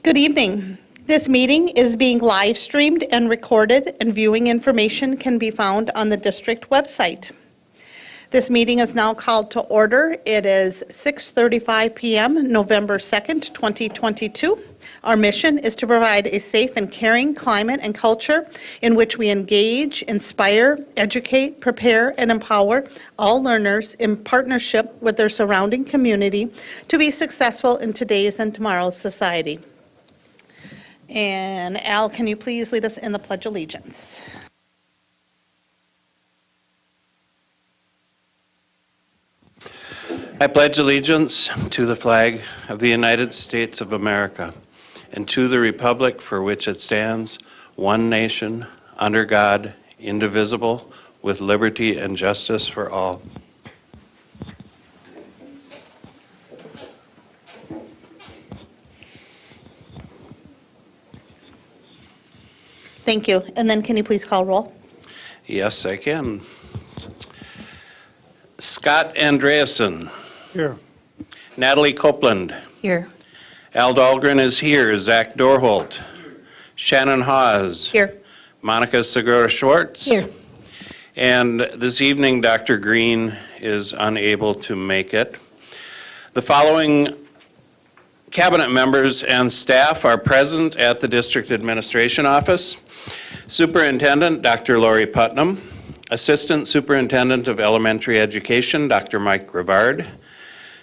Good evening. This meeting is being live streamed and recorded, and viewing information can be found on the district website. This meeting is now called to order. It is 6:35 p.m., November 2nd, 2022. Our mission is to provide a safe and caring climate and culture in which we engage, inspire, educate, prepare, and empower all learners in partnership with their surrounding community to be successful in today's and tomorrow's society. And Al, can you please lead us in the Pledge of Allegiance? I pledge allegiance to the flag of the United States of America and to the republic for which it stands, one nation, under God, indivisible, with liberty and justice for all. Thank you. And then can you please call roll? Yes, I can. Scott Andreasen. Here. Natalie Copeland. Here. Al Dahlgren is here. Zach Dorholt. Shannon Hawes. Here. Monica Segura-Schwartz. Here. And this evening, Dr. Green is unable to make it. The following cabinet members and staff are present at the District Administration Office. Superintendent, Dr. Lori Putnam. Assistant Superintendent of Elementary Education, Dr. Mike Rivard.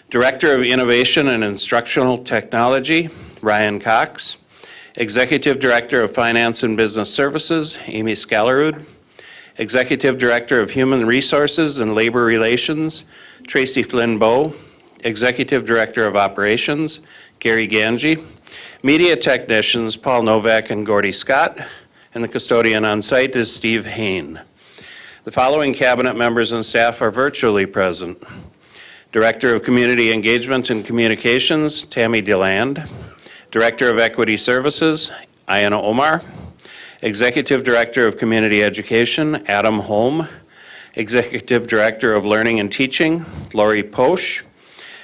Director of Innovation and Instructional Technology, Ryan Cox. Executive Director of Finance and Business Services, Amy Scalarud. Executive Director of Human Resources and Labor Relations, Tracy Flynn Bowe. Executive Director of Operations, Gary Ganji. Media Technicians, Paul Novak and Gordy Scott. And the custodian on site is Steve Hain. The following cabinet members and staff are virtually present. Director of Community Engagement and Communications, Tammy DeLand. Director of Equity Services, Ayana Omar. Executive Director of Community Education, Adam Holm. Executive Director of Learning and Teaching, Lori Posch.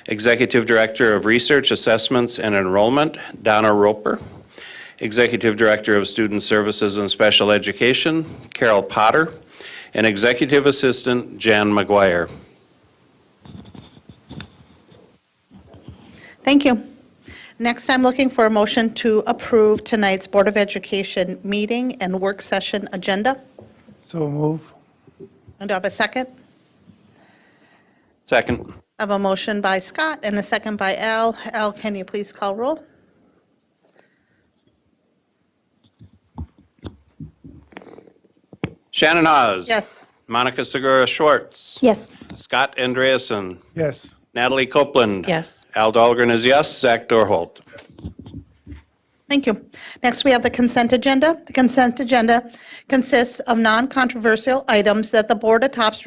Executive Director of Research Assessments and Enrollment, Donna Roper. Executive Director of Student Services and Special Education, Carol Potter. And Executive Assistant, Jan McGuire. Thank you. Next, I'm looking for a motion to approve tonight's Board of Education meeting and work session agenda. So move. And do I have a second? Second. I have a motion by Scott and a second by Al. Al, can you please call roll? Shannon Hawes. Yes. Monica Segura-Schwartz. Yes. Scott Andreasen. Yes. Natalie Copeland. Yes. Al Dahlgren is yes. Zach Dorholt. Thank you. Next, we have the consent agenda. The consent agenda consists of non-controversial items that the board adopts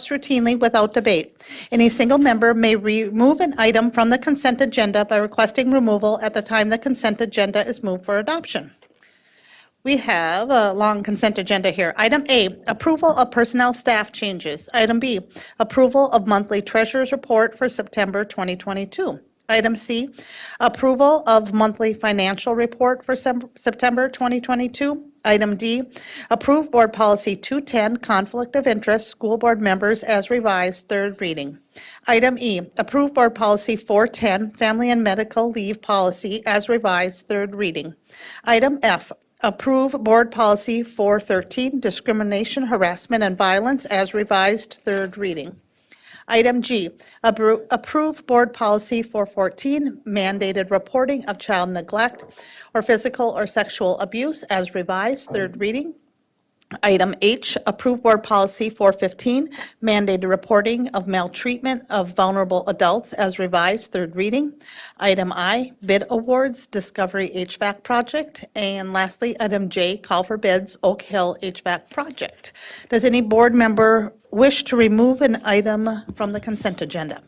routinely without debate. Any single member may remove an item from the consent agenda by requesting removal at the time the consent agenda is moved for adoption. We have a long consent agenda here. Item A, approval of personnel staff changes. Item B, approval of monthly treasurer's report for September 2022. Item C, approval of monthly financial report for September 2022. Item D, approve board policy 210, conflict of interest, school board members as revised, third reading. Item E, approve board policy 410, family and medical leave policy as revised, third reading. Item F, approve board policy 413, discrimination, harassment, and violence as revised, third reading. Item G, approve board policy 414, mandated reporting of child neglect or physical or sexual abuse as revised, third reading. Item H, approve board policy 415, mandated reporting of maltreatment of vulnerable adults as revised, third reading. Item I, bid awards, Discovery HVAC project. And lastly, item J, call for bids, Oak Hill HVAC project. Does any board member wish to remove an item from the consent agenda?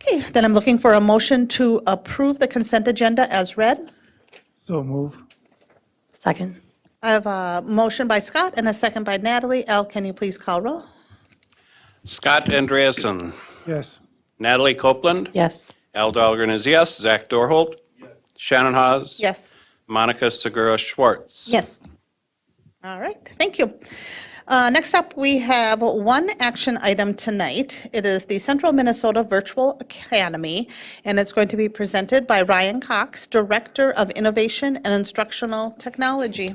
Okay, then I'm looking for a motion to approve the consent agenda as read. So move. Second. I have a motion by Scott and a second by Natalie. Al, can you please call roll? Scott Andreasen. Yes. Natalie Copeland. Yes. Al Dahlgren is yes. Zach Dorholt? Shannon Hawes? Yes. Monica Segura Schwartz? Yes. All right, thank you. Next up, we have one action item tonight. It is the Central Minnesota Virtual Academy, and it's going to be presented by Ryan Cox, Director of Innovation and Instructional Technology.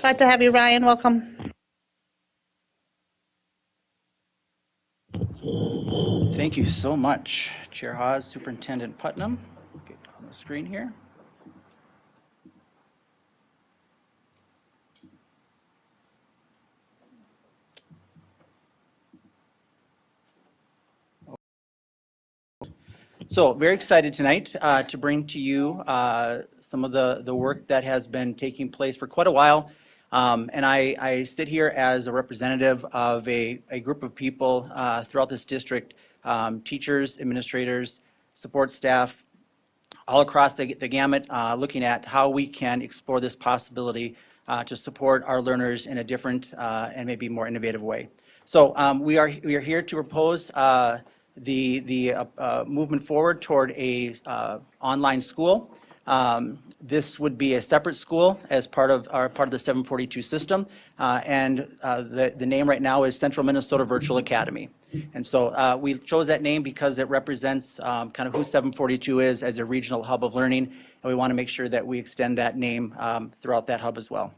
Glad to have you, Ryan. Welcome. Thank you so much, Chair Hawes, Superintendent Putnam. Get on the screen here. So very excited tonight to bring to you some of the work that has been taking place for quite a while. And I sit here as a representative of a group of people throughout this district, teachers, administrators, support staff, all across the gamut, looking at how we can explore this possibility to support our learners in a different and maybe more innovative way. So we are here to propose the movement forward toward a online school. This would be a separate school as part of the 742 system, and the name right now is Central Minnesota Virtual Academy. And so we chose that name because it represents kind of who 742 is as a regional hub of learning, and we want to make sure that we extend that name throughout that hub as well.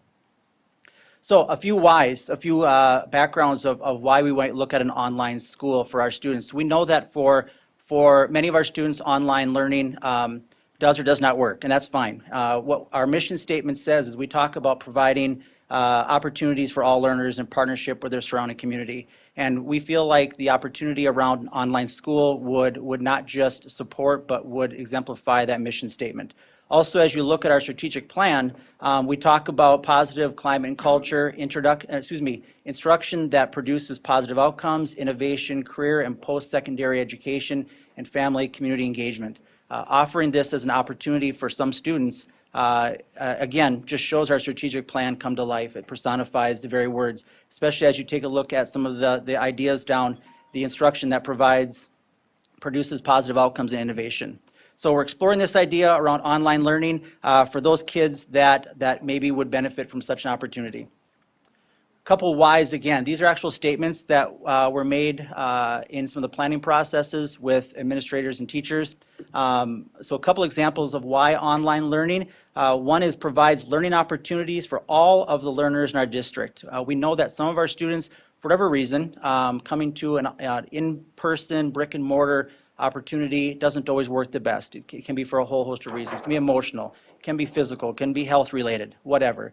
So a few whys, a few backgrounds of why we might look at an online school for our students. We know that for many of our students, online learning does or does not work, and that's fine. What our mission statement says is we talk about providing opportunities for all learners in partnership with their surrounding community. And we feel like the opportunity around online school would not just support, but would exemplify that mission statement. Also, as you look at our strategic plan, we talk about positive climate and culture, instruction that produces positive outcomes, innovation, career and post-secondary education, and family community engagement. Offering this as an opportunity for some students, again, just shows our strategic plan come to life. It personifies the very words, especially as you take a look at some of the ideas down, the instruction that produces positive outcomes and innovation. So we're exploring this idea around online learning for those kids that maybe would benefit from such an opportunity. Couple whys again. These are actual statements that were made in some of the planning processes with administrators and teachers. So a couple examples of why online learning. One is provides learning opportunities for all of the learners in our district. We know that some of our students, for whatever reason, coming to an in-person brick and mortar opportunity doesn't always work the best. It can be for a whole host of reasons. It can be emotional, it can be physical, it can be health related, whatever.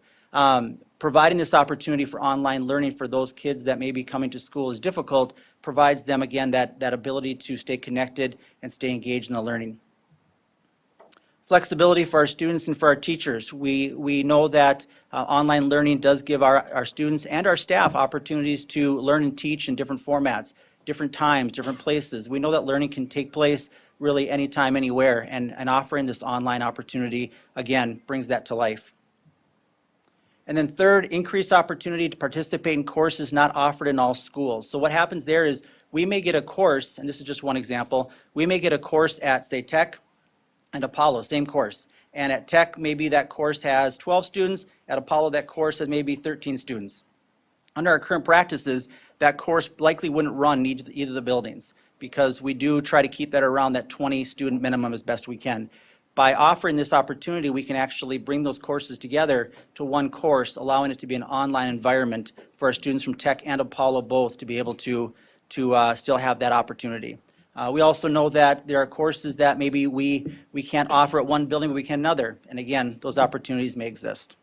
Providing this opportunity for online learning for those kids that may be coming to school is difficult provides them, again, that ability to stay connected and stay engaged in the learning. Flexibility for our students and for our teachers. We know that online learning does give our students and our staff opportunities to learn and teach in different formats, different times, different places. We know that learning can take place really anytime, anywhere, and offering this online opportunity, again, brings that to life. And then third, increased opportunity to participate in courses not offered in all schools. So what happens there is we may get a course, and this is just one example, we may get a course at, say, Tech and Apollo, same course. And at Tech, maybe that course has 12 students. At Apollo, that course has maybe 13 students. Under our current practices, that course likely wouldn't run in either of the buildings because we do try to keep that around that 20 student minimum as best we can. By offering this opportunity, we can actually bring those courses together to one course, allowing it to be an online environment for our students from Tech and Apollo both to be able to still have that opportunity. We also know that there are courses that maybe we can't offer at one building, but we can another. And again, those opportunities may exist.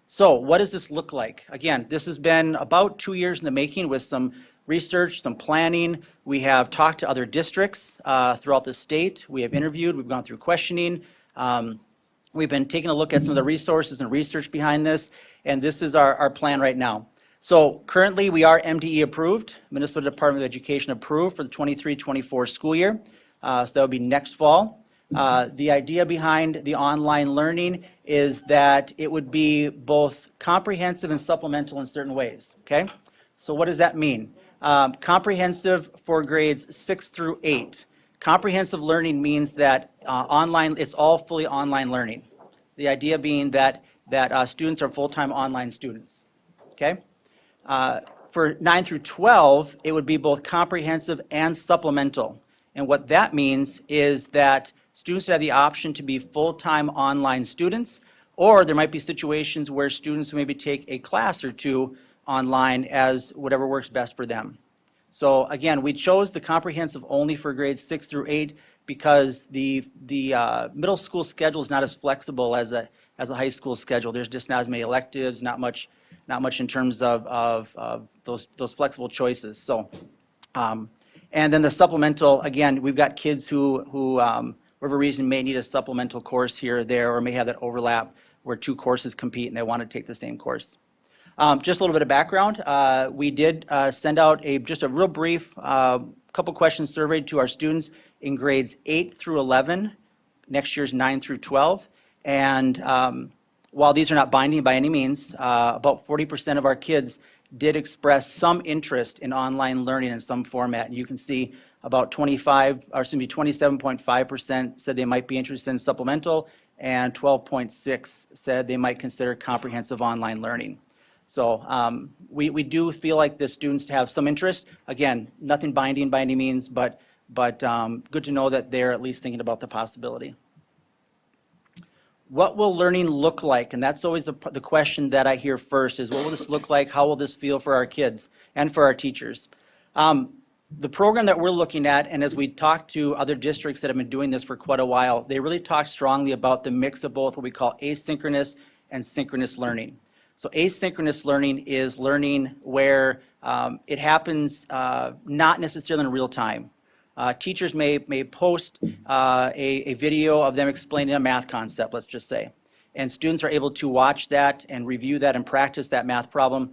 So what does this look like? Again, this has been about 2 years in the making with some research, some planning. We have talked to other districts throughout the state. We have interviewed, we've gone through questioning. We've been taking a look at some of the resources and research behind this, and this is our plan right now. So currently we are MDE approved, Minnesota Department of Education approved for the 23-24 school year. So that would be next fall. The idea behind the online learning is that it would be both comprehensive and supplemental in certain ways, okay? So what does that mean? Comprehensive for grades 6 through 8. Comprehensive learning means that it's all fully online learning. The idea being that students are full-time online students, okay? For 9 through 12, it would be both comprehensive and supplemental. And what that means is that students have the option to be full-time online students, or there might be situations where students maybe take a class or two online as whatever works best for them. So again, we chose the comprehensive only for grades 6 through 8 because the middle school schedule is not as flexible as a high school schedule. There's just not as many electives, not much in terms of those flexible choices. So, and then the supplemental, again, we've got kids who for whatever reason may need a supplemental course here or there, or may have that overlap where two courses compete and they want to take the same course. Just a little bit of background. We did send out just a real brief couple question survey to our students in grades 8 through 11, next year's 9 through 12. And while these are not binding by any means, about 40% of our kids did express some interest in online learning in some format. And you can see about 27.5% said they might be interested in supplemental, and 12.6% said they might consider comprehensive online learning. So we do feel like the students have some interest. Again, nothing binding by any means, but good to know that they're at least thinking about the possibility. What will learning look like? And that's always the question that I hear first is, what will this look like? How will this feel for our kids and for our teachers? The program that we're looking at, and as we talk to other districts that have been doing this for quite a while, they really talk strongly about the mix of both what we call asynchronous and synchronous learning. So asynchronous learning is learning where it happens not necessarily in real time. Teachers may post a video of them explaining a math concept, let's just say, and students are able to watch that and review that and practice that math problem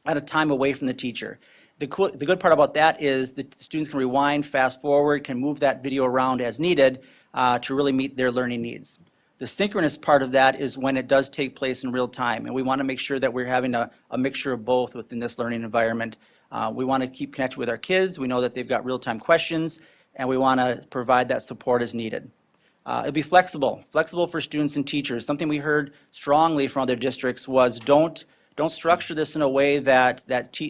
at a time away from the teacher. The good part about that is the students can rewind, fast forward, can move that video around as needed to really meet their learning needs. The synchronous part of that is when it does take place in real time, and we want to make sure that we're having a mixture of both within this learning environment. We want to keep connected with our kids. We know that they've got real-time questions, and we want to provide that support as needed. It'll be flexible for students and teachers. Something we heard strongly from other districts was don't structure this in a way that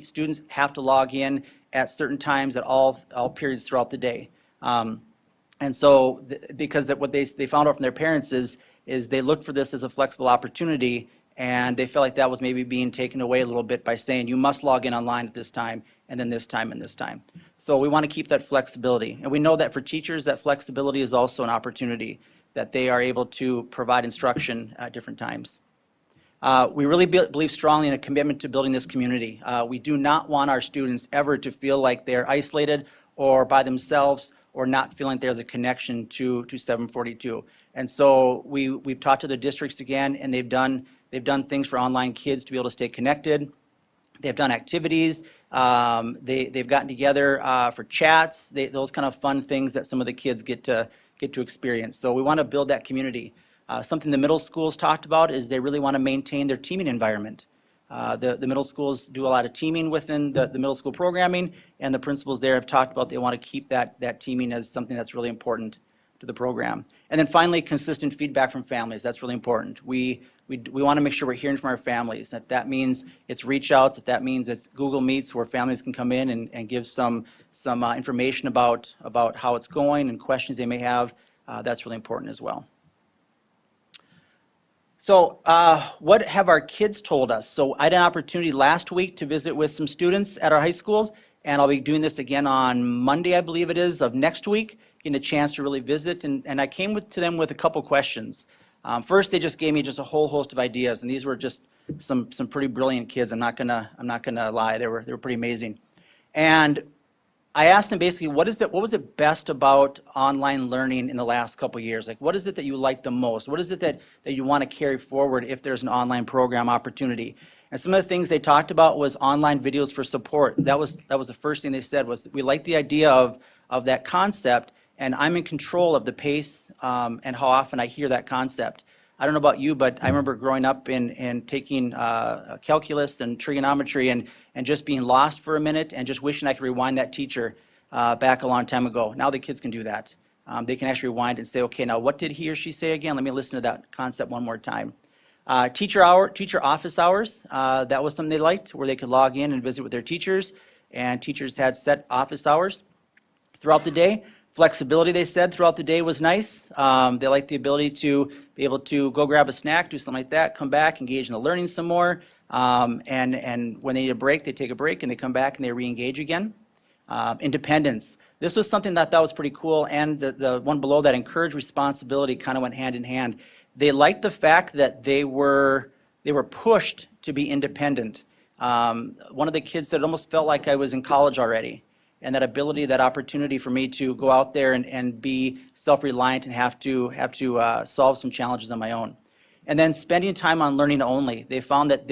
students have to log in at certain times at all periods throughout the day. And so, because what they found out from their parents is they looked for this as a flexible opportunity, and they felt like that was maybe being taken away a little bit by saying you must log in online at this time, and then this time, and this time. So we want to keep that flexibility. And we know that for teachers, that flexibility is also an opportunity, that they are able to provide instruction at different times. We really believe strongly in a commitment to building this community. We do not want our students ever to feel like they're isolated or by themselves, or not feeling there's a connection to 742. And so we've talked to the districts again, and they've done things for online kids to be able to stay connected. They've done activities. They've gotten together for chats. Those kind of fun things that some of the kids get to experience. So we want to build that community. Something the middle schools talked about is they really want to maintain their teaming environment. The middle schools do a lot of teaming within the middle school programming, and the principals there have talked about they want to keep that teaming as something that's really important to the program. And then finally, consistent feedback from families. That's really important. We want to make sure we're hearing from our families. If that means it's reach outs, if that means it's Google Meets where families can come in and give some information about how it's going and questions they may have, that's really important as well. So what have our kids told us? So I had an opportunity last week to visit with some students at our high schools, and I'll be doing this again on Monday, I believe it is, of next week, getting a chance to really visit. And I came to them with a couple questions. First, they just gave me just a whole host of ideas, and these were just some pretty brilliant kids. I'm not gonna lie, they were pretty amazing. And I asked them basically, what was it best about online learning in the last couple of years? Like, what is it that you like the most? What is it that you want to carry forward if there's an online program opportunity? And some of the things they talked about was online videos for support. That was the first thing they said was we like the idea of that concept, and I'm in control of the pace and how often I hear that concept. I don't know about you, but I remember growing up and taking calculus and trigonometry and just being lost for a minute and just wishing I could rewind that teacher back a long time ago. Now the kids can do that. They can actually rewind and say, okay, now what did he or she say again? Let me listen to that concept one more time. Teacher office hours, that was something they liked, where they could log in and visit with their teachers, and teachers had set office hours throughout the day. Flexibility, they said, throughout the day was nice. They liked the ability to be able to go grab a snack, do something like that, come back, engage in the learning some more, and when they need a break, they take a break, and they come back and they re-engage again. Independence. This was something that I thought was pretty cool, and the one below that, encourage responsibility, kind of went hand in hand. They liked the fact that they were pushed to be independent. One of the kids said it almost felt like I was in college already, and that ability, that opportunity for me to go out there and be self-reliant and have to solve some challenges on my own. And then spending time on learning only. They found that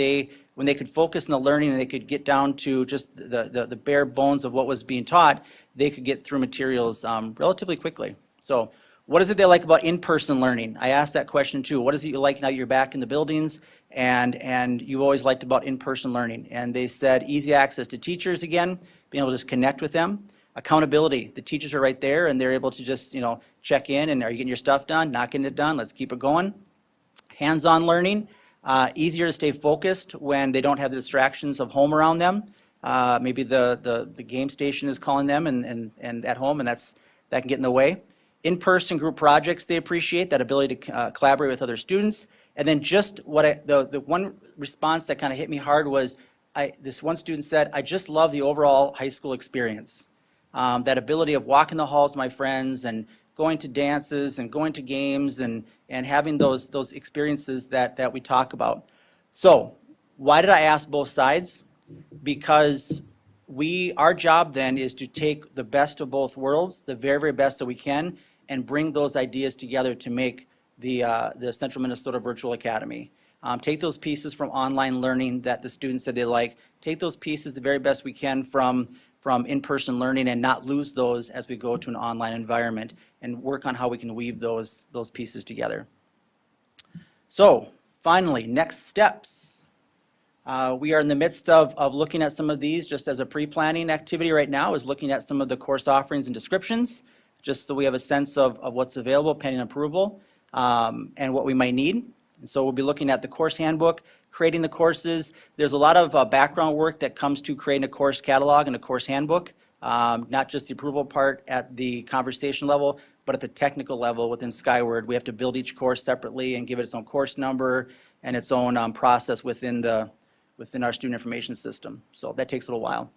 when they could focus on the learning and they could get down to just the bare bones of what was being taught, they could get through materials relatively quickly. So what is it they like about in-person learning? I asked that question too. What is it you like now that you're back in the buildings and you've always liked about in-person learning? And they said easy access to teachers again, being able to just connect with them. Accountability. The teachers are right there and they're able to just check in and are you getting your stuff done? Not getting it done? Let's keep it going. Hands-on learning. Easier to stay focused when they don't have the distractions of home around them. Maybe the game station is calling them and at home, and that can get in the way. In-person group projects they appreciate, that ability to collaborate with other students. And then just the one response that kind of hit me hard was this one student said, I just love the overall high school experience. That ability of walking the halls with my friends and going to dances and going to games and having those experiences that we talk about. So why did I ask both sides? Because our job then is to take the best of both worlds, the very, very best that we can, and bring those ideas together to make the Central Minnesota Virtual Academy. Take those pieces from online learning that the students said they like, take those pieces the very best we can from in-person learning and not lose those as we go to an online environment and work on how we can weave those pieces together. So finally, next steps. We are in the midst of looking at some of these just as a pre-planning activity right now, is looking at some of the course offerings and descriptions, just so we have a sense of what's available pending approval and what we might need. And so we'll be looking at the course handbook, creating the courses. There's a lot of background work that comes to creating a course catalog and a course handbook, not just the approval part at the conversation level, but at the technical level within Skyward. We have to build each course separately and give it its own course number and its own process within our student information system. So that takes a little while.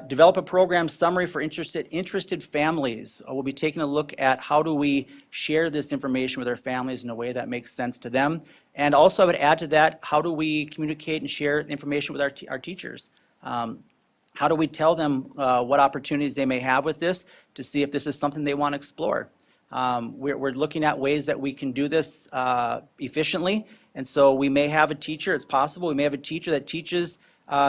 Develop a program summary for interested families. We'll be taking a look at how do we share this information with our families in a way that makes sense to them. And also I would add to that, how do we communicate and share information with our teachers? How do we tell them what opportunities they may have with this to see if this is something they want to explore? We're looking at ways that we can do this efficiently. And so we may have a teacher, it's possible, we may have a teacher that teaches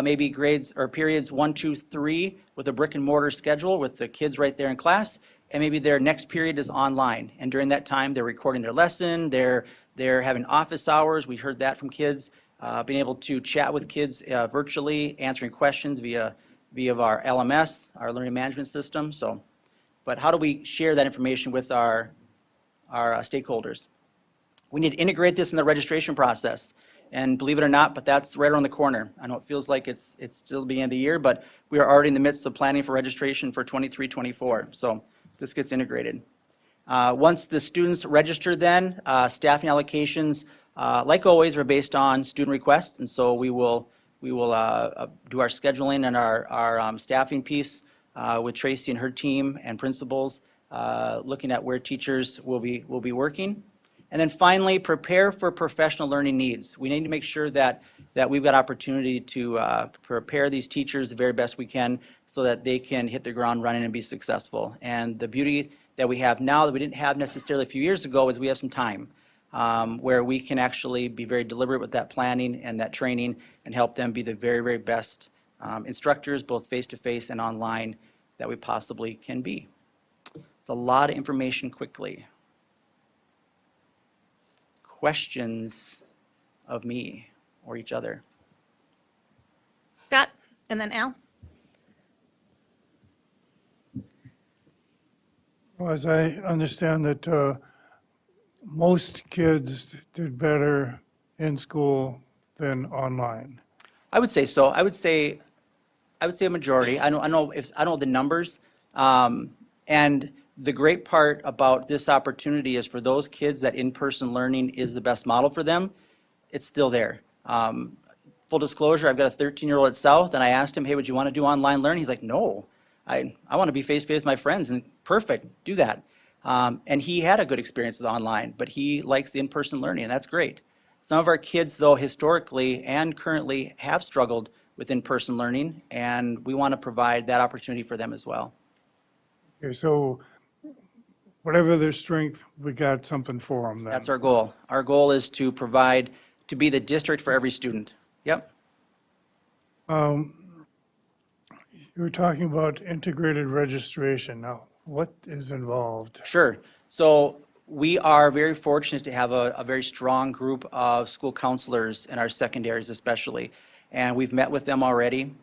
maybe grades or periods 1, 2, 3 with a brick and mortar schedule with the kids right there in class, and maybe their next period is online. And during that time, they're recording their lesson, they're having office hours. We heard that from kids, being able to chat with kids virtually, answering questions via our LMS, our learning management system. So, but how do we share that information with our stakeholders? We need to integrate this in the registration process. And believe it or not, but that's right around the corner. I know it feels like it's still the beginning of the year, but we are already in the midst of planning for registration for 23-24. So this gets integrated. Once the students register then, staffing allocations, like always, are based on student requests. And so we will do our scheduling and our staffing piece with Tracy and her team and principals, looking at where teachers will be working. And then finally, prepare for professional learning needs. We need to make sure that we've got opportunity to prepare these teachers the very best we can so that they can hit the ground running and be successful. And the beauty that we have now that we didn't have necessarily a few years ago is we have some time where we can actually be very deliberate with that planning and that training and help them be the very, very best instructors, both face-to-face and online, that we possibly can be. It's a lot of information quickly. Questions of me or each other? Scott, and then Al. Well, as I understand that most kids did better in school than online. I would say so. I would say a majority. I don't know the numbers. And the great part about this opportunity is for those kids that in-person learning is the best model for them, it's still there. Full disclosure, I've got a 13-year-old at South, and I asked him, hey, would you want to do online learning? He's like, no, I want to be face-to-face with my friends, and perfect, do that. And he had a good experience with online, but he likes the in-person learning, and that's great. Some of our kids, though, historically and currently have struggled with in-person learning, and we want to provide that opportunity for them as well. Okay, so whatever their strength, we got something for them then. That's our goal. Our goal is to provide, to be the district for every student. Yep. You were talking about integrated registration. Now, what is involved? Sure. So we are very fortunate to have a very strong group of school counselors in our secondaries especially. And we've met with them already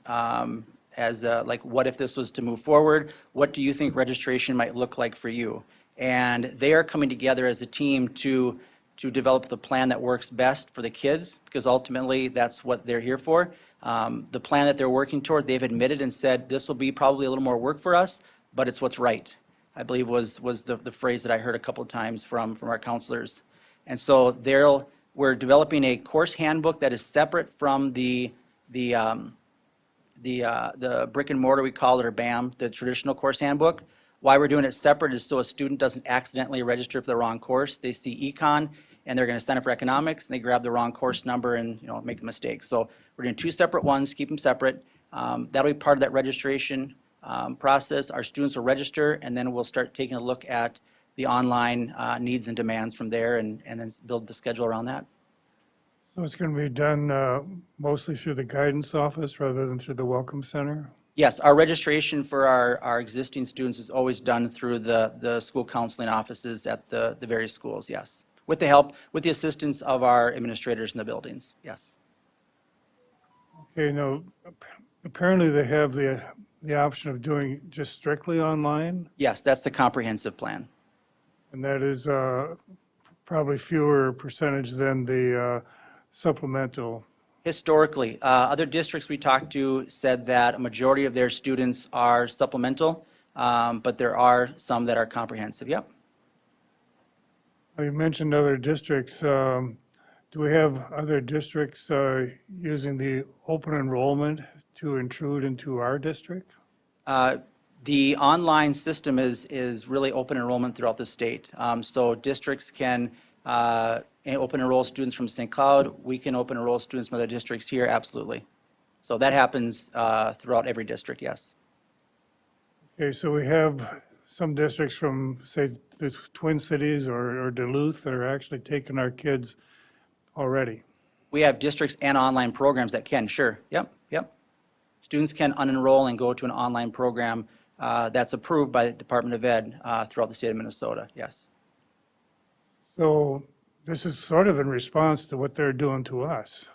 as like, what if this was to move forward? What do you think registration might look like for you? And they are coming together as a team to develop the plan that works best for the kids, because ultimately that's what they're here for. The plan that they're working toward, they've admitted and said, this will be probably a little more work for us, but it's what's right, I believe was the phrase that I heard a couple of times from our counselors. And so we're developing a course handbook that is separate from the brick and mortar, we call it, or BAM, the traditional course handbook. Why we're doing it separate is so a student doesn't accidentally register for the wrong course. They see econ and they're going to sign up for economics and they grab the wrong course number and make a mistake. So we're doing two separate ones, keep them separate. That'll be part of that registration process. Our students will register and then we'll start taking a look at the online needs and demands from there and then build the schedule around that. So it's going to be done mostly through the guidance office rather than through the Welcome Center? Yes, our registration for our existing students is always done through the school counseling offices at the various schools, yes. With the assistance of our administrators in the buildings, yes. Okay, now, apparently they have the option of doing just strictly online, Yes, that's the comprehensive plan. and that is probably fewer percentage than the supplemental. Historically, other districts we talked to said that a majority of their students are supplemental, but there are some that are comprehensive, yep. You mentioned other districts. Do we have other districts using the open enrollment to intrude into our district? The online system is really open enrollment throughout the state. So districts can open enroll students from St. Cloud. We can open enroll students from other districts here, absolutely. So that happens throughout every district, yes. Okay, so we have some districts from, say, the Twin Cities or Duluth that are actually taking our kids already. We have districts and online programs that can, sure, yep. Students can unenroll and go to an online program that's approved by the Department of Ed throughout the state of Minnesota, yes. So this is sort of in response to what they're doing to us.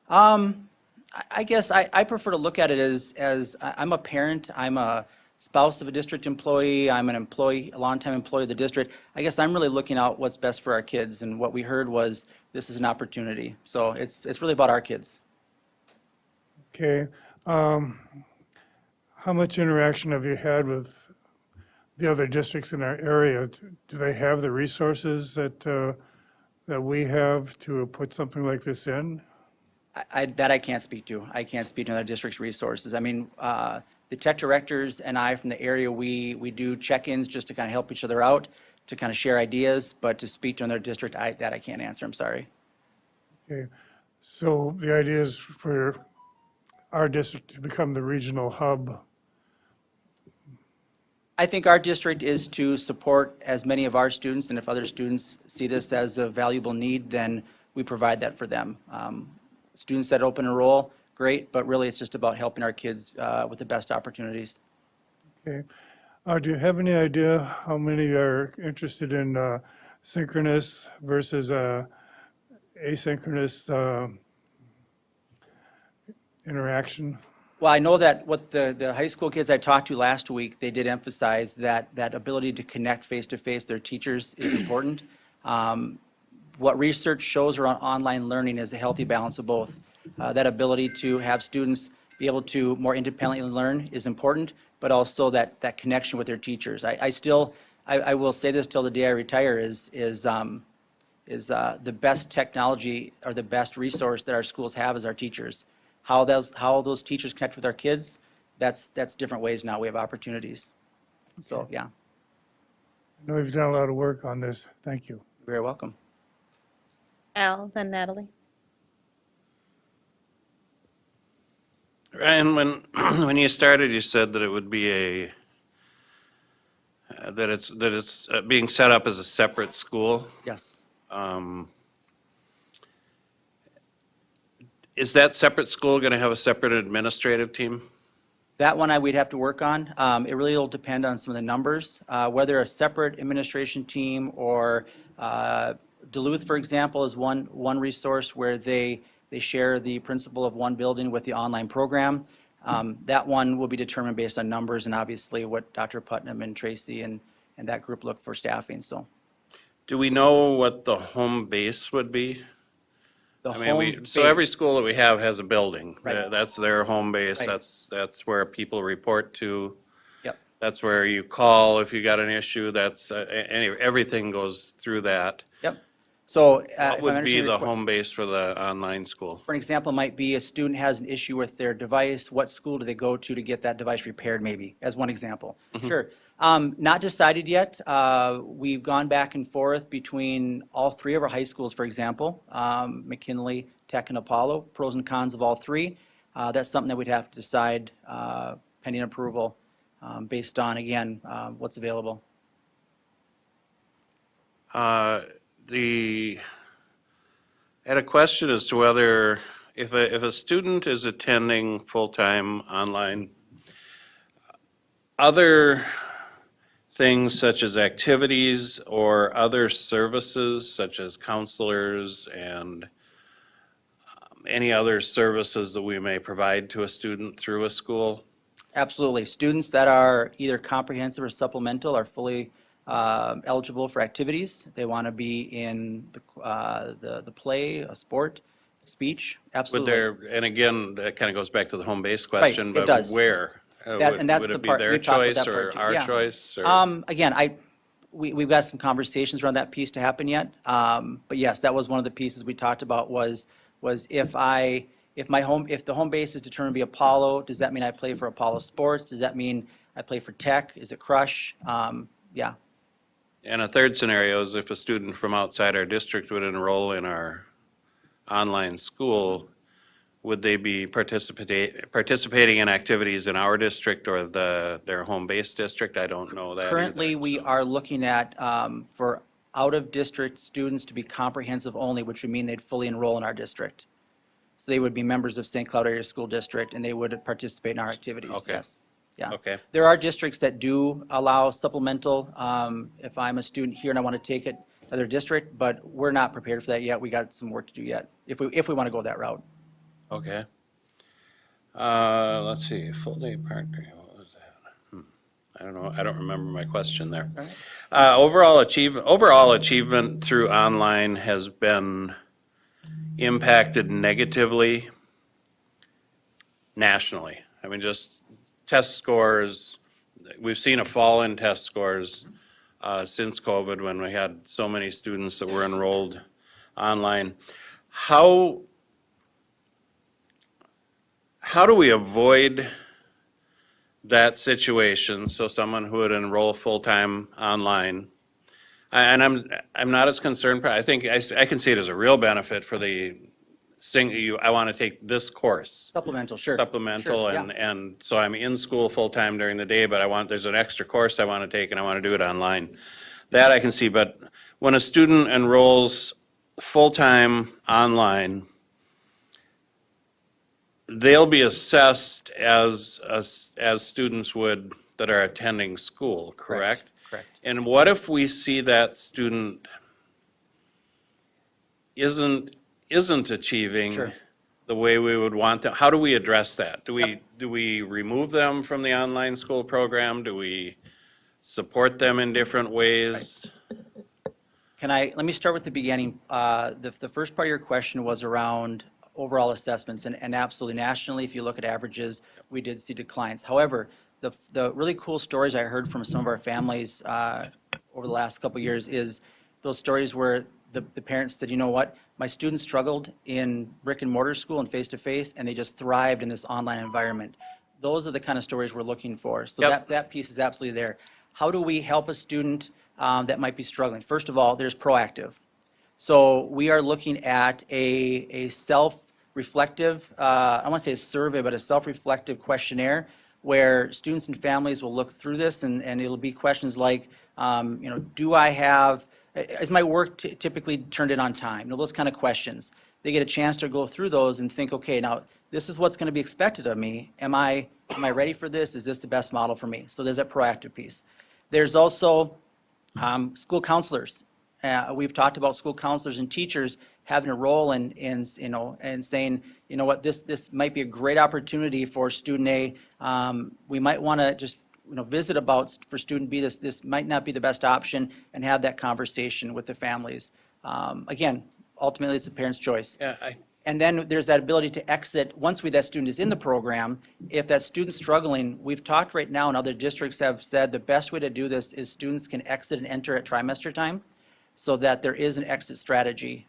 I guess I prefer to look at it as I'm a parent, I'm a spouse of a district employee, I'm an employee, a longtime employee of the district. I guess I'm really looking out what's best for our kids, and what we heard was this is an opportunity. So it's really about our kids. Okay. How much interaction have you had with the other districts in our area? Do they have the resources that we have to put something like this in? That I can't speak to. I can't speak to other district's resources. I mean, the tech directors and I from the area, we do check-ins just to kind of help each other out, to kind of share ideas, but to speak to another district, that I can't answer, I'm sorry. Okay. So the idea is for our district to become the regional hub. I think our district is to support as many of our students, and if other students see this as a valuable need, then we provide that for them. Students that open enroll, great, but really it's just about helping our kids with the best opportunities. Okay. Do you have any idea how many are interested in synchronous versus asynchronous interaction? Well, I know that what the high school kids I talked to last week, they did emphasize that that ability to connect face-to-face their teachers is important. What research shows around online learning is a healthy balance of both. That ability to have students be able to more independently learn is important, but also that connection with their teachers. I will say this till the day I retire is the best technology or the best resource that our schools have is our teachers. How those teachers connect with our kids, that's different ways now we have opportunities. So, yeah, I know you've done a lot of work on this. Thank you. you're very welcome. Al, then Natalie. Ryan, when you started, you said that it would be that it's being set up as a separate school. Yes. Is that separate school going to have a separate administrative team? That one we'd have to work on. It really will depend on some of the numbers, whether a separate administration team or Duluth, for example, is one resource where they share the principle of one building with the online program. That one will be determined based on numbers and obviously what Dr. Putnam and Tracy and that group look for staffing, so. Do we know what the home base would be? The I mean, home so every base- school that we have has a building. Right. That's their home base. Right. That's where people report to. Yep. That's where you call if you got an issue. Everything goes through that. Yep. So. What if I'm would be understanding the your home base for the online school? For an example, might be a student has an issue with their device. What school do they go to get that device repaired, maybe, as one example? Sure. Not decided yet. We've gone back and forth between all three of our high schools, for example, McKinley, Tech, and Apollo, pros and cons of all three. That's something that we'd have to decide pending approval based on, again, what's available. I had a question as to whether, if a student is attending full-time online, other things such as activities or other services such as counselors and any other services that we may provide to a student through a school? Absolutely. Students that are either comprehensive or supplemental are fully eligible for activities. They want to be in the play, a sport, speech, Would absolutely. there, and again, that kind of goes back to the home base question, it but does. where? And that's Would the it be part- their we've talked about choice that or part too, our yeah. choice? Or- Again, we've got some conversations around that piece to happen yet. But yes, that was one of the pieces we talked about was if the home base is determined to be Apollo, does that mean I play for Apollo Sports? Does that mean I play for Tech? Is it Crush? Yeah. And a third scenario is if a student from outside our district would enroll in our online school, would they be participating in activities in our district or their home base district? I don't know that Currently, either, we so. are looking at for out-of-district students to be comprehensive only, which would mean they'd fully enroll in our district. So they would be members of St. Cloud Area School District, and they would participate in our activities, Okay. yes. Yeah. Okay. There are districts that do allow supplemental, if I'm a student here and I want to take it to their district, but we're not prepared for that yet. We got some work to do yet, if we want to go that route. Okay. Let's see, full day partner, what was that? I don't know, I don't remember my question there. All right. Overall achievement through online has been impacted negatively nationally. I mean, just test scores, we've seen a fall in test scores since COVID when we had so many students that were enrolled online. How do we avoid that situation, so someone who would enroll full-time online? And I'm not as concerned, I think I can see it as a real benefit for I want to take this course. Supplemental, sure. Supplemental, Sure, yeah. and so I'm in school full-time during the day, but there's an extra course I want to take and I want to do it online. That I can see, but when a student enrolls full-time online, they'll be assessed as students would that are attending school, correct? Correct. And what if we see that student isn't achieving Sure. the way we would want them? How do we address that? Do we remove them from the online school program? Do we support them in different ways? Let me start with the beginning. The first part of your question was around overall assessments, and absolutely nationally, if you look at averages, we did see declines. However, the really cool stories I heard from some of our families over the last couple of years is those stories where the parents said, you know what, my students struggled in brick and mortar school and face-to-face, and they just thrived in this online environment. Those are the kind of stories we're looking for. So Yep. that piece is absolutely there. How do we help a student that might be struggling? First of all, there's proactive. So we are looking at a self-reflective, I want to say a survey, but a self-reflective questionnaire where students and families will look through this, and it'll be questions like, is my work typically turned in on time? Those kind of questions. They get a chance to go through those and think, okay, now this is what's going to be expected of me. Am I ready for this? Is this the best model for me? So there's that proactive piece. There's also school counselors. We've talked about school counselors and teachers having a role in saying, you know what, this might be a great opportunity for student A. We might want to just visit about for student B, this might not be the best option, and have that conversation with the families. Again, ultimately, it's the parent's choice. Yeah, And then there's that ability to exit, once that student is in the program, if that student's struggling, we've talked right now, and other districts have said the best way to do this is students can exit and enter at trimester time, so that there is an exit strategy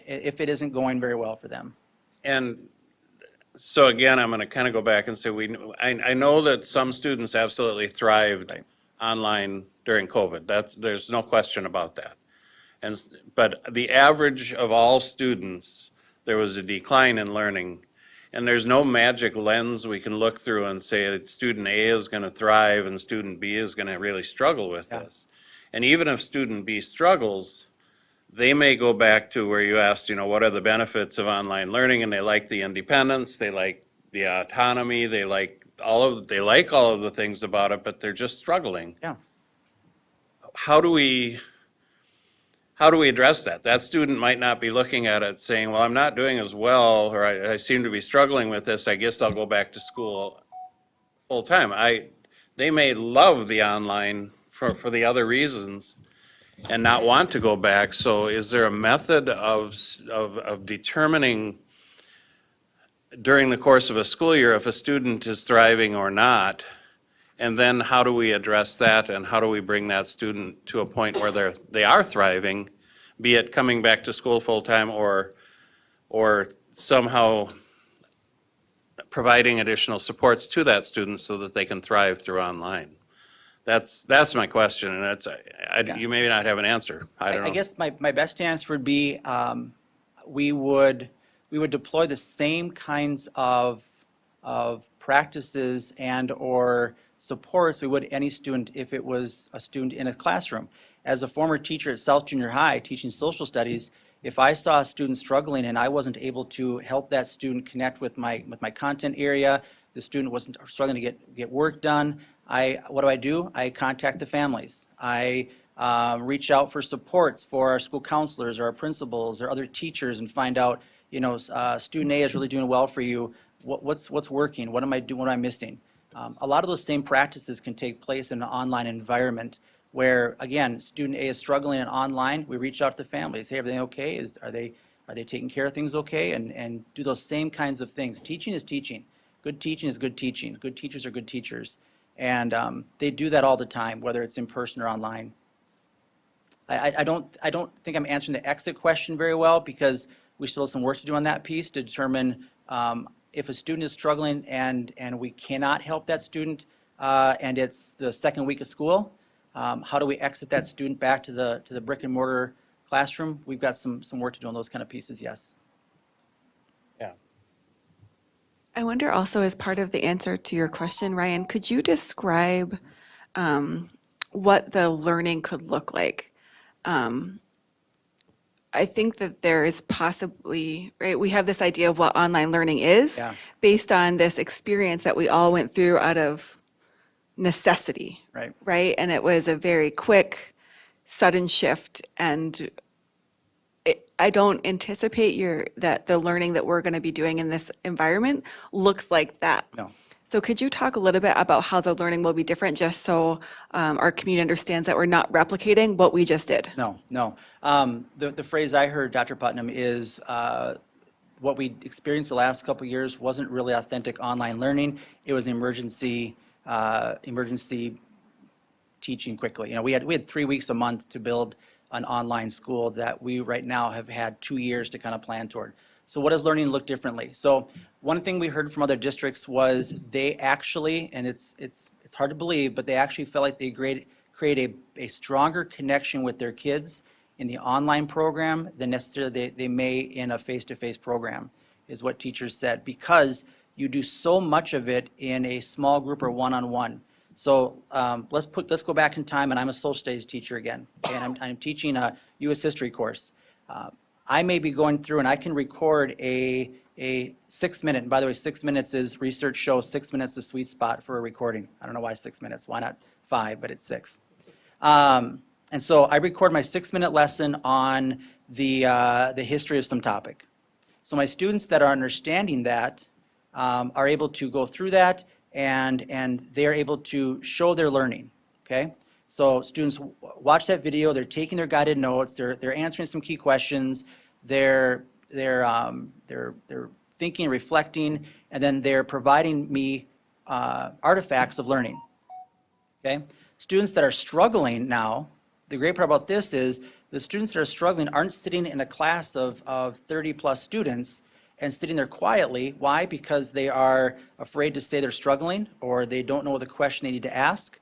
if it isn't going very well for them. and so again, I'm going to kind of go back and say, I know that some students absolutely thrived Right. online during COVID. There's no question about that. But the average of all students, there was a decline in learning. And there's no magic lens we can look through and say that student A is going to thrive and student B is going to really struggle with Yeah. this. And even if student B struggles, they may go back to where you asked, what are the benefits of online learning? And they like the independence, they like the autonomy, they like all of the things about it, but they're just struggling. Yeah. How do we address that? That student might not be looking at it saying, well, I'm not doing as well, or I seem to be struggling with this, I guess I'll go back to school full time. They may love the online for the other reasons and not want to go back. So is there a method of determining during the course of a school year if a student is thriving or not? And then how do we address that, and how do we bring that student to a point where they are thriving, be it coming back to school full-time or somehow providing additional supports to that student so that they can thrive through online? That's my question, and you may not have an answer. I don't know. I guess my best answer would be we would deploy the same kinds of practices and or supports we would any student if it was a student in a classroom. As a former teacher at South Junior High teaching social studies, if I saw a student struggling and I wasn't able to help that student connect with my content area, the student wasn't struggling to get work done, what do? I contact the families. I reach out for supports for our school counselors or our principals or other teachers and find out, student A is really doing well for you. What's working? What am I doing? What am I missing? A lot of those same practices can take place in an online environment where, again, student A is struggling in online. We reach out to the families. Hey, everything okay? Are they taking care of things okay? And do those same kinds of things. Teaching is teaching. Good teaching is good teaching. Good teachers are good teachers. And they do that all the time, whether it's in person or online. I don't think I'm answering the exit question very well because we still have some work to do on that piece to determine if a student is struggling and we cannot help that student and it's the second week of school, how do we exit that student back to the brick and mortar classroom? We've got some work to do on those kind of pieces, yes. Yeah. I wonder also, as part of the answer to your question, Ryan, could you describe what the learning could look like? I think that there is possibly, right, we have this idea of what online learning is Yeah. based on this experience that we all went through out of necessity, Right. right? And it was a very quick, sudden shift. And I don't anticipate that the learning that we're going to be doing in this environment looks like that. No. So could you talk a little bit about how the learning will be different, just so our community understands that we're not replicating what we just did? No, no. The phrase I heard, Dr. Putnam, is what we experienced the last couple of years wasn't really authentic online learning. It was emergency teaching quickly. We had 3 weeks a month to build an online school that we right now have had 2 years to kind of plan toward. So what does learning look differently? So one thing we heard from other districts was they actually, and it's hard to believe, but they actually felt like they create a stronger connection with their kids in the online program than necessarily they may in a face-to-face program, is what teachers said, because you do so much of it in a small group or one-on-one. So let's go back in time, and I'm a social studies teacher again, and I'm teaching a U.S. history course. I may be going through, and I can record a 6-minute, and by the way, 6 minutes is, research shows 6 minutes the sweet spot for a recording. I don't know why 6 minutes, why not 5, but it's 6. And so I record my 6-minute lesson on the history of some topic. So my students that are understanding that are able to go through that, and they're able to show their learning, okay? So students watch that video, they're taking their guided notes, they're answering some key questions, they're thinking, reflecting, and then they're providing me artifacts of learning, okay? Students that are struggling now, the great part about this is the students that are struggling aren't sitting in a class of 30 plus students and sitting there quietly. Why? Because they are afraid to say they're struggling, or they don't know the question they need to ask.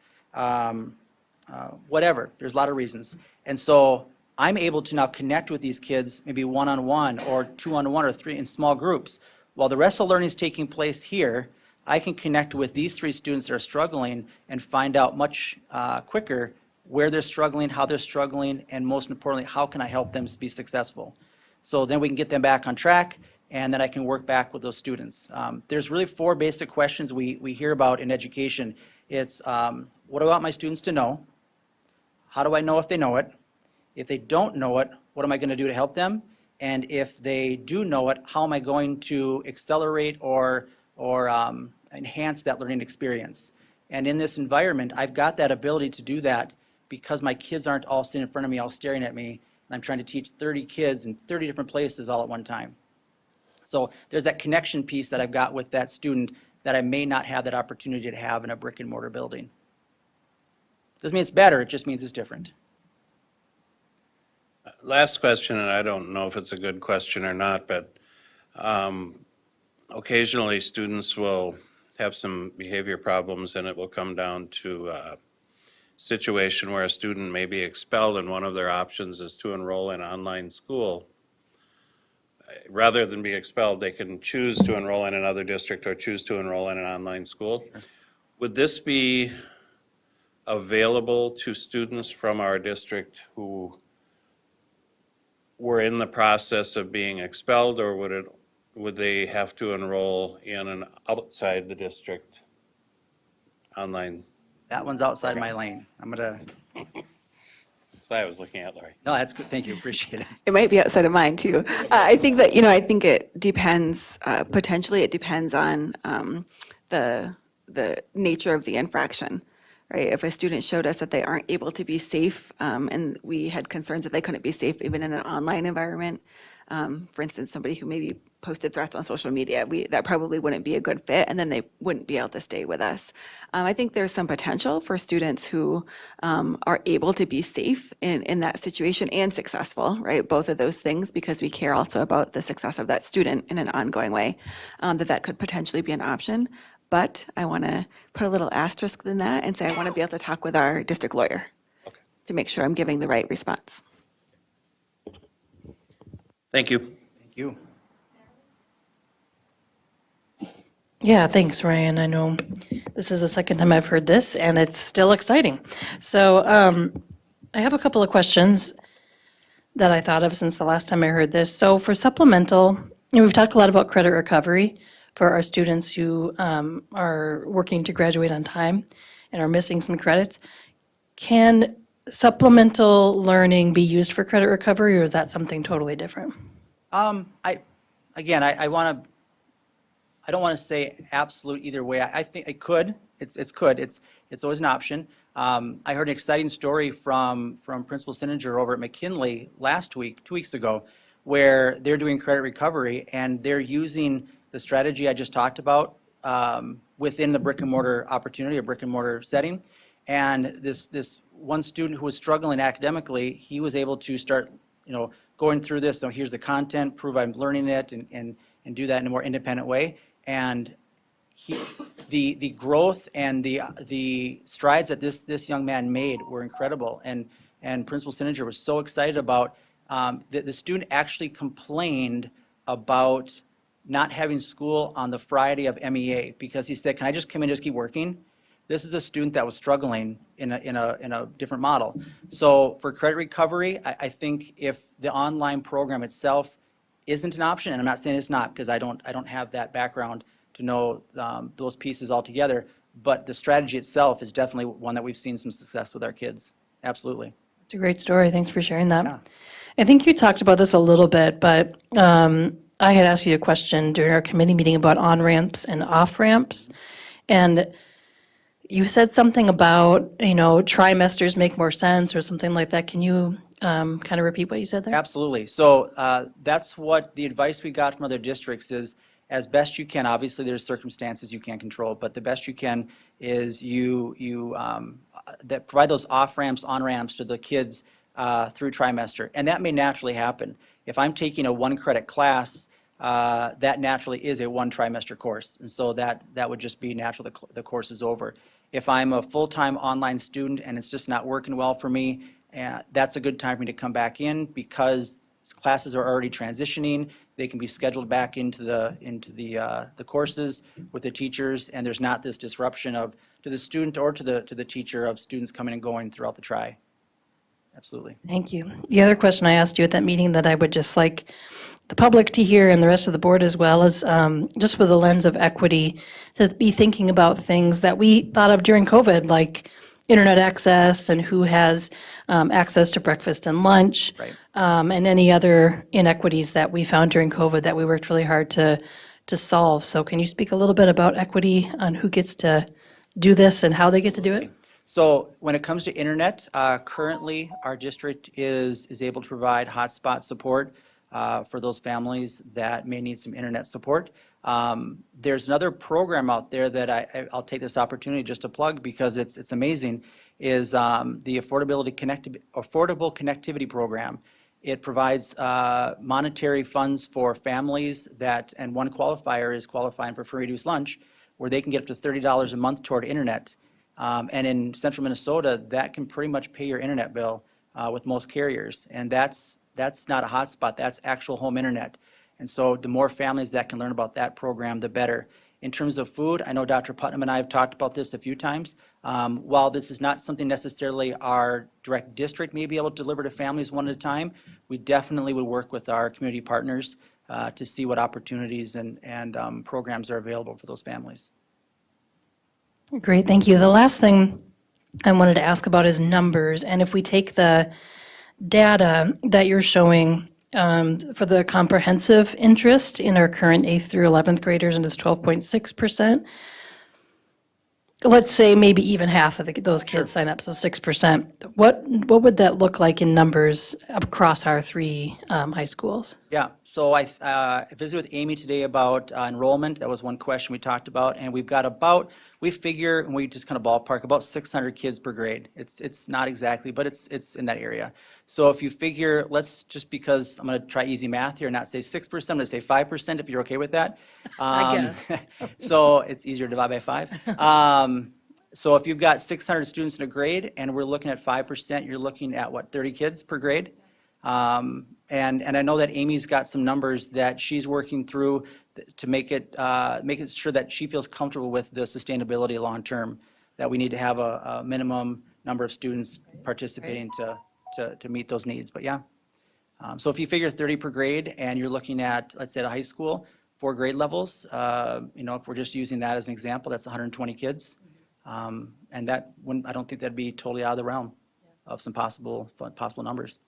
Whatever, there's a lot of reasons. And so I'm able to now connect with these kids, maybe one-on-one or two-on-one or 3 in small groups. While the rest of the learning is taking place here, I can connect with these 3 students that are struggling and find out much quicker where they're struggling, how they're struggling, and most importantly, how can I help them be successful? So then we can get them back on track, and then I can work back with those students. There's really 4 basic questions we hear about in education. It's what do I want my students to know? How do I know if they know it? If they don't know it, what am I going to do to help them? And if they do know it, how am I going to accelerate or enhance that learning experience? And in this environment, I've got that ability to do that because my kids aren't all sitting in front of me, all staring at me, and I'm trying to teach 30 kids in 30 different places all at one time. So there's that connection piece that I've got with that student that I may not have that opportunity to have in a brick and mortar building. Doesn't mean it's better, it just means it's different. Last question, and I don't know if it's a good question or not, but occasionally students will have some behavior problems, and it will come down to a situation where a student may be expelled, and one of their options is to enroll in online school. Rather than be expelled, they can choose to enroll in another district or choose to enroll in an online school. Would this be available to students from our district who were in the process of being expelled, or would they have to enroll in an outside the district online? That one's outside my lane. That's why I was looking at Lori. No, that's good, thank you, appreciate it. It might be outside of mine too. I think that, I think it depends, potentially it depends on the nature of the infraction, right? If a student showed us that they aren't able to be safe, and we had concerns that they couldn't be safe even in an online environment, for instance, somebody who maybe posted threats on social media, that probably wouldn't be a good fit, and then they wouldn't be able to stay with us. I think there's some potential for students who are able to be safe in that situation and successful, right? Both of those things, because we care also about the success of that student in an ongoing way, that could potentially be an option. But I want to put a little asterisk in that and say I want to be able to talk with our district lawyer to make sure I'm giving the right response. Thank you. Thank you. Yeah, thanks, Ryan. I know this is the second time I've heard this, and it's still exciting. So I have a couple of questions that I thought of since the last time I heard this. So for supplemental, we've talked a lot about credit recovery for our students who are working to graduate on time and are missing some credits. Can supplemental learning be used for credit recovery, or is that something totally different? Again, I don't want to say absolute either way. I think it could. It's always an option. I heard an exciting story from Principal Sininger over at McKinley last week, 2 weeks ago, where they're doing credit recovery and they're using the strategy I just talked about within the brick and mortar opportunity, a brick and mortar setting. And this one student who was struggling academically, he was able to start, going through this. So here's the content, prove I'm learning it, and do that in a more independent way. And the growth and the strides that this young man made were incredible. And Principal Sininger was so excited about the student actually complained about not having school on the Friday of MEA because he said, "Can I just come in and just keep working?" This is a student that was struggling in a different model. So for credit recovery, I think if the online program itself isn't an option, and I'm not saying it's not because I don't have that background to know those pieces altogether, but the strategy itself is definitely one that we've seen some success with our kids. Absolutely. It's a great story. Thanks for sharing that. Yeah. I think you talked about this a little bit, but I had asked you a question during our committee meeting about on-ramps and off-ramps. And you said something about, trimesters make more sense or something like that. Can you kind of repeat what you said there? Absolutely. So that's what the advice we got from other districts is, as best you can. Obviously, there's circumstances you can't control, but the best you can is that provide those off ramps, on ramps to the kids through trimester, and that may naturally happen. If I'm taking a 1 credit class, that naturally is a 1 trimester course, and so that would just be natural. The course is over. If I'm a full-time online student and it's just not working well for me, that's a good time for me to come back in because classes are already transitioning. They can be scheduled back into the courses with the teachers, and there's not this disruption to the student or to the teacher of students coming and going throughout the tri. Absolutely. Thank you. The other question I asked you at that meeting that I would just like the public to hear and the rest of the board as well is just with a lens of equity to be thinking about things that we thought of during COVID, like internet access and who has access to breakfast and lunch. Right. And any other inequities that we found during COVID that we worked really hard to solve. So can you speak a little bit about equity on who gets to do this and how they get to do it? So when it comes to internet, currently our district is able to provide hotspot support for those families that may need some internet support. There's another program out there that I'll take this opportunity just to plug because it's amazing, is the Affordable Connectivity Program. It provides monetary funds for families and one qualifier is qualifying for free reduced lunch, where they can get up to $30 a month toward internet. And in central Minnesota, that can pretty much pay your internet bill with most carriers. And that's not a hotspot, that's actual home internet. And so the more families that can learn about that program, the better. In terms of food, I know Dr. Putnam and I have talked about this a few times. While this is not something necessarily our direct district may be able to deliver to families one at a time, we definitely would work with our community partners to see what opportunities and programs are available for those families. Great, thank you. The last thing I wanted to ask about is numbers. And if we take the data that you're showing for the comprehensive interest in our current 8th through 11th graders, and it's 12.6%. Let's say maybe even half of those kids sign up, so 6%. What would that look like in numbers across our 3 high schools? Yeah, so I visited with Amy today about enrollment. That was one question we talked about, and we've got we figure, and we just kind of ballpark, about 600 kids per grade. It's not exactly, but it's in that area. So if you figure, let's just, because I'm going to try easy math here and not say 6%, I'm going to say 5% if you're okay with that. I guess. So it's easier to divide by 5. So if you've got 600 students in a grade and we're looking at 5%, you're looking at what, 30 kids per grade? And I know that Amy's got some numbers that she's working through to make it sure that she feels comfortable with the sustainability long-term, that we need to have a minimum number of students participating to meet those needs. But yeah, so if you figure 30 per grade and you're looking at, let's say at a high school, 4 grade levels, if we're just using that as an example, that's 120 kids. And I don't think that'd be totally out of the realm. some possible numbers.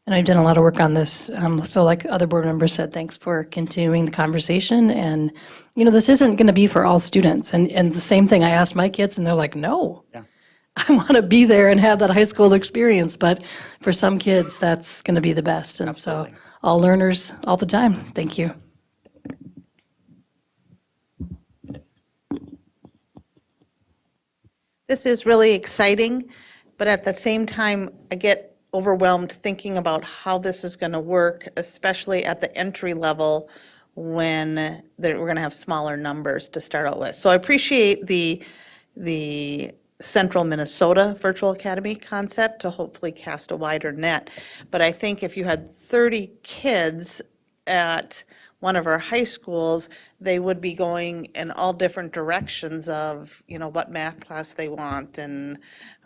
And I've done a lot of work on this. So like other board members said, thanks for continuing the conversation. And, this isn't going to be for all students. And the same thing, I asked my kids and they're like, no. Yeah. I want to be there and have that high school experience. But for some kids, that's going to be the best. And Absolutely. so all learners all the time. Thank you. This is really exciting, but at the same time, I get overwhelmed thinking about how this is going to work, especially at the entry level when we're going to have smaller numbers to start out with. So I appreciate the Central Minnesota Virtual Academy concept to hopefully cast a wider net. But I think if you had 30 kids at one of our high schools, they would be going in all different directions of, what math class they want. And,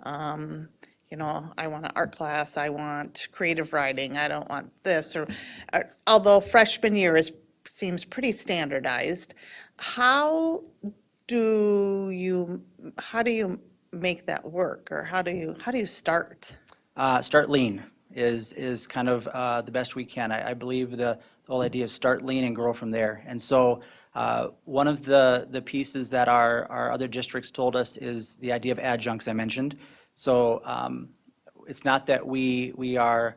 I want an art class, I want creative writing, I don't want this. Although freshman year seems pretty standardized, how do you make that work? Or how do you start? Start lean is kind of the best we can. I believe the whole idea of start lean and grow from there. And so one of the pieces that our other districts told us is the idea of adjuncts I mentioned. So it's not that we are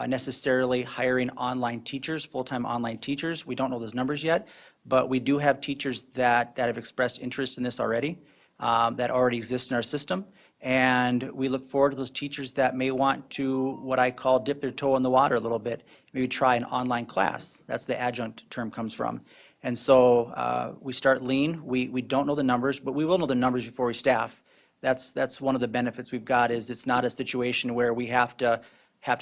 necessarily hiring online teachers, full-time online teachers. We don't know those numbers yet, but we do have teachers that have expressed interest in this already, that already exist in our system. And we look forward to those teachers that may want to, what I call, dip their toe in the water a little bit, maybe try an online class. That's the adjunct term comes from. And so we start lean. We don't know the numbers, but we will know the numbers before we staff. That's one of the benefits we've got, is it's not a situation where we have to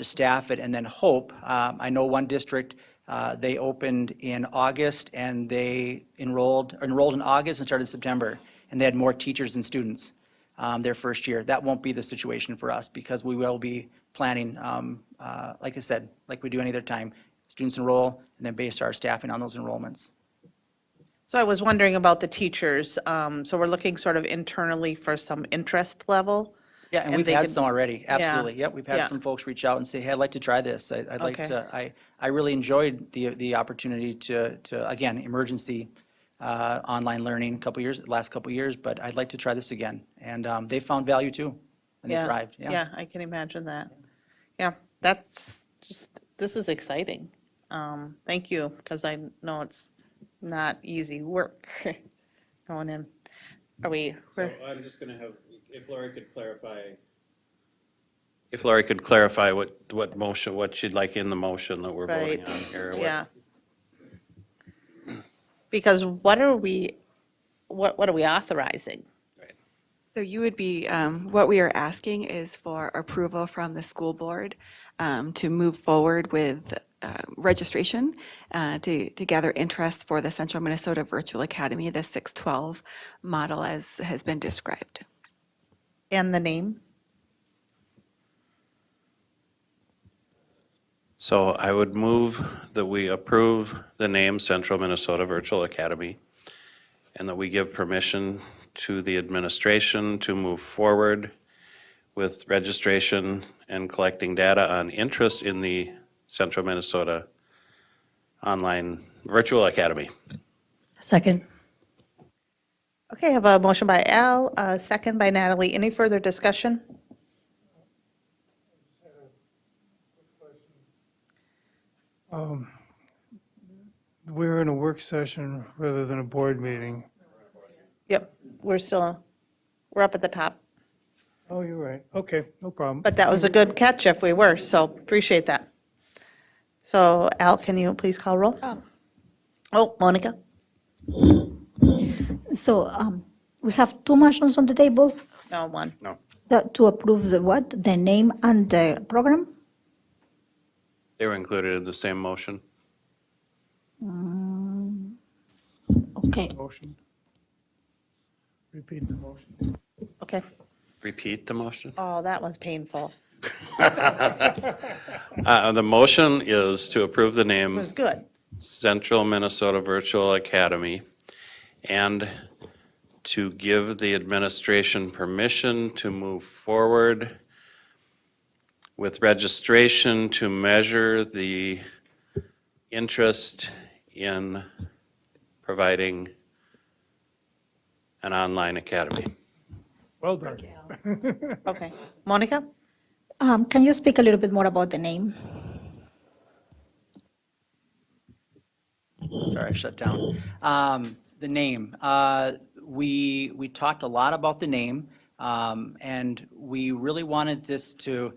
staff it and then hope. I know one district, they opened in August and they enrolled in August and started in September, and they had more teachers than students their first year. That won't be the situation for us, because we will be planning, like I said, like we do any other time. Students enroll and then base our staffing on those enrollments. So I was wondering about the teachers. So we're looking sort of internally for some interest level. Yeah, and And we've they had could- some already, absolutely. Yep, we've had yeah. some folks reach out and say, hey, I'd like to try this. I'd like Okay. to, I really enjoyed the opportunity to, again, emergency online learning last couple years, but I'd like to try this again. And they found value too, and they Yeah, thrived, yeah, I can imagine that. Yeah, this is exciting. Thank you, because I know it's not easy work going in. So I'm just going to have, if Lori could clarify what motion, what she'd like in the motion that we're voting Right, on here. yeah. Because what are we authorizing? So you would be, what we are asking is for approval from the school board to move forward with registration to gather interest for the Central Minnesota Virtual Academy, the 612 model as has been described. And the name? So I would move that we approve the name Central Minnesota Virtual Academy, and that we give permission to the administration to move forward with registration and collecting data on interest in the Central Minnesota Online Virtual Academy. Second. Okay, I have a motion by Al, a second by Natalie. Any further discussion? We're in a work session rather than a board meeting. Yep, we're up at the top. Oh, you're right. Okay, no problem. But that was a good catch if we were, so appreciate that. So Al, can you please call roll? Oh, Monica? So we have two motions on the table No, one. to approve the what? The name and the program? They were included in the same motion. Okay. Motion. Repeat the motion. Okay. Repeat the motion. Oh, that was painful. The motion is to approve the It name was good. Central Minnesota Virtual Academy, and to give the administration permission to move forward with registration to measure the interest in providing an online academy. Well done. Okay. Monica? Can you speak a little bit more about the name? Sorry, I shut down. The name, we talked a lot about the name, and we really wanted this to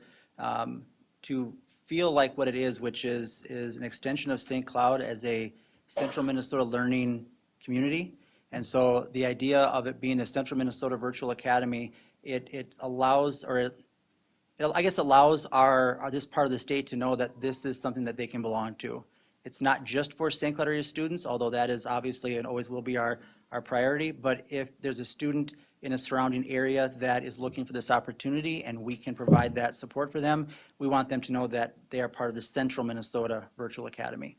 feel like what it is, which is an extension of St. Cloud as a Central Minnesota learning community. And so the idea of it being the Central Minnesota Virtual Academy, it allows, or it, I guess allows this part of the state to know that this is something that they can belong to. It's not just for St. Cloud area students, although that is obviously and always will be our priority. But if there's a student in a surrounding area that is looking for this opportunity and we can provide that support for them, we want them to know that they are part of the Central Minnesota Virtual Academy.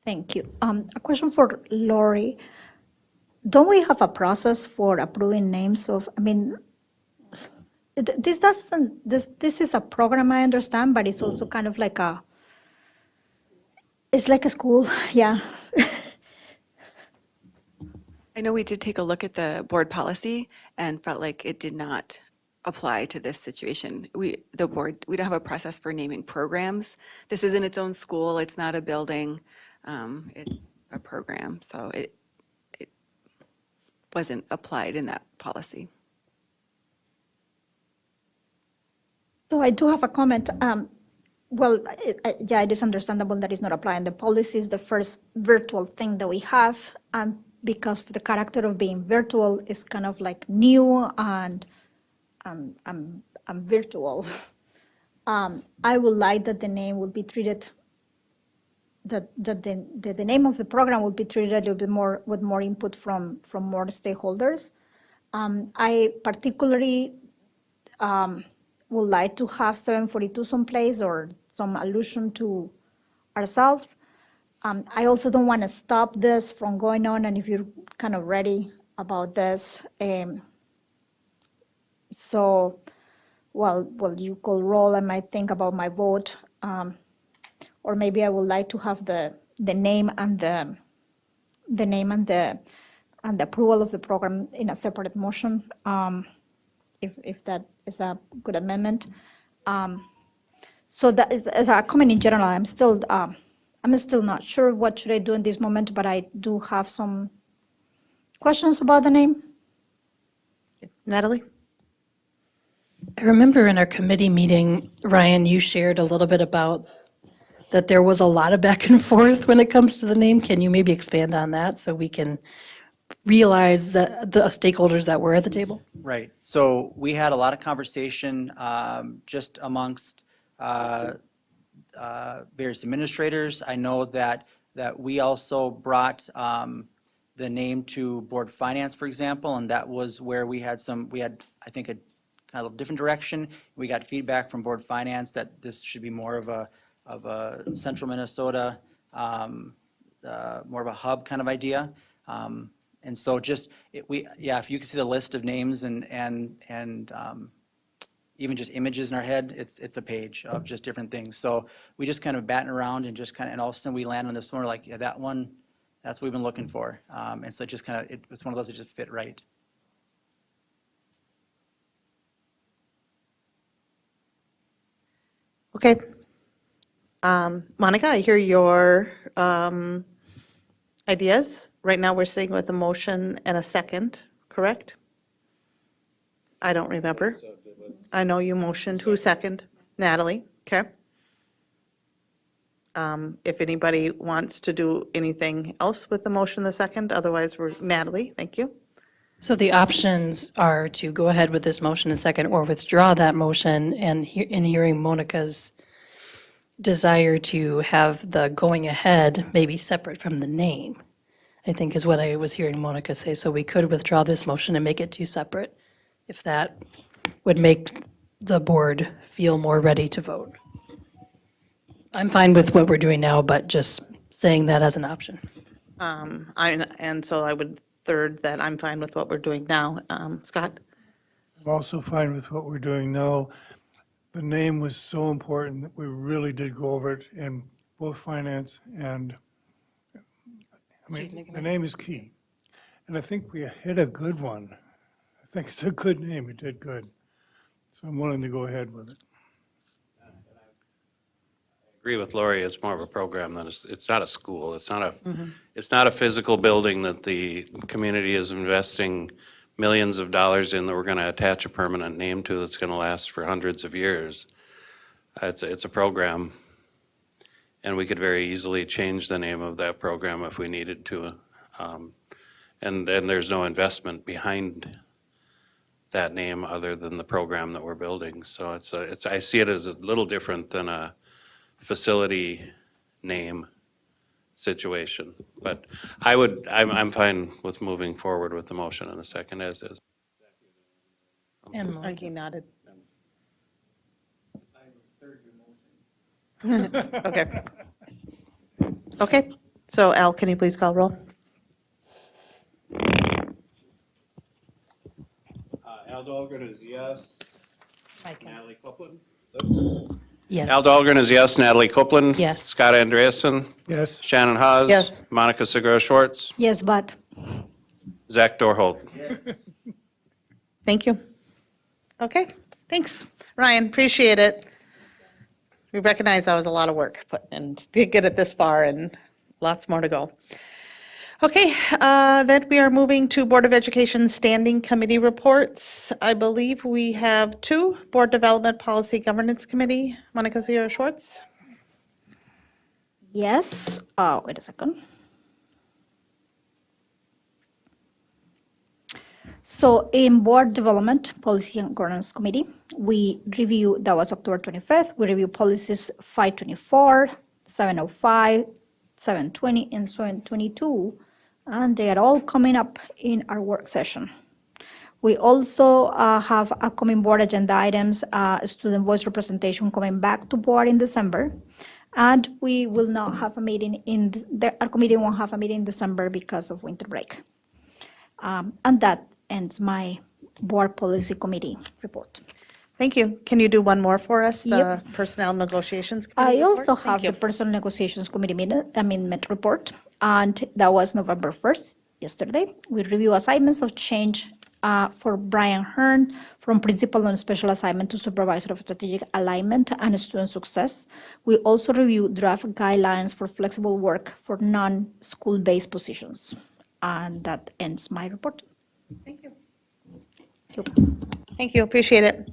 Thank you. A question for Lori. Don't we have a process for approving names of, I mean, this doesn't, this is a program, I understand, but it's also kind of like it's like a school, yeah. I know we did take a look at the board policy and felt like it did not apply to this situation. The board, we don't have a process for naming programs. This isn't its own school, it's not a building, it's a program, so it wasn't applied in that policy. So I do have a comment. Well, yeah, it is understandable that it's not applying. The policy is the first virtual thing that we have, because the character of being virtual is kind of like new and I'm virtual. I would like that the name would be treated, that the name of the program would be treated a little bit more with more input from more stakeholders. I particularly would like to have 742 someplace or some allusion to ourselves. I also don't want to stop this from going on, and if you're kind of ready about this, so well, you could roll, I might think about my vote, or maybe I would like to have the name and the name and the approval of the program in a separate motion, if that is a good amendment. So that is, as a comment in general, I'm still not sure what should I do in this moment, but I do have some questions about the name. Natalie? I remember in our committee meeting, Ryan, you shared a little bit about that there was a lot of back and forth when it comes to the name. Can you maybe expand on that so we can realize that the stakeholders that were at the table? Right. So we had a lot of conversation just amongst various administrators. I know that we also brought the name to board finance, for example, and that was where we had I think a kind of different direction. We got feedback from board finance that this should be more of a Central Minnesota, more of a hub kind of idea. And so just, if you can see the list of names and even just images in our head, it's a page of just different things. So we just kind of batting around and just kind of, and all of a sudden we land on this one, we're like, yeah, that one, that's what we've been looking for. And so it just kind of, it's one of those that just fit right. Okay. Monica, I hear your ideas. Right now, we're sitting with a motion and a second, correct? I don't remember. I know you motioned. Who second? Natalie, okay. If anybody wants to do anything else with the motion, the second, otherwise, we're Natalie, thank you. So the options are to go ahead with this motion and second, or withdraw that motion, and in hearing Monica's desire to have the going ahead maybe separate from the name, I think is what I was hearing Monica say. So we could withdraw this motion and make it two separate, if that would make the board feel more ready to vote. I'm fine with what we're doing now, but just saying that as an option. And so I would third that I'm fine with what we're doing now. Scott? I'm also fine with what we're doing now. The name was so important that we really did go over it in both finance and, the name is key. And I think we hit a good one. I think it's a good name. We did good. So I'm willing to go ahead with it. Agree with Lori, it's more of a program than, it's not a school. It's not a physical building that the community is investing millions of dollars in that we're going to attach a permanent name to that's going to last for hundreds of years. It's a program, and we could very easily change the name of that program if we needed to. And there's no investment behind that name other than the program that we're building. So I see it as a little different than a facility name situation. But I'm fine with moving forward with the motion in the second as is. And He nodded. Okay. Okay, so Al, can you please call roll? Al Dahlgren is yes. Natalie Copeland? yes. Al Dahlgren is yes. Natalie Copeland? Yes. Scott Andreasen? Yes, Shannon Haas? Yes. Monica Segura Schwartz? Yes, but Zach Dorholt? Thank you. Okay, thanks. Ryan, appreciate it. We recognize that was a lot of work, but, and to get it this far and lots more to go. Okay, then we are moving to Board of Education Standing Committee reports. I believe we have two, Board Development Policy Governance Committee. Monica Zero Schwartz. yes, wait a second. So in Board Development Policy and Governance Committee, we review, that was October 25th, we review policies 524, 705, 720, and 722, and they are all coming up in our work session. We also have upcoming board agenda items, student voice representation coming back to board in December. And we will not have a meeting our committee won't have a meeting in December because of winter break. And that ends my Board Policy Committee report. Thank you. Can you do one more for us? The Yep. Personnel Negotiations Committee I report? also Thank have you. the Personal Negotiations Committee amendment report, and that was November 1st, yesterday. We review assignments of change for Brian Hearn from Principal on Special Assignment to Supervisor of Strategic Alignment and Student Success. We also review draft guidelines for flexible work for non-school-based positions. And that ends my report. Thank you. Yep. Thank you, appreciate it.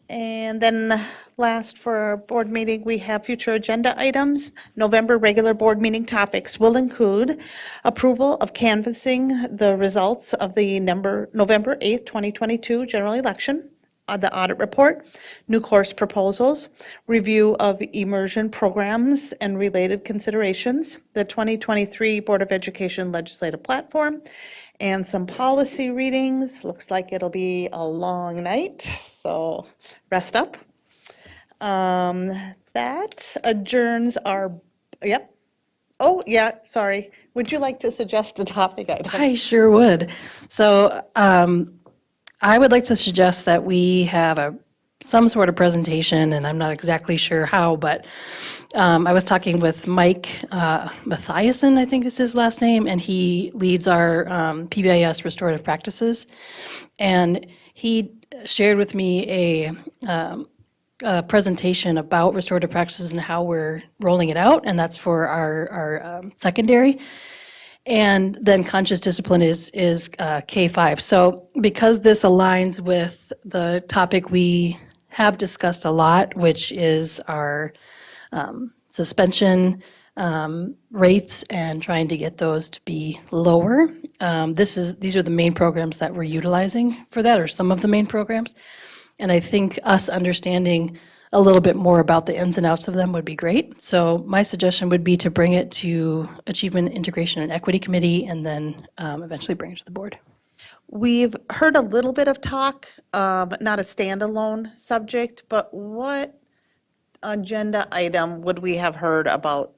And then last for our board meeting, we have future agenda items. November regular board meeting topics will include approval of canvassing the results of the November 8th, 2022 general election, the audit report, new course proposals, review of immersion programs and related considerations, the 2023 Board of Education legislative platform, and some policy readings. Looks like it'll be a long night, so rest up. That adjourns our, yep. Oh, yeah, sorry. Would you like to suggest a topic item? I sure would. So I would like to suggest that we have some sort of presentation, and I'm not exactly sure how, but I was talking with Mike Mathiasen, I think is his last name, and he leads our PBIS restorative practices. And he shared with me a presentation about restorative practices and how we're rolling it out, and that's for our secondary. And then conscious discipline is K-5. So because this aligns with the topic we have discussed a lot, which is our suspension rates and trying to get those to be lower. These are the main programs that we're utilizing for that, or some of the main programs. And I think us understanding a little bit more about the ins and outs of them would be great. So my suggestion would be to bring it to Achievement, Integration, and Equity Committee, and then eventually bring it to the board. We've heard a little bit of talk, but not a standalone subject, but what agenda item would we have heard about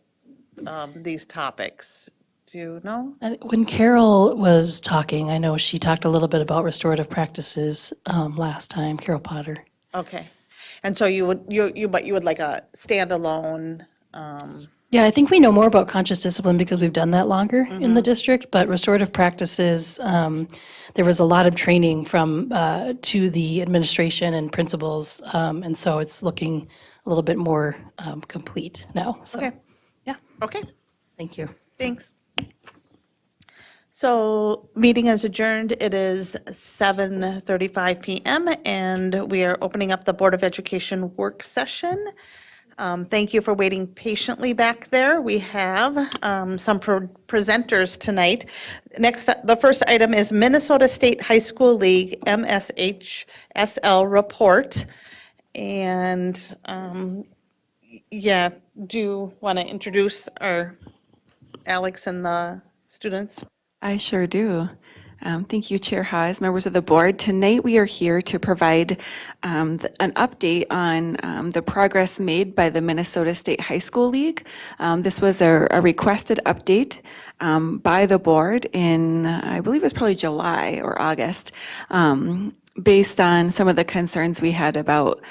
these topics? Do you know? And when Carol was talking, I know she talked a little bit about restorative practices last time, Carol Potter. Okay. And so but you would like a standalone, Yeah, I think we know more about conscious discipline because we've done that longer in the district, but restorative practices, there was a lot of training from, to the administration and principals, and so it's looking a little bit more complete now, so. okay, Yeah, okay, thank you. thanks. So meeting is adjourned. It is 7:35 PM, and we are opening up the Board of Education work session. Thank you for waiting patiently back there. We have some presenters tonight. Next, the first item is Minnesota State High School League MSHSL report. And yeah, do you want to introduce our Alex and the students? I sure do. Thank you, Chair Haas, members of the board. Tonight, we are here to provide an update on the progress made by the Minnesota State High School League. This was a requested update by the board in, I believe it was probably July or August, based on some of the concerns we had about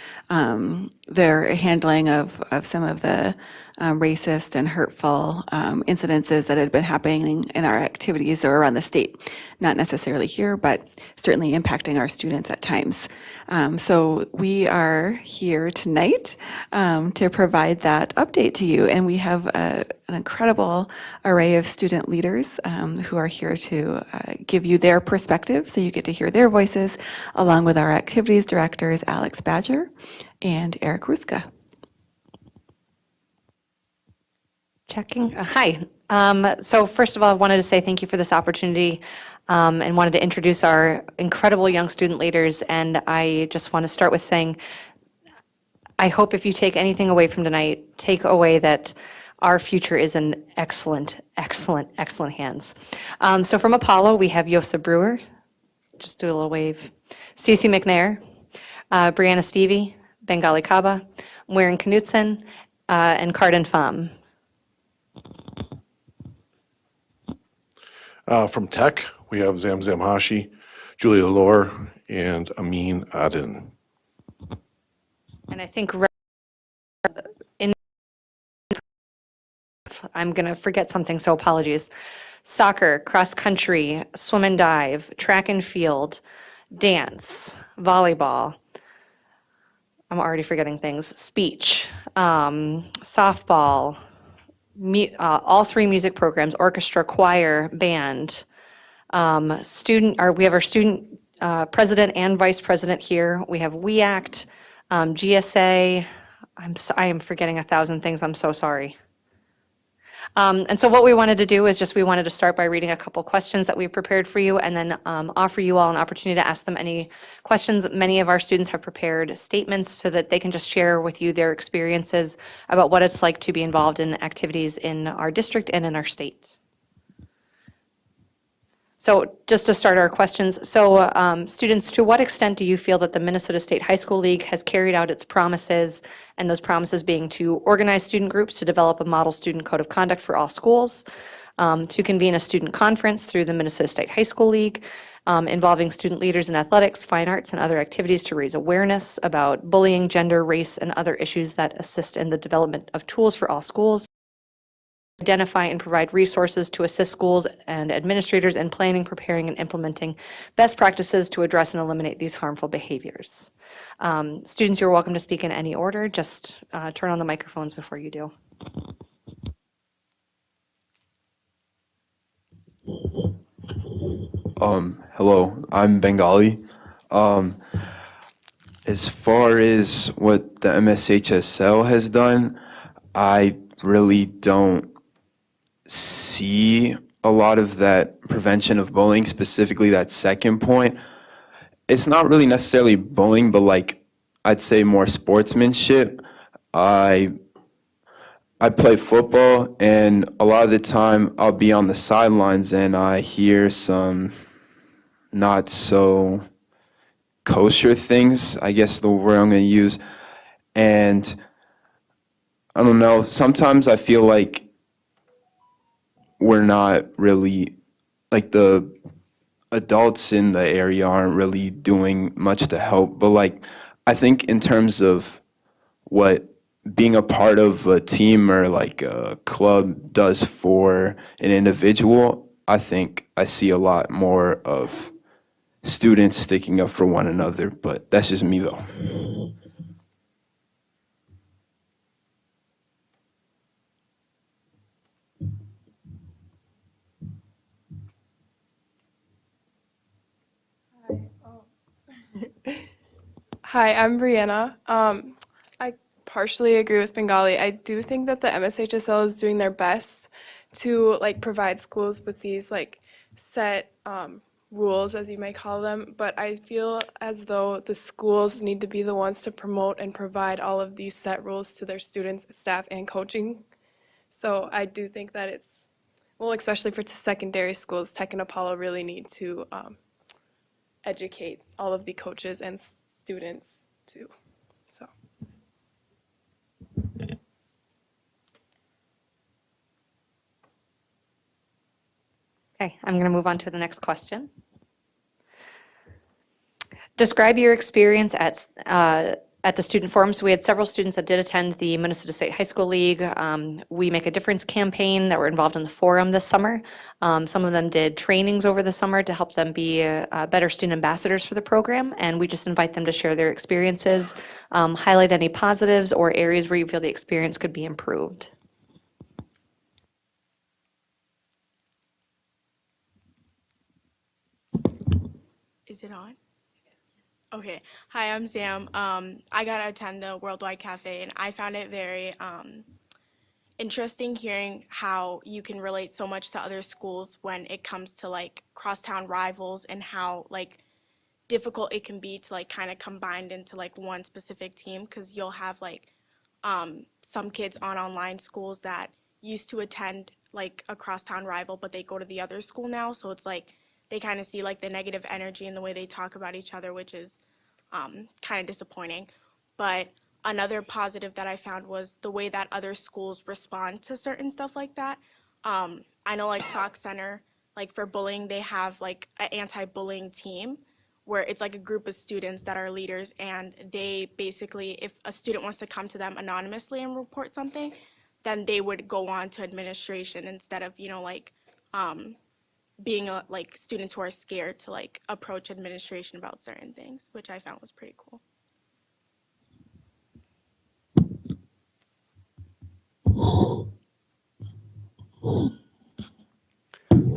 their handling of some of the racist and hurtful incidences that had been happening in our activities or around the state. Not necessarily here, but certainly impacting our students at times. So we are here tonight to provide that update to you. And we have an incredible array of student leaders who are here to give you their perspective. So you get to hear their voices, along with our activities directors, Alex Badger and Eric Ruska. Checking. Hi. So first of all, I wanted to say thank you for this opportunity and wanted to introduce our incredible young student leaders. And I just want to start with saying, I hope if you take anything away from tonight, take away that our future is in excellent, excellent, excellent hands. So from Apollo, we have Yosa Brewer. Just do a little wave. Cece McNair, Brianna Stevie, Bengali Kaba, Warren Knutson, and Cardin Pham. From Tech, we have Zamzam Hashi, Julia Lohr, and Amin Adin. And I think I'm going to forget something, so apologies. Soccer, cross country, swim and dive, track and field, dance, volleyball. I'm already forgetting things. Speech, softball, all three music programs, orchestra, choir, band. We have our student president and vice president here. We have WEACT, GSA. I am forgetting 1,000 things. I'm so sorry. And so what we wanted to do is we wanted to start by reading a couple questions that we've prepared for you and then offer you all an opportunity to ask them any questions. Many of our students have prepared statements so that they can just share with you their experiences about what it's like to be involved in activities in our district and in our state. So just to start our questions, so students, to what extent do you feel that the Minnesota State High School League has carried out its promises, and those promises being to organize student groups to develop a model student code of conduct for all schools, to convene a student conference through the Minnesota State High School League, involving student leaders in athletics, fine arts, and other activities to raise awareness about bullying, gender, race, and other issues that assist in the development of tools for all schools, identify and provide resources to assist schools and administrators in planning, preparing, and implementing best practices to address and eliminate these harmful behaviors. Students, you're welcome to speak in any order. Just turn on the microphones before you do. Hello, I'm Bengali. As far as what the MSHSL has done, I really don't see a lot of that prevention of bullying, specifically that second point. It's not really necessarily bullying, but like I'd say more sportsmanship. I play football, and a lot of the time I'll be on the sidelines and I hear some not so kosher things, I guess the word I'm going to use. And I don't know, sometimes I feel like we're not really, like, the adults in the area aren't really doing much to help. But like, I think in terms of what being a part of a team or like a club does for an individual, I think I see a lot more of students sticking up for one another, but that's just me though. Hi, I'm Brianna. I partially agree with Bengali. I do think that the MSHSL is doing their best to like provide schools with these like set rules, as you may call them. But I feel as though the schools need to be the ones to promote and provide all of these set rules to their students, staff, and coaching. So I do think that it's well, especially for secondary schools, Tech and Apollo really need to educate all of the coaches and students too. So. Okay, I'm going to move on to the next question. Describe your experience at the student forum. So we had several students that did attend the Minnesota State High School League. We Make a Difference campaign that were involved in the forum this summer. Some of them did trainings over the summer to help them be better student ambassadors for the program. And we just invite them to share their experiences, highlight any positives or areas where you feel the experience could be improved. Is it on? Okay. Hi, I'm Sam. I got to attend the Worldwide Cafe, and I found it very interesting hearing how you can relate so much to other schools when it comes to like crosstown rivals and how like difficult it can be to like kind of combine into like one specific team because you'll have like some kids on online schools that used to attend like a crosstown rival, but they go to the other school now. So it's like they kind of see like the negative energy in the way they talk about each other, which is kind of disappointing. But another positive that I found was the way that other schools respond to certain stuff like that. I know like Sock Center, like for bullying, they have like an anti-bullying team where it's like a group of students that are leaders, and they basically, if a student wants to come to them anonymously and report something, then they would go on to administration instead of, you know, like being like students who are scared to like approach administration about certain things, which I found was pretty cool.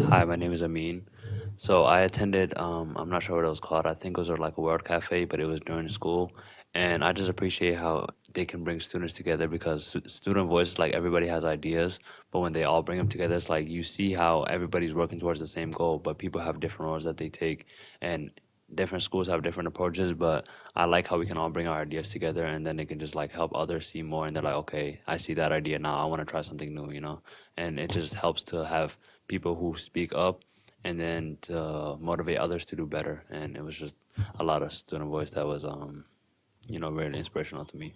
Hi, my name is Amin. So I attended, I'm not sure what it was called. I think it was like a World Cafe, but it was during school. And I just appreciate how they can bring students together because student voice, like everybody has ideas, but when they all bring them together, it's like you see how everybody's working towards the same goal, but people have different roles that they take. And different schools have different approaches, but I like how we can all bring our ideas together and then it can just like help others see more and they're like, okay, I see that idea now. I want to try something new, you know? And it just helps to have people who speak up and then to motivate others to do better. And it was just a lot of student voice that was, you know, very inspirational to me.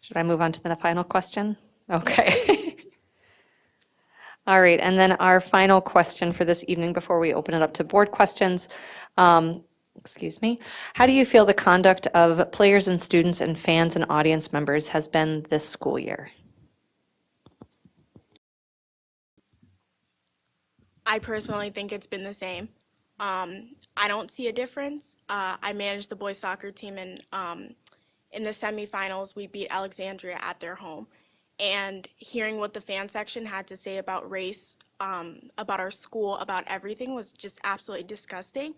Should I move on to the final question? Okay. All right, and then our final question for this evening before we open it up to board questions. Excuse me. How do you feel the conduct of players and students and fans and audience members has been this school year? I personally think it's been the same. I don't see a difference. I managed the boys soccer team, and in the semifinals, we beat Alexandria at their home. And hearing what the fan section had to say about race, about our school, about everything was just absolutely disgusting.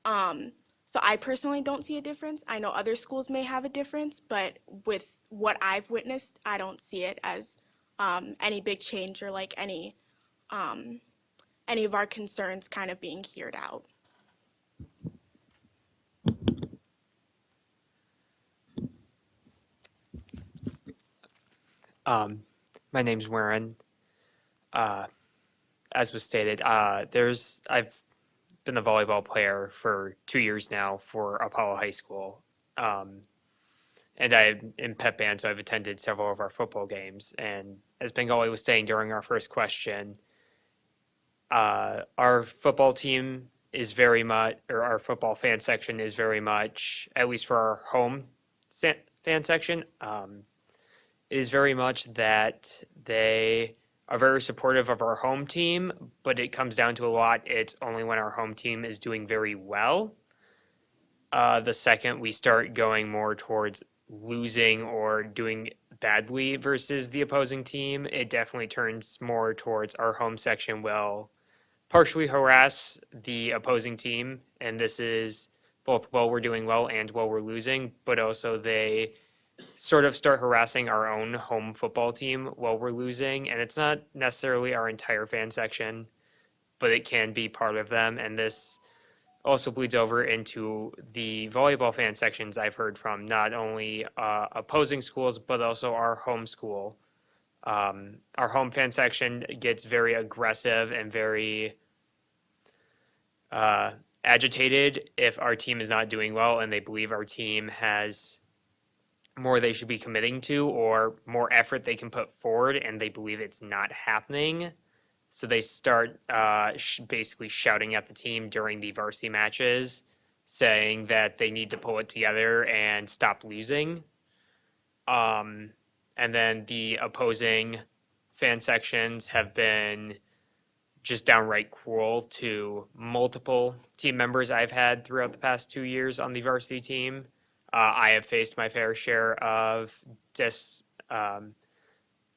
So I personally don't see a difference. I know other schools may have a difference, but with what I've witnessed, I don't see it as any big change or like any of our concerns kind of being heard out. My name's Warren. as was stated, I've been a volleyball player for 2 years now for Apollo High School. And I'm in pep band, so I've attended several of our football games. And as Bengali was saying during our first question, our football team is very much, or our football fan section is very much, at least for our home fan section, is very much that they are very supportive of our home team, but it comes down to a lot. It's only when our home team is doing very well. The second we start going more towards losing or doing badly versus the opposing team, it definitely turns more towards our home section will partially harass the opposing team. And this is both while we're doing well and while we're losing, but also they sort of start harassing our own home football team while we're losing. And it's not necessarily our entire fan section, but it can be part of them. And this also bleeds over into the volleyball fan sections I've heard from, not only opposing schools, but also our home school. Our home fan section gets very aggressive and very agitated if our team is not doing well and they believe our team has more they should be committing to or more effort they can put forward and they believe it's not happening. So they start basically shouting at the team during the varsity matches, saying that they need to pull it together and stop losing. And then the opposing fan sections have been just downright cruel to multiple team members I've had throughout the past 2 years on the varsity team. I have faced my fair share of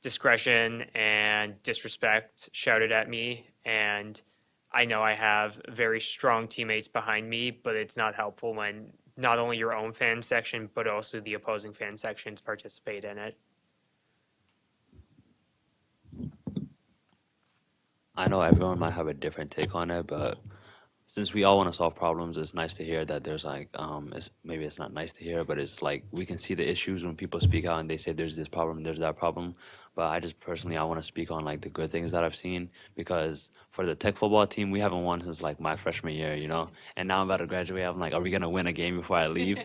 discretion and disrespect shouted at me, and I know I have very strong teammates behind me, but it's not helpful when not only your own fan section, but also the opposing fan sections participate in it. I know everyone might have a different take on it, but since we all want to solve problems, it's nice to hear that there's like, maybe it's not nice to hear, but it's like we can see the issues when people speak out and they say there's this problem, there's that problem. But I just personally, I want to speak on like the good things that I've seen because for the tech football team, we haven't won since like my freshman year, you know? And now I'm about to graduate. I'm like, are we going to win a game before I leave?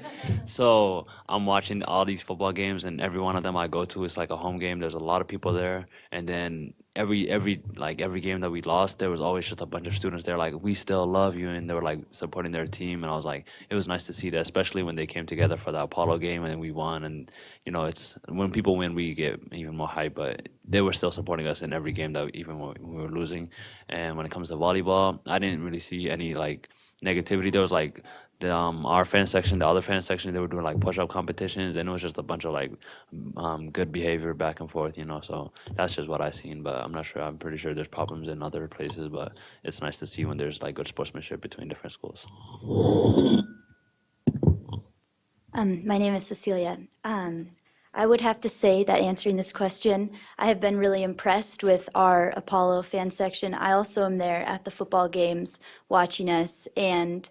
So I'm watching all these football games and every one of them I go to is like a home game. There's a lot of people there. And then every game that we lost, there was always just a bunch of students there like, we still love you, and they were like supporting their team. And I was like, it was nice to see that, especially when they came together for the Apollo game and we won. And you know, it's when people win, we get even more hype, but they were still supporting us in every game that even when we were losing. And when it comes to volleyball, I didn't really see any like negativity. There was like the our fan section, the other fan section, they were doing like push-up competitions, and it was just a bunch of like good behavior back and forth, you know. So that's just what I seen, but I'm not sure. I'm pretty sure there's problems in other places, but it's nice to see when there's like good sportsmanship between different schools. My name is Cecilia. I would have to say that answering this question, I have been really impressed with our Apollo fan section. I also am there at the football games watching us, and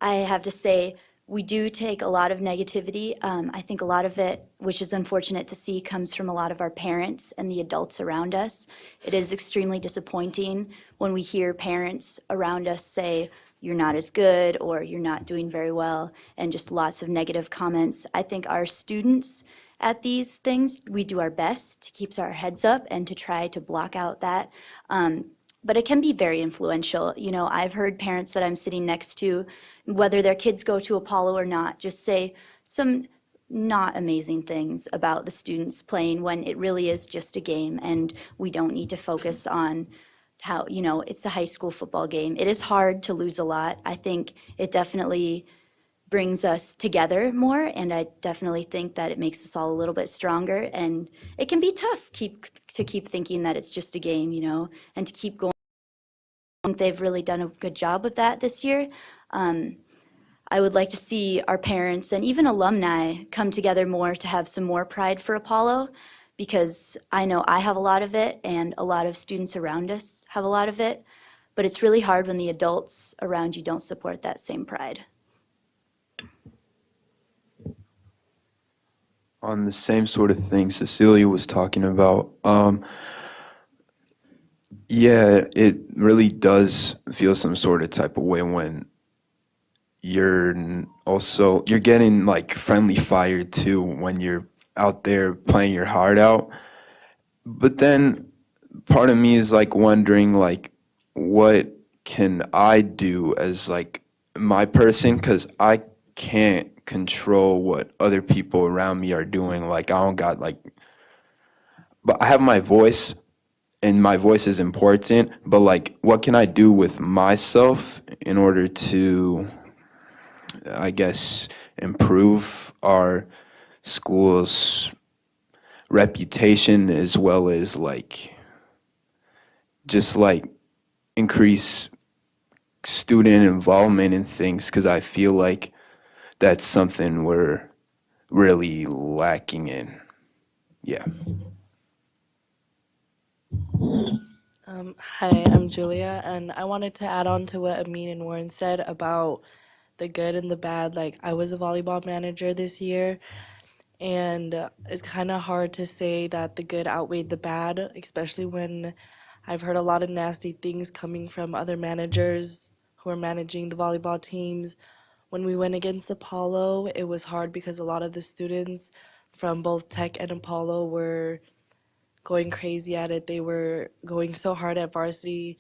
I have to say we do take a lot of negativity. I think a lot of it, which is unfortunate to see, comes from a lot of our parents and the adults around us. It is extremely disappointing when we hear parents around us say, you're not as good, or you're not doing very well, and just lots of negative comments. I think our students at these things, we do our best to keep our heads up and to try to block out that. But it can be very influential. You know, I've heard parents that I'm sitting next to, whether their kids go to Apollo or not, just say some not amazing things about the students playing when it really is just a game, and we don't need to focus on how, you know, it's a high school football game. It is hard to lose a lot. I think it definitely brings us together more, and I definitely think that it makes us all a little bit stronger, and it can be tough to keep thinking that it's just a game, you know, and to keep going. I think they've really done a good job of that this year. I would like to see our parents and even alumni come together more to have some more pride for Apollo, because I know I have a lot of it and a lot of students around us have a lot of it, but it's really hard when the adults around you don't support that same pride. On the same sort of thing Cecilia was talking about, Yeah, it really does feel some sort of type of way when you're getting like friendly fire too when you're out there playing your heart out. But then part of me is like wondering like what can I do as like my person, because I can't control what other people around me are doing. Like I don't got like, but I have my voice and my voice is important, but like what can I do with myself in order to, I guess, improve our school's reputation, as well as like just like increase student involvement in things, because I feel like that's something we're really lacking in. Yeah. Hi, I'm Julia, and I wanted to add on to what Amin and Warren said about the good and the bad. Like, I was a volleyball manager this year, and it's kind of hard to say that the good outweighed the bad, especially when I've heard a lot of nasty things coming from other managers who are managing the volleyball teams. When we went against Apollo, it was hard because a lot of the students from both Tech and Apollo were going crazy at it. They were going so hard at varsity.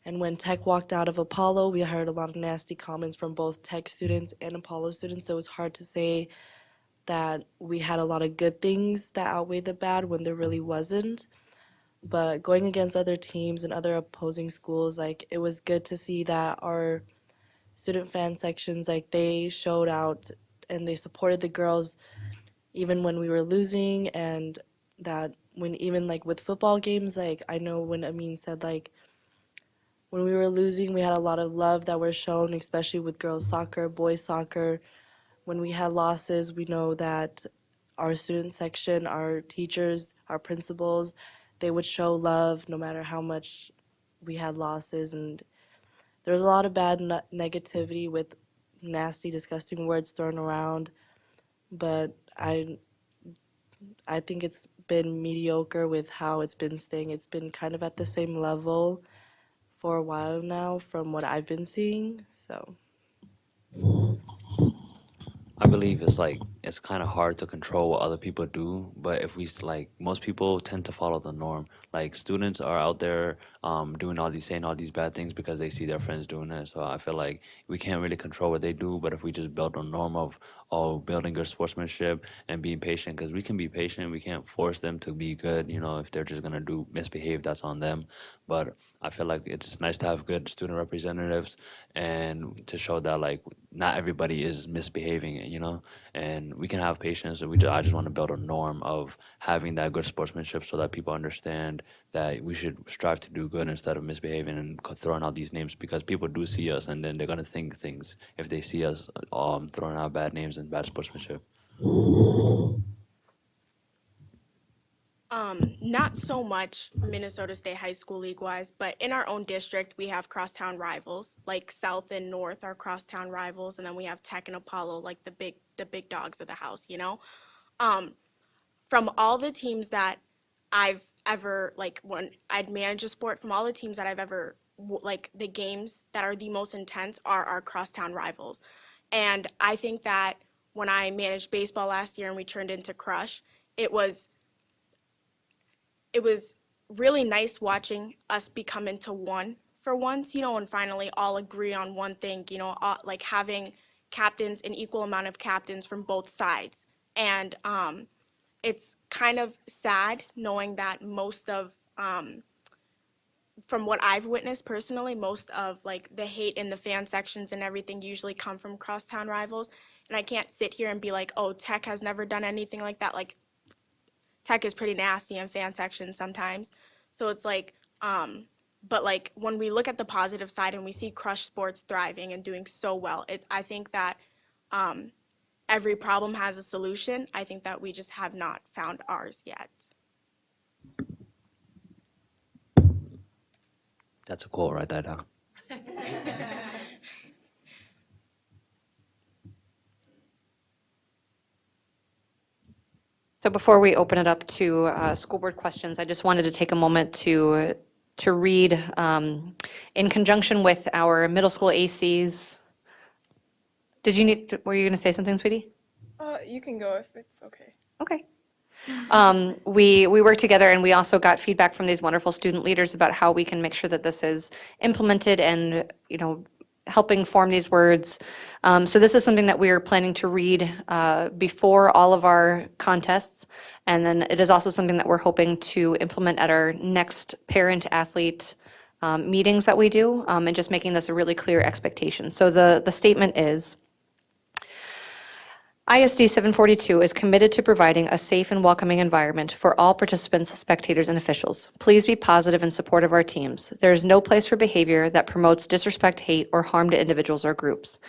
And when Tech walked out of Apollo, we heard a lot of nasty comments from both Tech students and Apollo students. So it was hard to say that we had a lot of good things that outweighed the bad when there really wasn't. But going against other teams and other opposing schools, like it was good to see that our student fan sections, like they showed out and they supported the girls even when we were losing, and that when even like with football games, like I know when Amin said like when we were losing, we had a lot of love that were shown, especially with girls soccer, boys soccer. When we had losses, we know that our student section, our teachers, our principals, they would show love no matter how much we had losses. And there was a lot of bad negativity with nasty, disgusting words thrown around. But I think it's been mediocre with how it's been staying. It's been kind of at the same level for a while now from what I've been seeing. So I believe it's kind of hard to control what other people do, but if like most people tend to follow the norm. Like students are out there doing saying all these bad things because they see their friends doing it. So I feel like we can't really control what they do, but if we just build a norm of building good sportsmanship and being patient, because we can be patient, we can't force them to be good. If they're just gonna do misbehave, that's on them. But I feel like it's nice to have good student representatives and to show that like not everybody is misbehaving, and we can have patience. And I just want to build a norm of having that good sportsmanship so that people understand that we should strive to do good instead of misbehaving and throwing out these names, because people do see us and then they're gonna think things if they see us throwing out bad names and bad sportsmanship. Not so much Minnesota State High School League wise, but in our own district, we have crosstown rivals. Like South and North are crosstown rivals, and then we have Tech and Apollo, like the big dogs of the house, Um, from all the teams that I've ever like when I'd manage a sport, from all the teams that I've ever like the games that are the most intense are our crosstown rivals. And I think that when I managed baseball last year and we turned into Crush, it was it was really nice watching us become into one for once, and finally all agree on one thing, like having captains, an equal amount of captains from both sides. And it's kind of sad knowing that from what I've witnessed personally, most of like the hate in the fan sections and everything usually come from crosstown rivals. And I can't sit here and be like, oh, Tech has never done anything like that. Like Tech is pretty nasty in fan sections sometimes. So it's like, but like when we look at the positive side and we see Crush Sports thriving and doing so well, I think that every problem has a solution. I think that we just have not found ours yet. That's a quote, write that down. So before we open it up to school board questions, I just wanted to take a moment to to read in conjunction with our middle school ACs. Were you going to say something, sweetie? You can go if it's okay. Okay. We worked together and we also got feedback from these wonderful student leaders about how we can make sure that this is implemented and, helping form these words. So this is something that we are planning to read before all of our contests. And then it is also something that we're hoping to implement at our next parent-athlete meetings that we do, and just making this a really clear expectation. So the statement is, ISD 742 is committed to providing a safe and welcoming environment for all participants, spectators, and officials. Please be positive in support of our teams. There is no place for behavior that promotes disrespect, hate, or harm to individuals or groups.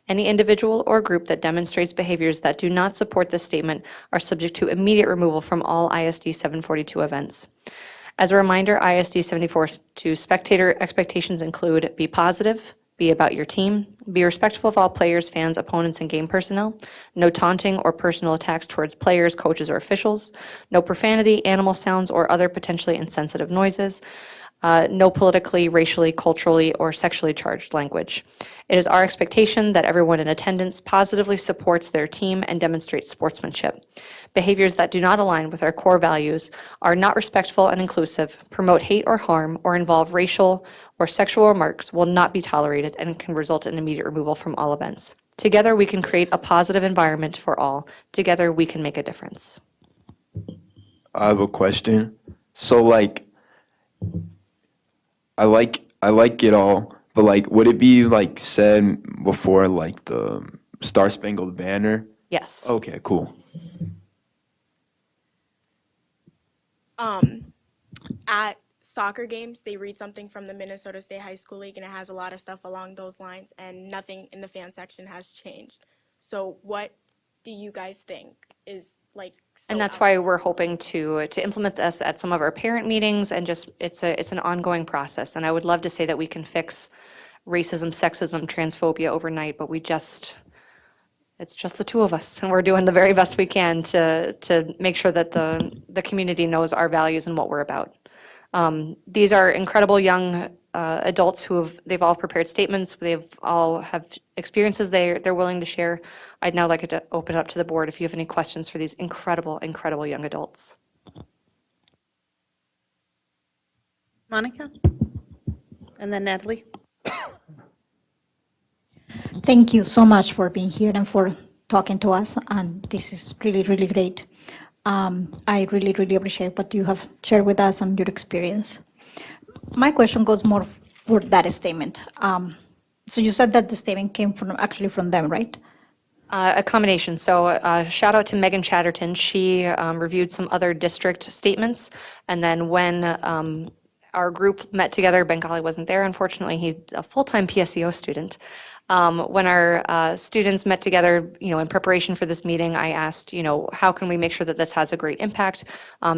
Any individual or group that demonstrates behaviors that do not support this statement are subject to immediate removal from all ISD 742 events. As a reminder, ISD 742 spectator expectations include be positive, be about your team, be respectful of all players, fans, opponents, and game personnel, no taunting or personal attacks towards players, coaches, or officials, no profanity, animal sounds, or other potentially insensitive noises, no politically, racially, culturally, or sexually charged language. It is our expectation that everyone in attendance positively supports their team and demonstrates sportsmanship. Behaviors that do not align with our core values, are not respectful and inclusive, promote hate or harm, or involve racial or sexual remarks will not be tolerated and can result in immediate removal from all events. Together, we can create a positive environment for all. Together, we can make a difference. I have a question. So I like it all, but would it be said before the Star Spangled Banner? Yes. Okay, cool. At soccer games, they read something from the Minnesota State High School League, and it has a lot of stuff along those lines, and nothing in the fan section has changed. So what do you guys think is And that's why we're hoping to implement this at some of our parent meetings, and just it's an ongoing process. And I would love to say that we can fix racism, sexism, transphobia overnight, but it's just the two of us, and we're doing the very best we can to make sure that the community knows our values and what we're about. These are incredible young adults they've all prepared statements. They've all have experiences they're willing to share. I'd now like to open it up to the board if you have any questions for these incredible, incredible young adults. Monica? And then Natalie? Thank you so much for being here and for talking to us, and this is really, really great. I really, really appreciate what you have shared with us and your experience. My question goes more for that statement. So you said that the statement came actually from them, right? A combination. So shout out to Megan Chatterton. She reviewed some other district statements. And then when our group met together, Bengali wasn't there, unfortunately. He's a full-time PSEO student. When our students met together, in preparation for this meeting, I asked, how can we make sure that this has a great impact?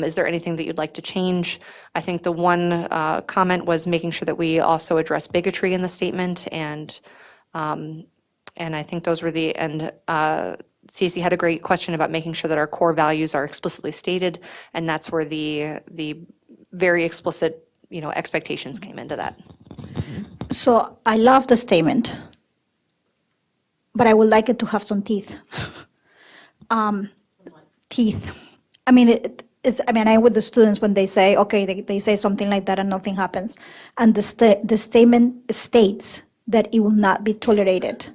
Is there anything that you'd like to change? I think the one comment was making sure that we also address bigotry in the statement, and I think those were and CC had a great question about making sure that our core values are explicitly stated, and that's where the very explicit, expectations came into that. So I love the statement, but I would like it to have some teeth. Teeth. I mean, I'm with the students when they say, okay, they say something like that and nothing happens. And the statement states that it will not be tolerated.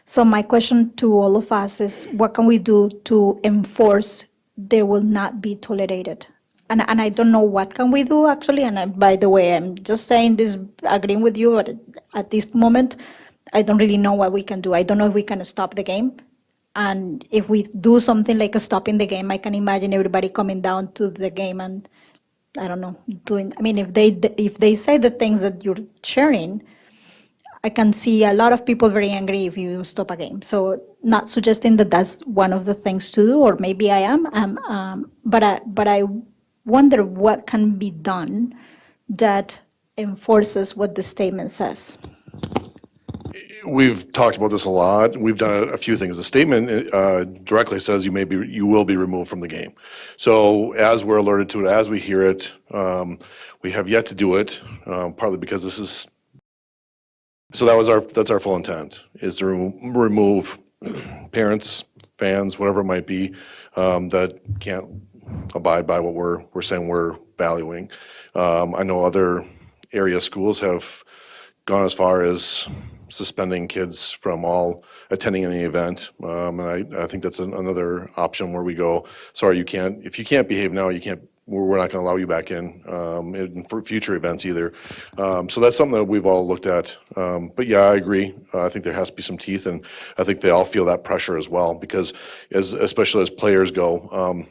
So my question to all of us is, what can we do to enforce they will not be tolerated? And I don't know what can we do, actually. And by the way, I'm just saying this, agreeing with you, but at this moment, I don't really know what we can do. I don't know if we can stop the game. And if we do something like stopping the game, I can imagine everybody coming down to the game and, I don't know, if they say the things that you're sharing, I can see a lot of people very angry if you stop a game. So not suggesting that that's one of the things to do, or maybe I am, but I wonder what can be done that enforces what the statement says. we've talked about this a lot. We've done a few things. The statement directly says you will be removed from the game. So as we're alerted to it, as we hear it, we have yet to do it, partly because this is, so that's our full intent, is to remove parents, fans, whatever it might be, that can't abide by what we're saying we're valuing. I know other area schools have gone as far as suspending kids from all attending any event. And I think that's another option where we go, sorry, if you can't behave now, we're not going to allow you back in for future events either. So that's something that we've all looked at. But yeah, I agree. I think there has to be some teeth, and I think they all feel that pressure as well, because especially as players go,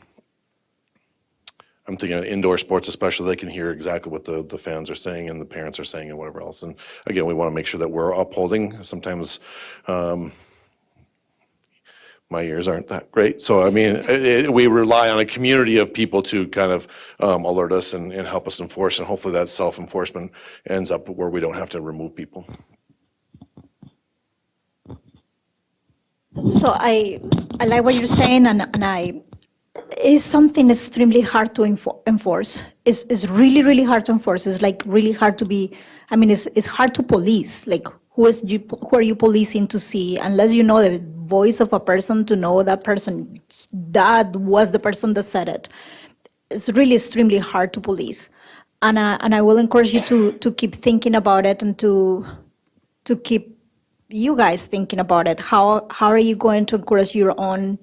I'm thinking of indoor sports especially, they can hear exactly what the fans are saying and the parents are saying and whatever else. And again, we want to make sure that we're upholding. Sometimes my ears aren't that great. So, I mean, we rely on a community of people to kind of alert us and help us enforce. And hopefully that self-enforcement ends up where we don't have to remove people. So I like what you're saying, and it is something extremely hard to enforce. It's really, really hard to enforce. It's like really hard to be, I mean, it's hard to police. Like, who are you policing to see, unless you know the voice of a person, to know that person, that was the person that said it. It's really extremely hard to police. And I will encourage you to keep thinking about it, and to keep you guys thinking about it. How are you going to encourage your own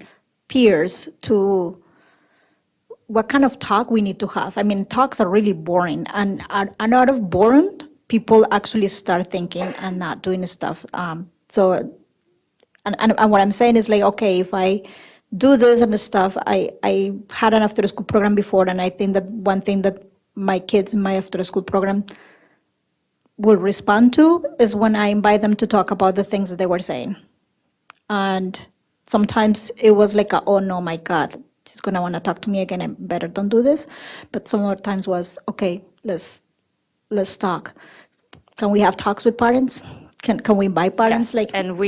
peers to, what kind of talk we need to have? I mean, talks are really boring, and out of boredom, people actually start thinking and not doing stuff. So what I'm saying is, like, okay, if I do this and stuff, I had an after school program before, and I think that one thing that my kids in my after school program will respond to is when I invite them to talk about the things that they were saying. And sometimes it was like, oh no, my God, she's gonna wanna talk to me again, I better don't do this. But some other times was, okay, let's talk. Can we have talks with parents? Can we invite parents? Yes, Like, and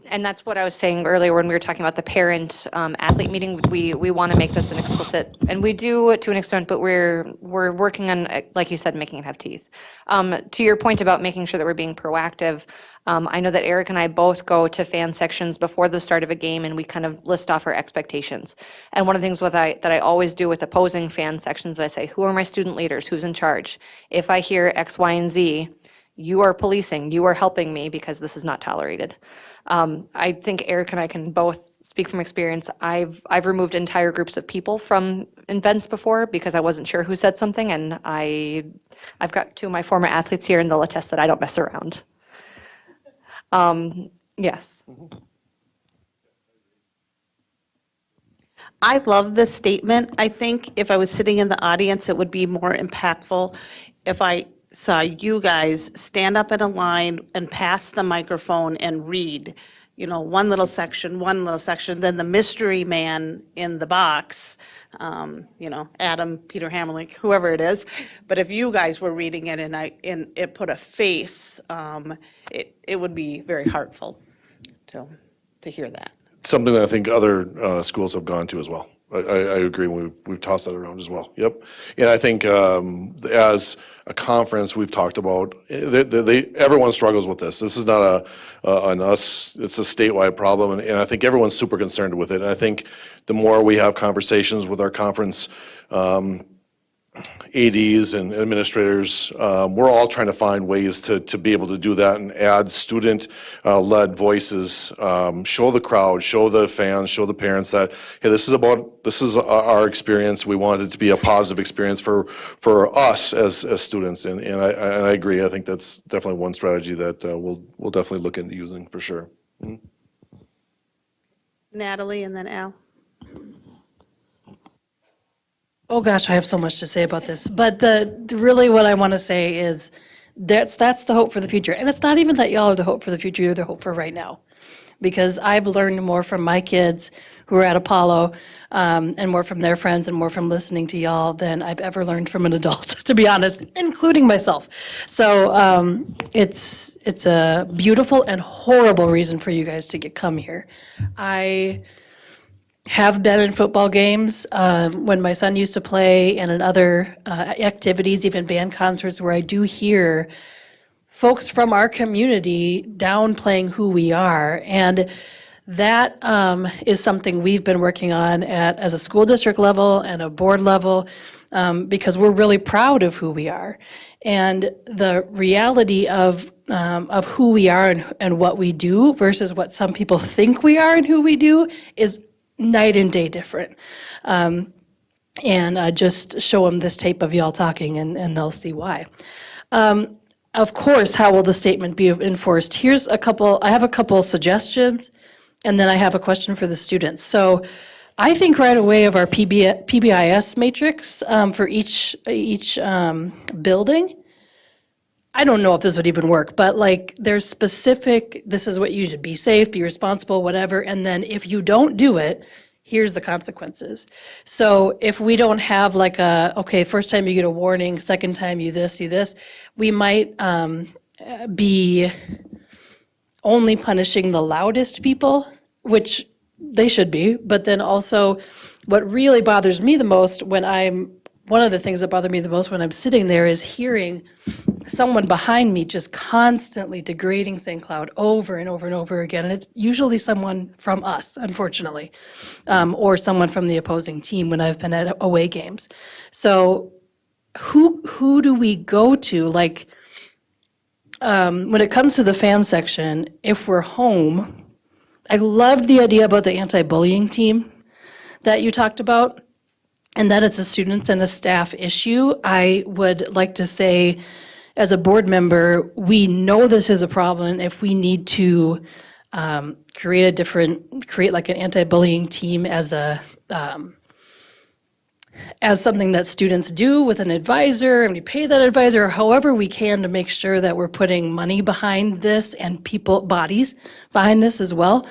and that's what I was saying earlier when we were talking about the parent athlete meeting. We want to make this an explicit, and we do to an extent, but we're working on, like you said, making it have teeth. To your point about making sure that we're being proactive, I know that Eric and I both go to fan sections before the start of a game, and we kind of list off our expectations. And one of the things that I always do with opposing fan sections, I say, who are my student leaders? Who's in charge? If I hear X, Y, and Z, you are policing, you are helping me, because this is not tolerated. I think Eric and I can both speak from experience. I've removed entire groups of people from events before because I wasn't sure who said something, and I've got two of my former athletes here, and they'll attest that I don't mess around. Yes. I love this statement. I think if I was sitting in the audience, it would be more impactful if I saw you guys stand up in a line and pass the microphone and read, one little section, then the mystery man in the box, Adam, Peter Hammerlink, whoever it is. But if you guys were reading it and it put a face, it would be very heartful to hear that. Something that I think other schools have gone to as well. I agree. We've tossed that around as well. Yep. And I think as a conference, we've talked about, everyone struggles with this. This is not an us, it's a statewide problem. And I think everyone's super concerned with it. And I think the more we have conversations with our conference ADs and administrators, we're all trying to find ways to be able to do that and add student-led voices, show the crowd, show the fans, show the parents that, hey, this is our experience. We want it to be a positive experience for us as students. And I agree. I think that's definitely one strategy that we'll definitely look into using for sure. Mm-hmm. Natalie and then Al. Oh gosh, I have so much to say about this, but really what I want to say is that's the hope for the future. And it's not even that y'all are the hope for the future, you're the hope for right now. because I've learned more from my kids who are at Apollo, and more from their friends and more from listening to y'all than I've ever learned from an adult, to be honest, including myself. So it's a beautiful and horrible reason for you guys to come here. I have been in football games when my son used to play, and in other activities, even band concerts, where I do hear folks from our community downplaying who we are. And that is something we've been working on as a school district level and a board level, because we're really proud of who we are. And the reality of who we are and what we do versus what some people think we are and who we do is night and day different. And just show them this tape of y'all talking, and they'll see why. Of course, how will the statement be enforced? I have a couple suggestions, and then I have a question for the students. So I think right away of our PBIS matrix for each building. I don't know if this would even work, but like there's specific, this is what you should be safe, be responsible, whatever. And then if you don't do it, here's the consequences. So if we don't have like okay, first time you get a warning, second time you this, we might be only punishing the loudest people, which they should be. But then also what really bothers me the most one of the things that bother me the most when I'm sitting there is hearing someone behind me just constantly degrading St. Cloud over and over and over again. And it's usually someone from us, unfortunately, or someone from the opposing team when I've been at away games. So who do we go to? Like, when it comes to the fan section, if we're home, I loved the idea about the anti-bullying team that you talked about, and that it's a students and a staff issue. I would like to say, as a board member, we know this is a problem. If we need to create like an anti-bullying team as something that students do with an advisor, and we pay that advisor however we can to make sure that we're putting money behind this and bodies behind this as well.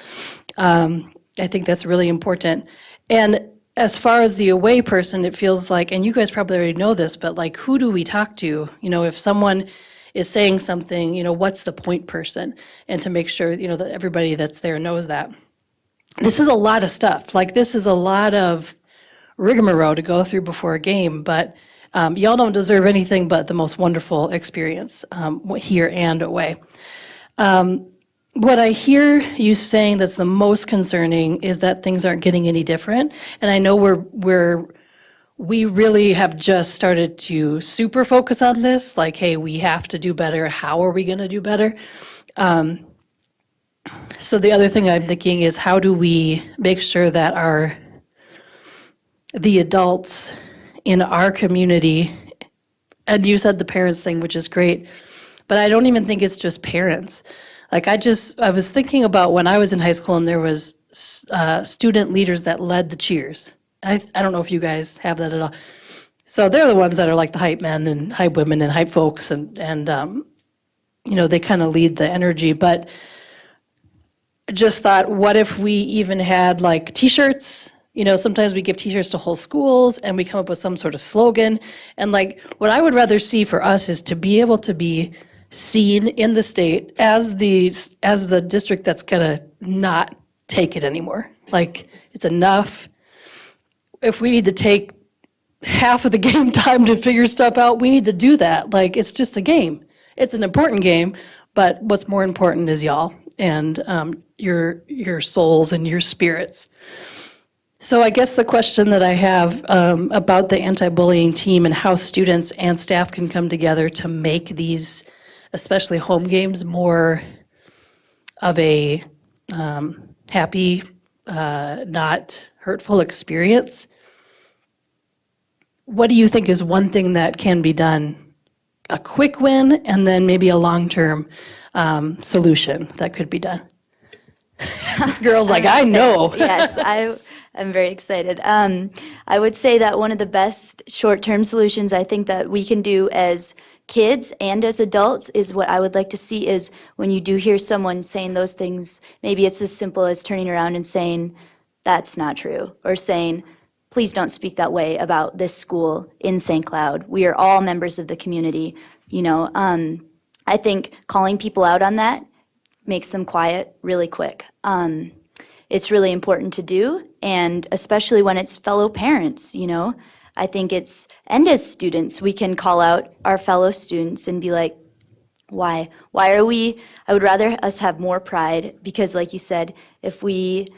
I think that's really important. And as far as the away person, it feels like, and you guys probably already know this, but like, who do we talk to? If someone is saying something, what's the point person? And to make sure, that everybody that's there knows that. This is a lot of stuff. Like, this is a lot of rigmarole to go through before a game, but y'all don't deserve anything but the most wonderful experience here and away. What I hear you saying that's the most concerning is that things aren't getting any different. And I know we really have just started to super focus on this, like, hey, we have to do better. How are we going to do better? So the other thing I'm thinking is, how do we make sure that the adults in our community, and you said the parents thing, which is great, but I don't even think it's just parents. Like, I was thinking about when I was in high school and there was student leaders that led the cheers. I don't know if you guys have that at all. So they're the ones that are like the hype men and hype women and hype folks, and they kind of lead the energy. But I just thought, what if we even had like T-shirts? Sometimes we give T-shirts to whole schools and we come up with some sort of slogan. And like, what I would rather see for us is to be able to be seen in the state as the district that's gonna not take it anymore. Like, it's enough. If we need to take half of the game time to figure stuff out, we need to do that. Like, it's just a game. It's an important game, but what's more important is y'all and your souls and your spirits. So I guess the question that I have about the anti-bullying team and how students and staff can come together to make these, especially home games, more of a happy, not hurtful experience. What do you think is one thing that can be done? A quick win, and then maybe a long-term solution that could be done? This girl's like, I know. Yes, I'm very excited. I would say that one of the best short-term solutions I think that we can do as kids and as adults is what I would like to see is when you do hear someone saying those things, maybe it's as simple as turning around and saying, that's not true, or saying, please don't speak that way about this school in St. Cloud. We are all members of the community, you know. I think calling people out on that makes them quiet really quick. It's really important to do, and especially when it's fellow parents, you know. I think it's, and as students, we can call out our fellow students and be like, why? Why are we, I would rather us have more pride, because like you said, if we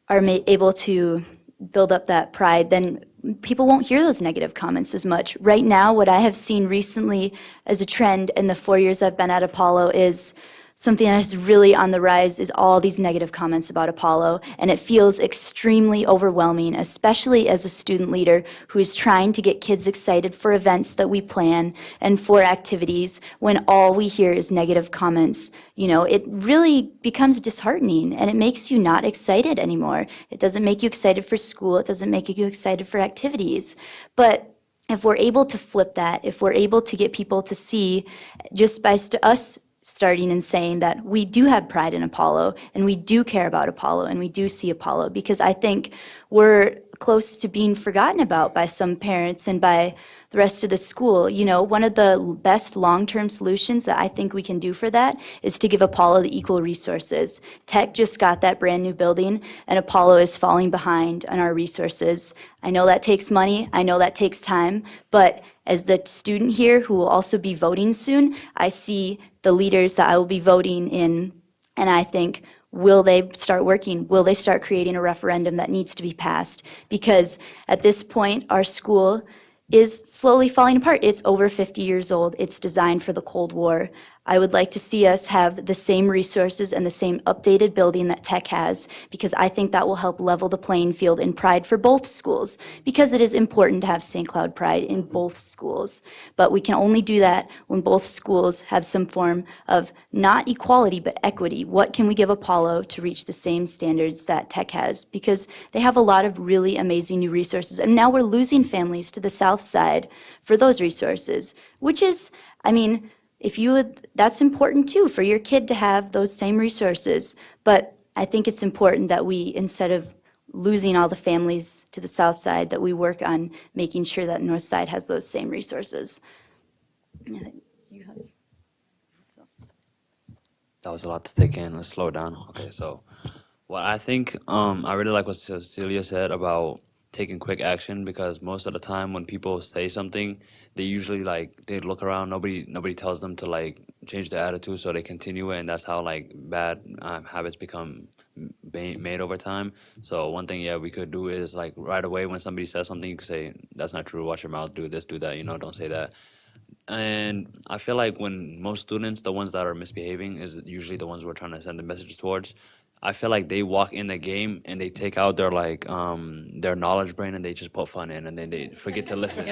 are able to build up that pride, then people won't hear those negative comments as much. Right now, what I have seen recently as a trend in the 4 years I've been at Apollo is something that is really on the rise is all these negative comments about Apollo, and it feels extremely overwhelming, especially as a student leader who is trying to get kids excited for events that we plan and for activities when all we hear is negative comments. You know, it really becomes disheartening, and it makes you not excited anymore. It doesn't make you excited for school, it doesn't make you excited for activities. But if we're able to flip that, if we're able to get people to see just by us starting and saying that we do have pride in Apollo and we do care about Apollo and we do see Apollo, because I think we're close to being forgotten about by some parents and by the rest of the school. You know, one of the best long-term solutions that I think we can do for that is to give Apollo the equal resources. Tech just got that brand new building, and Apollo is falling behind on our resources. I know that takes money, I know that takes time, but as the student here who will also be voting soon, I see the leaders that I will be voting in, and I think, will they start working? Will they start creating a referendum that needs to be passed? Because at this point, our school is slowly falling apart. It's over 50 years old. It's designed for the Cold War. I would like to see us have the same resources and the same updated building that Tech has, because I think that will help level the playing field in pride for both schools, because it is important to have St. Cloud pride in both schools. But we can only do that when both schools have some form of not equality, but equity. What can we give Apollo to reach the same standards that Tech has? Because they have a lot of really amazing new resources. And now we're losing families to the south side for those resources, which is, I mean, if you would, that's important too, for your kid to have those same resources. But I think it's important that we, instead of losing all the families to the south side, that we work on making sure that north side has those same resources. That was a lot to take in. Let's slow down. Okay, so what I think, I really like what Cecilia said about taking quick action, because most of the time when people say something, they usually they look around. Nobody tells them to change their attitude, so they continue it, and that's how bad habits become made over time. So one thing, yeah, we could do is right away when somebody says something, you could say, "That's not true. Watch your mouth. Do this. Do that. You know, don't say that." And I feel like when most students, the ones that are misbehaving, is usually the ones we're trying to send the message towards. I feel like they walk in the game and they take out their knowledge brain and they just put fun in, and then they forget to listen.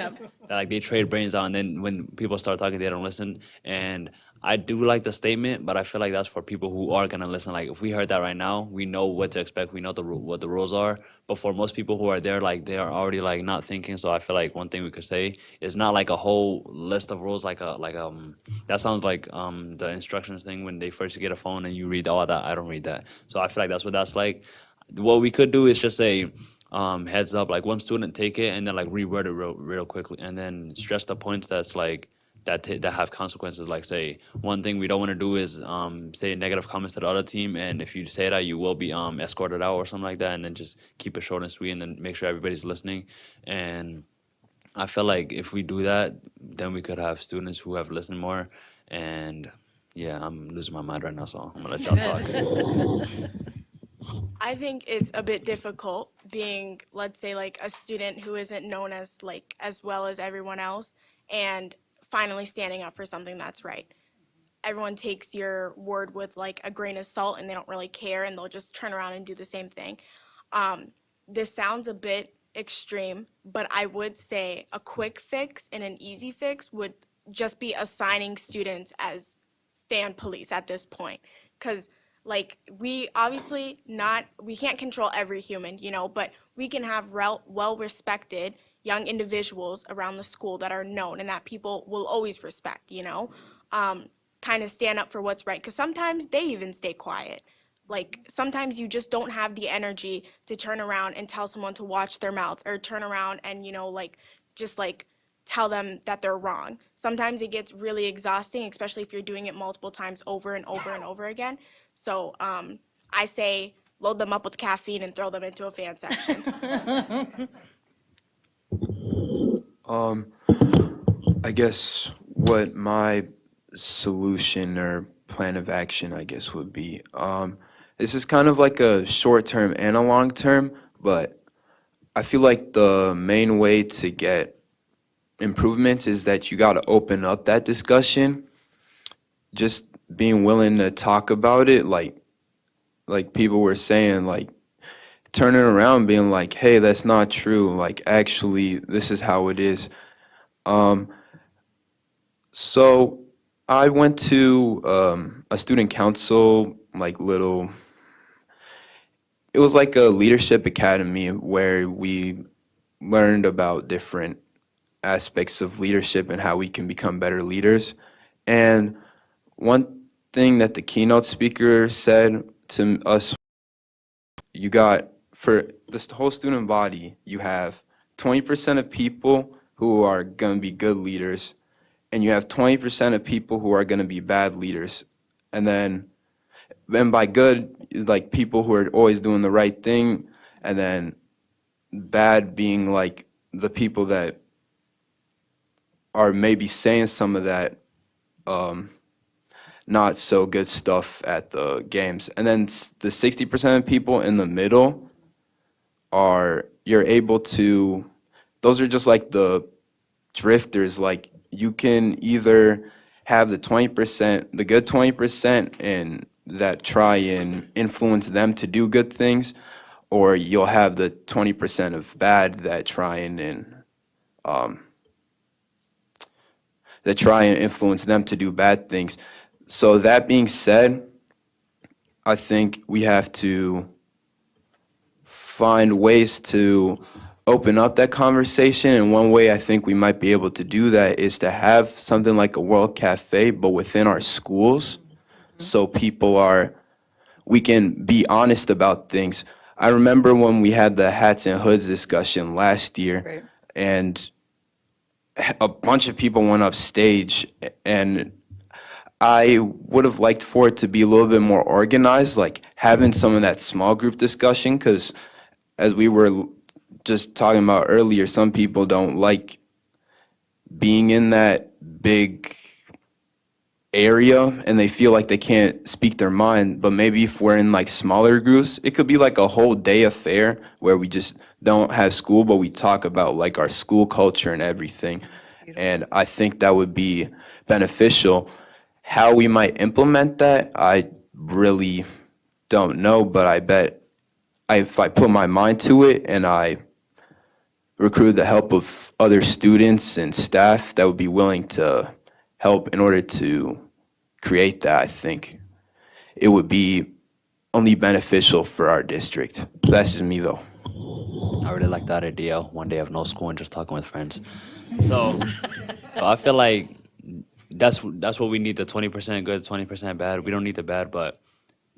They trade brains out, and then when people start talking, they don't listen. And I do like the statement, but I feel like that's for people who are gonna listen. If we heard that right now, we know what to expect. We know what the rules are. But for most people who are there, they are already not thinking. So I feel like one thing we could say is not a whole list of rules, that sounds like the instructions thing when they first get a phone and you read all that. I don't read that. So I feel like that's what that's like. What we could do is just say, heads up, one student take it and then reword it real quickly, and then stress the points that's that have consequences. Say, one thing we don't want to do is say negative comments to the other team, and if you say that, you will be escorted out or something like that. And then just keep it short and sweet, and then make sure everybody's listening. And I feel like if we do that, then we could have students who have listened more. And yeah, I'm losing my mind right now, so I'm gonna let y'all talk. I think it's a bit difficult being, let's say, a student who isn't known as as well as everyone else, and finally standing up for something that's right. Everyone takes your word with a grain of salt, and they don't really care, and they'll just turn around and do the same thing. This sounds a bit extreme, but I would say a quick fix and an easy fix would just be assigning students as fan police at this point, because we obviously we can't control every human, but we can have well respected young individuals around the school that are known and that people will always respect, kind of stand up for what's right. Because sometimes they even stay quiet. Like sometimes you just don't have the energy to turn around and tell someone to watch their mouth or turn around and, just like tell them that they're wrong. Sometimes it gets really exhausting, especially if you're doing it multiple times over and over and over again. So I say load them up with caffeine and throw them into a fan section. I guess what my solution or plan of action, I guess, would be, this is kind of like a short term and a long term, but I feel like the main way to get improvements is that you got to open up that discussion. Just being willing to talk about it, like people were saying, like turning around, being like, "Hey, that's not true. Like, actually, this is how it is." So I went to a student council, like little. It was like a leadership academy where we learned about different aspects of leadership and how we can become better leaders. And one thing that the keynote speaker said to us, you got, for this whole student body, you have 20% of people who are going to be good leaders, and you have 20% of people who are going to be bad leaders. And by good, like people who are always doing the right thing, and then bad being like the people that are maybe saying some of that not so good stuff at the games. And then the 60% of people in the middle are, you're able to, those are just like the drifters. Like you can either have the 20%, the good 20%, and that try and influence them to do good things, or you'll have the 20% of bad that try and influence them to do bad things. So that being said, I think we have to find ways to open up that conversation. And one way I think we might be able to do that is to have something like a World Cafe, but within our schools. So we can be honest about things. I remember when we had the hats and hoods discussion last year, Right. and a bunch of people went up stage, and I would have liked for it to be a little bit more organized, like having some of that small group discussion, because as we were just talking about earlier, some people don't like being in that big area and they feel like they can't speak their mind. But maybe if we're in like smaller groups, it could be like a whole day affair where we just don't have school, but we talk about like our school culture and everything. And I think that would be beneficial. How we might implement that, I really don't know, but I bet if I put my mind to it and I recruit the help of other students and staff that would be willing to help in order to create that, I think it would be only beneficial for our district. That's just me, though. I really like that idea. One day of no school and just talking with friends. So I feel like that's what we need, the 20% good, 20% bad. We don't need the bad, but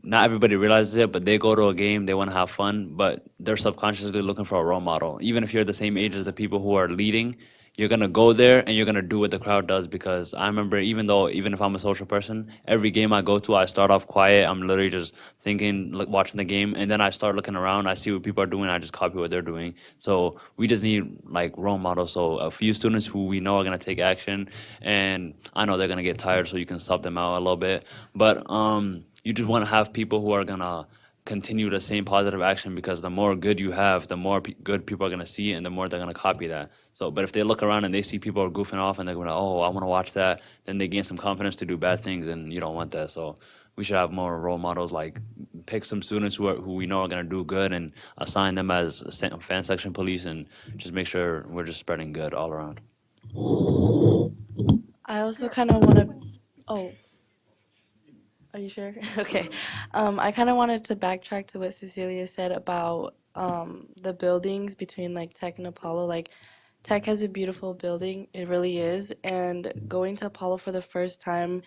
not everybody realizes it, but they go to a game, they want to have fun, but they're subconsciously looking for a role model. Even if you're the same age as the people who are leading, you're going to go there and you're going to do what the crowd does. Because I remember, even if I'm a social person, every game I go to, I start off quiet. I'm literally just thinking, watching the game, and then I start looking around. I see what people are doing. I just copy what they're doing. So we just need like role models. So a few students who we know are going to take action, and I know they're going to get tired, so you can stop them out a little bit. But you just want to have people who are going to continue the same positive action, because the more good you have, the more good people are going to see, and the more they're going to copy that. So, but if they look around and they see people are goofing off and they're going, oh, I want to watch that, then they gain some confidence to do bad things, and you don't want that. So we should have more role models, like pick some students who we know are going to do good and assign them as fan section police, and just make sure we're just spreading good all around. I also kind of want to. Oh, are you sure? Okay. I kind of wanted to backtrack to what Cecilia said about the buildings between like Tech and Apollo. Like, Tech has a beautiful building. It really is. And going to Apollo for the first time,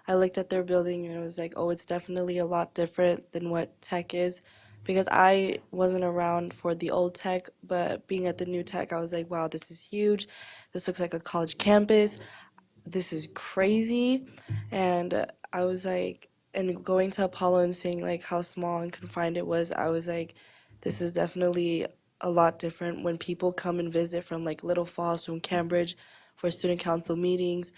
I looked at their building and it was like, oh, it's definitely a lot different than what Tech is. Because I wasn't around for the old Tech, but being at the new Tech, I was like, wow, this is huge. This looks like a college campus. This is crazy. And I was like, and going to Apollo and seeing like how small and confined it was, I was like, this is definitely a lot different when people come and visit from like Little Falls, from Cambridge for student council meetings,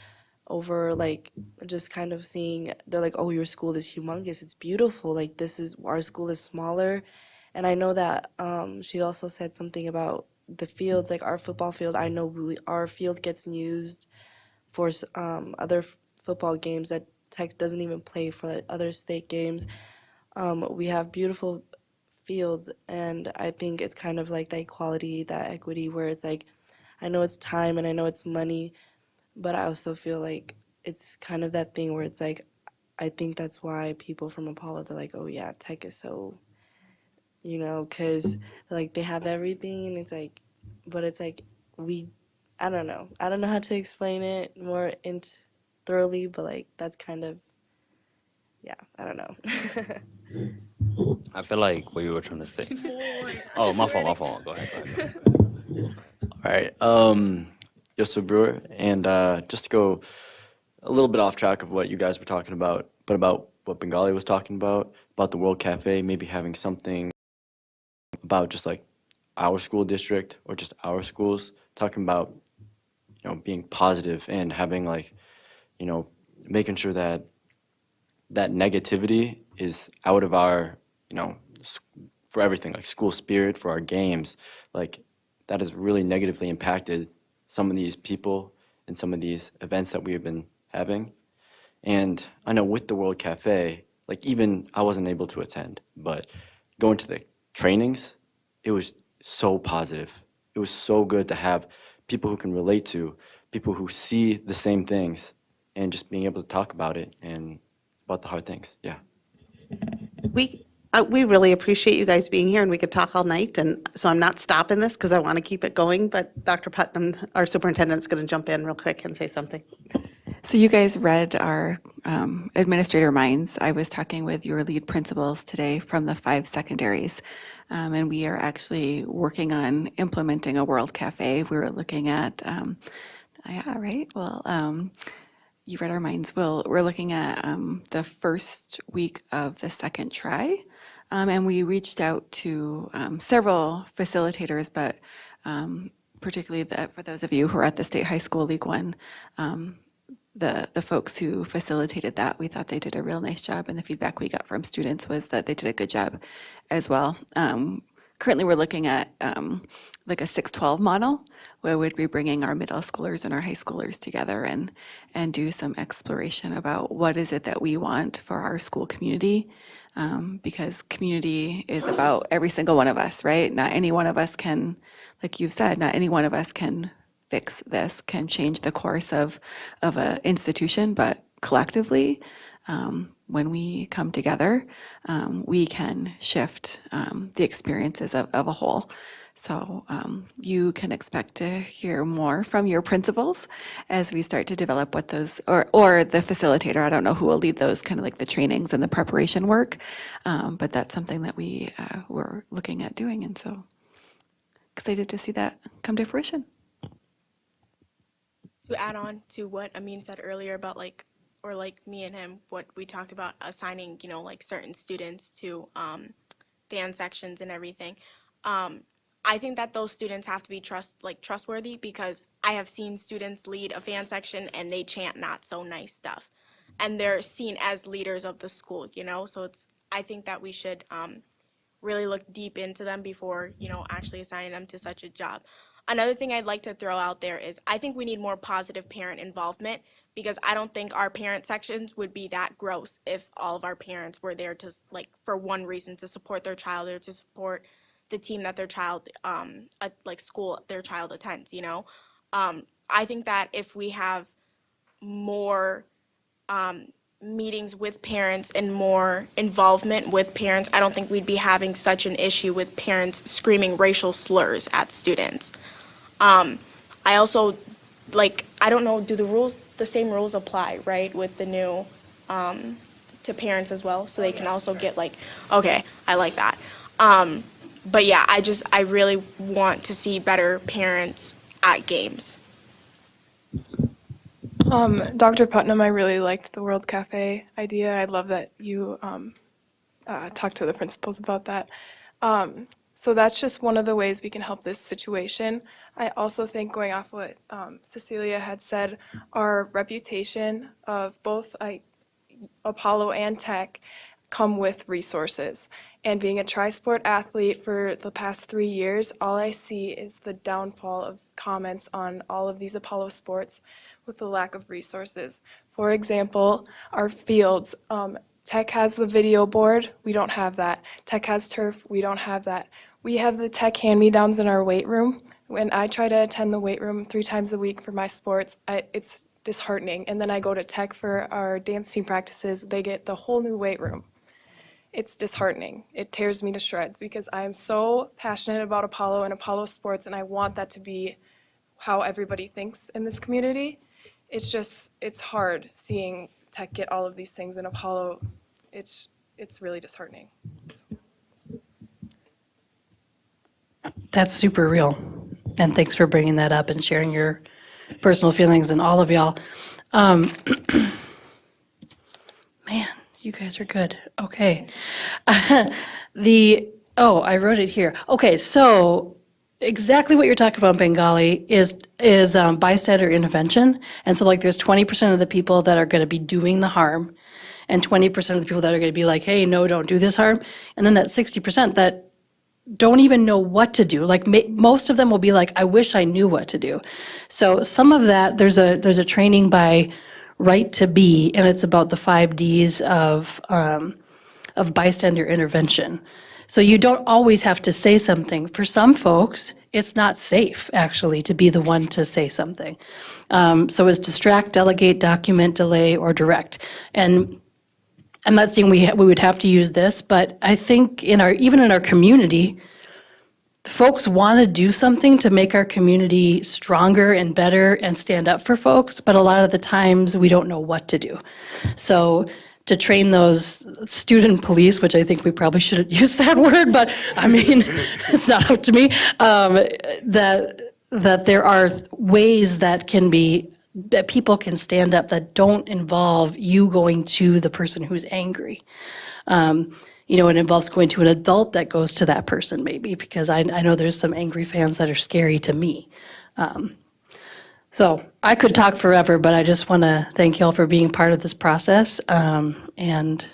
over like just kind of seeing, they're like, oh, your school is humongous, it's beautiful, like this is, our school is smaller. And I know that she also said something about the fields, like our football field. I know our field gets used for other football games that Tech doesn't even play for other state games. We have beautiful fields, and I think it's kind of like that equality, that equity, where it's like, I know it's time and I know it's money, but I also feel like it's kind of that thing where it's like, I think that's why people from Apollo, they're like, oh yeah, Tech is so, because like they have everything, and it's like, but it's like, I don't know. I don't know how to explain it more thoroughly, but like that's kind of, yeah, I don't know. I feel like what you were trying to say. Oh, my fault, my fault. Go ahead, go ahead. All right. Joseph Brewer, and just to go a little bit off track of what you guys were talking about, but about what Bengali was talking about the World Cafe, maybe having something about just like our school district or just our schools, talking about, being positive and having like, making sure that that negativity is out of our, for everything, like school spirit, for our games, like that has really negatively impacted some of these people and some of these events that we have been having. And I know with the World Cafe, like even I wasn't able to attend, but going to the trainings, it was so positive. It was so good to have people who can relate to, people who see the same things, and just being able to talk about it and about the hard things. Yeah. We really appreciate you guys being here, and we could talk all night, and so I'm not stopping this because I want to keep it going, but Dr. Putnam, our superintendent, is going to jump in real quick and say something. So you guys read our administrator minds. I was talking with your lead principals today from the 5 secondaries, and we are actually working on implementing a World Cafe. We were looking at, yeah, right? Well, you read our minds. We're looking at the first week of the second try, and we reached out to several facilitators, but particularly for those of you who are at the State High School League One, the folks who facilitated that, we thought they did a real nice job, and the feedback we got from students was that they did a good job as well. Currently, we're looking at like a 6-12 model, where we'd be bringing our middle schoolers and our high schoolers together and do some exploration about what is it that we want for our school community, because community is about every single one of us, right? Not any one of us can, like you've said, not any one of us can fix this, can change the course of an institution, but collectively, when we come together, we can shift the experiences of a whole. So you can expect to hear more from your principals as we start to develop what those, or the facilitator, I don't know who will lead those, kind of like the trainings and the preparation work, but that's something that we're looking at doing, and so excited to see that come to fruition. To add on to what Amin said earlier about or me and him, what we talked about assigning, like certain students to fan sections and everything. I think that those students have to be trustworthy, because I have seen students lead a fan section and they chant not so nice stuff, and they're seen as leaders of the school, So I think that we should really look deep into them before, actually assigning them to such a job. Another thing I'd like to throw out there is I think we need more positive parent involvement, because I don't think our parent sections would be that gross if all of our parents were there to, for one reason, to support their child or to support the team that their child, school their child attends, I think that if we have more meetings with parents and more involvement with parents, I don't think we'd be having such an issue with parents screaming racial slurs at students. I also, like, I don't know, do the same rules apply, right, with the new, to parents as well? So they can also get like, okay, I like that. But yeah, I really want to see better parents at games. Dr. Putnam, I really liked the World Cafe idea. I love that you talked to the principals about that. So that's just one of the ways we can help this situation. I also think, going off what Cecilia had said, our reputation of both Apollo and Tech come with resources. And being a tri-sport athlete for the past 3 years, all I see is the downfall of comments on all of these Apollo sports with the lack of resources. For example, our fields. Tech has the video board, we don't have that. Tech has turf, we don't have that. We have the Tech hand-me-downs in our weight room. When I try to attend the weight room 3 times a week for my sports, it's disheartening. And then I go to Tech for our dance team practices, they get the whole new weight room. It's disheartening. It tears me to shreds because I am so passionate about Apollo and Apollo sports, and I want that to be how everybody thinks in this community. It's hard seeing Tech get all of these things in Apollo. It's really disheartening. That's super real. And thanks for bringing that up and sharing your personal feelings and all of y'all. Man, you guys are good. Okay. I wrote it here. Okay, so exactly what you're talking about, Bengali, is bystander intervention. And so like there's 20% of the people that are going to be doing the harm and 20% of the people that are going to be like, hey, no, don't do this harm. And then that 60% that don't even know what to do. Like most of them will be like, I wish I knew what to do. So some of that, there's a training by Right to Be, and it's about the 5 Ds of bystander intervention. So you don't always have to say something. For some folks, it's not safe actually to be the one to say something. So it's distract, delegate, document, delay, or direct. And I'm not saying we would have to use this, but I think even in our community, folks want to do something to make our community stronger and better and stand up for folks, but a lot of the times we don't know what to do. So to train those student police, which I think we probably shouldn't use that word, but I mean, it's not up to me, that there are ways that people can stand up that don't involve you going to the person who's angry. It involves going to an adult that goes to that person maybe, because I know there's some angry fans that are scary to me. So I could talk forever, but I just want to thank you all for being part of this process. And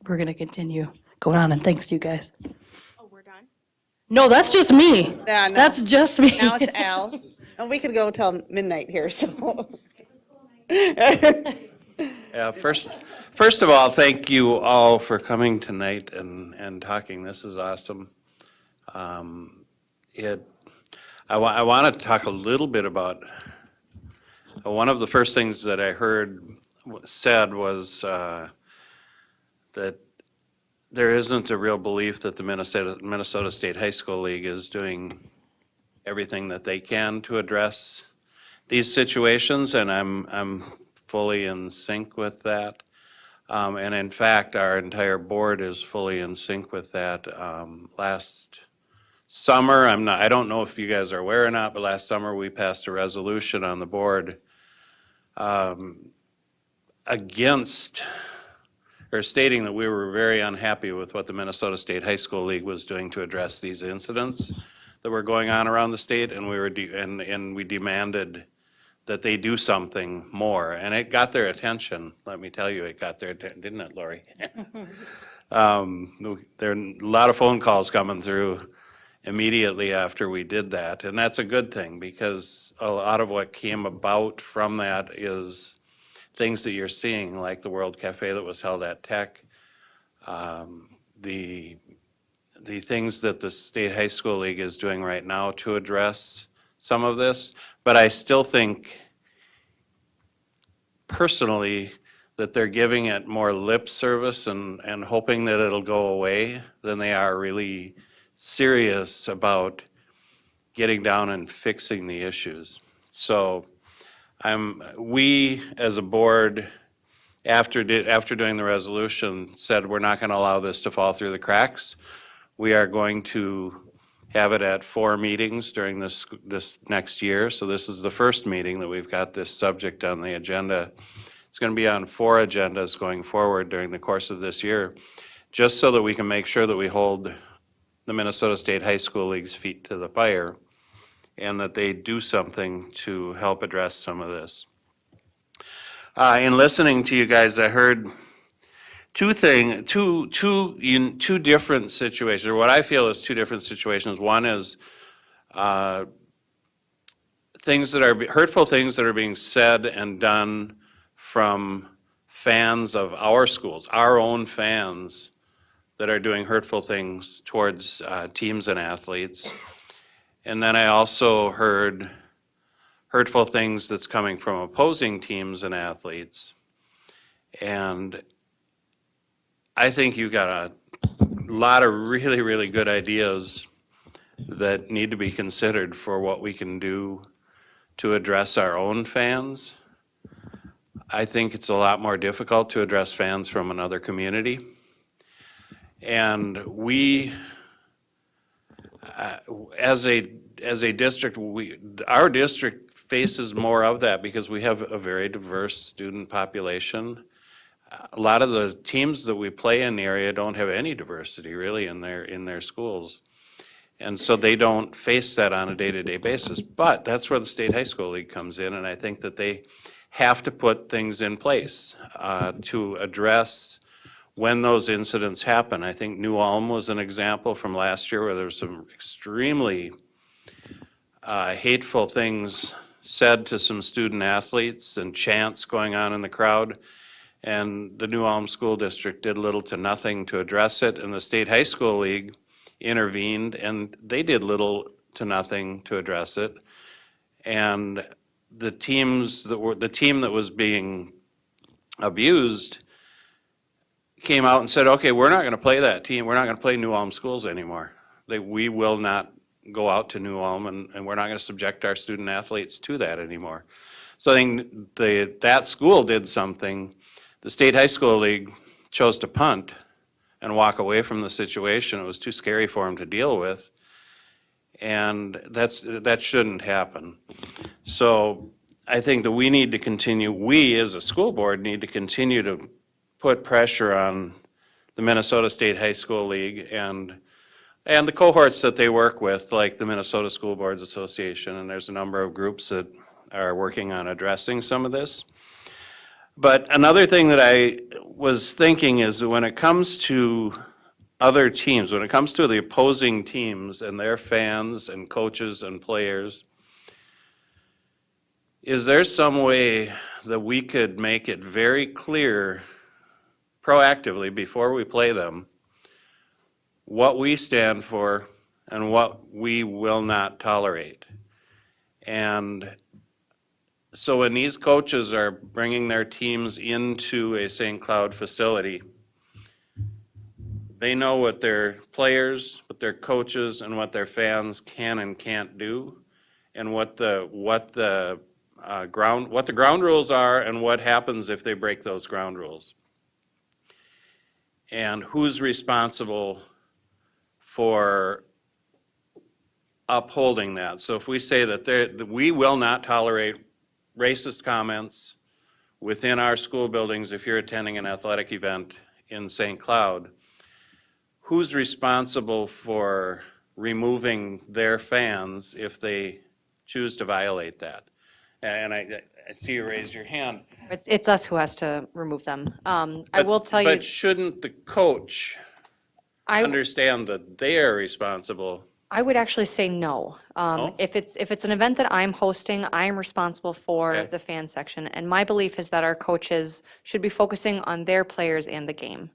we're going to continue going on, and thanks to you guys. Oh, we're done? No, that's just me. Yeah, no. That's just me. Now it's Al. And we could go till midnight here, so. Yeah, first of all, thank you all for coming tonight and talking. This is awesome. I want to talk a little bit about, one of the first things that I heard said was that there isn't a real belief that the Minnesota State High School League is doing everything that they can to address these situations, and I'm fully in sync with that. And in fact, our entire board is fully in sync with that. Last summer, I don't know if you guys are aware or not, but last summer we passed a resolution on the board against, or stating that we were very unhappy with what the Minnesota State High School League was doing to address these incidents that were going on around the state, and we demanded that they do something more, and it got their attention. Let me tell you, it got their attention, didn't it, Lori? There are a lot of phone calls coming through immediately after we did that, and that's a good thing, because a lot of what came about from that is things that you're seeing, like the World Cafe that was held at Tech, the things that the State High School League is doing right now to address some of this. But I still think personally that they're giving it more lip service and hoping that it'll go away than they are really serious about getting down and fixing the issues. So we, as a board, after doing the resolution, said we're not going to allow this to fall through the cracks. We are going to have it at 4 meetings during this next year. So this is the first meeting that we've got this subject on the agenda. It's going to be on 4 agendas going forward during the course of this year, just so that we can make sure that we hold the Minnesota State High School League's feet to the fire and that they do something to help address some of this. In listening to you guys, I heard two different situations, or what I feel is 2 different situations. One is hurtful things that are being said and done from fans of our schools, our own fans that are doing hurtful things towards teams and athletes. And then I also heard hurtful things that's coming from opposing teams and athletes. And I think you got a lot of really, really good ideas that need to be considered for what we can do to address our own fans. I think it's a lot more difficult to address fans from another community. And we, as a district, our district faces more of that because we have a very diverse student population. A lot of the teams that we play in the area don't have any diversity really in their schools. And so they don't face that on a day-to-day basis. But that's where the State High School League comes in, and I think that they have to put things in place to address when those incidents happen. I think New Ulm was an example from last year where there was some extremely hateful things said to some student athletes and chants going on in the crowd. And the New Ulm School District did little to nothing to address it, and the State High School League intervened, and they did little to nothing to address it. And the team that was being abused came out and said, okay, we're not going to play that team. We're not going to play New Ulm schools anymore. We will not go out to New Ulm, and we're not going to subject our student athletes to that anymore. So I think that school did something. The State High School League chose to punt and walk away from the situation. It was too scary for them to deal with. And that shouldn't happen. So I think that we need to continue, we as a school board need to continue to put pressure on the Minnesota State High School League and the cohorts that they work with, like the Minnesota School Boards Association, and there's a number of groups that are working on addressing some of this. But another thing that I was thinking is that when it comes to other teams, when it comes to the opposing teams and their fans and coaches and players, is there some way that we could make it very clear proactively before we play them what we stand for and what we will not tolerate? And so when these coaches are bringing their teams into a St. Cloud facility, they know what their players, what their coaches, and what their fans can and can't do, and what the ground rules are, and what happens if they break those ground rules, and who's responsible for upholding that. So if we say that we will not tolerate racist comments within our school buildings if you're attending an athletic event in St. Cloud, who's responsible for removing their fans if they choose to violate that? And I see you raise your hand. It's us who has to remove them. I will tell you. But shouldn't the coach I understand that they are responsible? I would actually say no. No? If it's an event that I'm hosting, I am responsible for Okay. the fan section. And my belief is that our coaches should be focusing on their players and the game.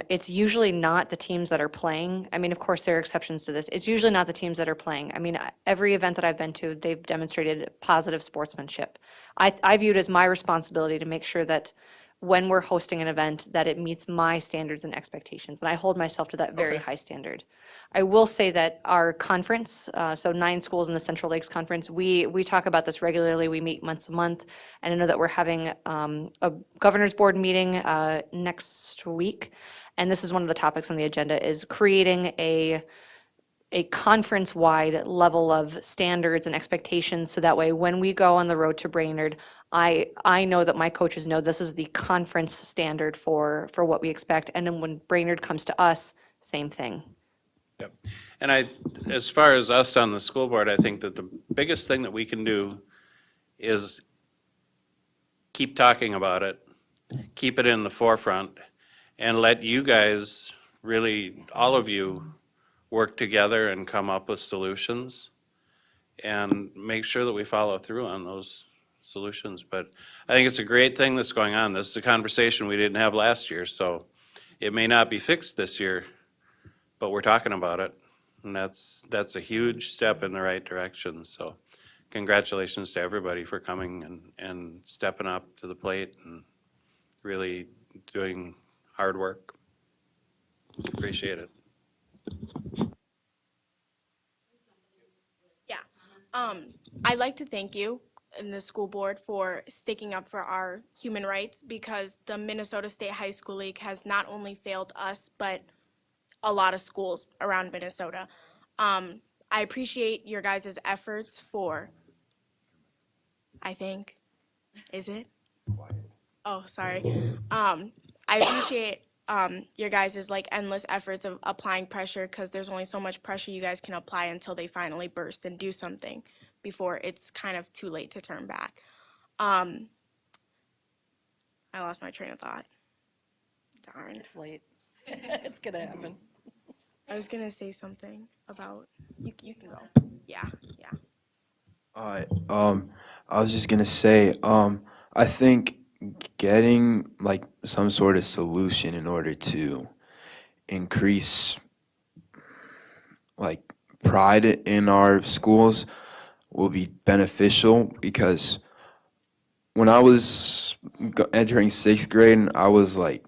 It's usually not the teams that are playing. I mean, of course, there are exceptions to this. It's usually not the teams that are playing. I mean, every event that I've been to, they've demonstrated positive sportsmanship. I view it as my responsibility to make sure that when we're hosting an event, that it meets my standards and expectations. And I hold myself to that very Okay. high standard. I will say that our conference, so 9 schools in the Central Lakes Conference, we talk about this regularly. We meet once a month. And I know that we're having a governor's board meeting next week. And this is one of the topics on the agenda, is creating a conference-wide level of standards and expectations, so that way when we go on the road to Brainerd, I know that my coaches know this is the conference standard for what we expect, and then when Brainerd comes to us, same thing. Yep. And as far as us on the school board, I think that the biggest thing that we can do is keep talking about it, keep it in the forefront, and let you guys, really, all of you, work together and come up with solutions and make sure that we follow through on those solutions. But I think it's a great thing that's going on. This is a conversation we didn't have last year, so it may not be fixed this year, but we're talking about it. And that's a huge step in the right direction. So congratulations to everybody for coming and stepping up to the plate and really doing hard work. Appreciate it. I'd like to thank you and the school board for sticking up for our human rights, because the Minnesota State High School League has not only failed us, but a lot of schools around Minnesota. I appreciate your guys' efforts for, I think, is it? Oh, sorry. I appreciate your guys' like endless efforts of applying pressure, because there's only so much pressure you guys can apply until they finally burst and do something before it's kind of too late to turn back. I lost my train of thought. Darn. It's late. It's gonna happen. I was gonna say something about, you can go. Yeah. I was just gonna say, I think getting like some sort of solution in order to increase like pride in our schools will be beneficial, because when I was entering 6th grade, I was like,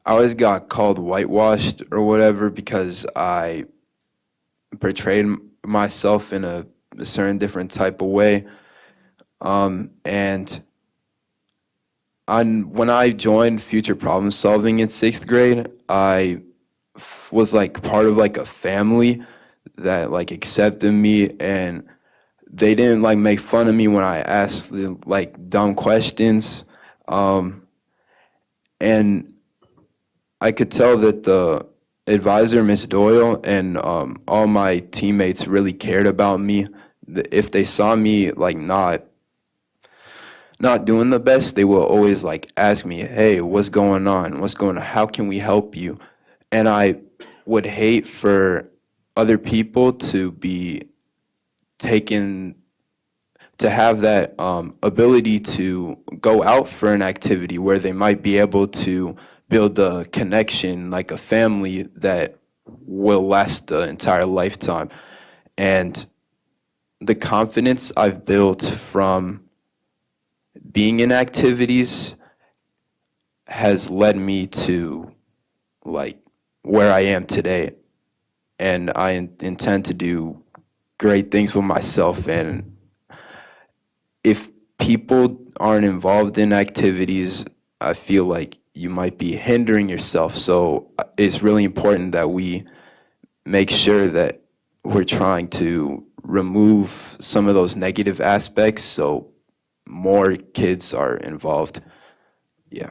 I always got called whitewashed or whatever because I portrayed myself in a certain different type of way. And when I joined future problem solving in 6th grade, I was like part of like a family that like accepted me, and they didn't like make fun of me when I asked the, like dumb questions. And I could tell that the advisor, Miss Doyle, and all my teammates really cared about me. If they saw me like not doing the best, they will always like ask me, "Hey, what's going on? What's going on? How can we help you?" And I would hate for other people to be taken, to have that ability to go out for an activity where they might be able to build a connection, like a family that will last the entire lifetime. And the confidence I've built from being in activities has led me to like where I am today. And I intend to do great things for myself. And if people aren't involved in activities, I feel like you might be hindering yourself. So it's really important that we make sure that we're trying to remove some of those negative aspects so more kids are involved. Yeah.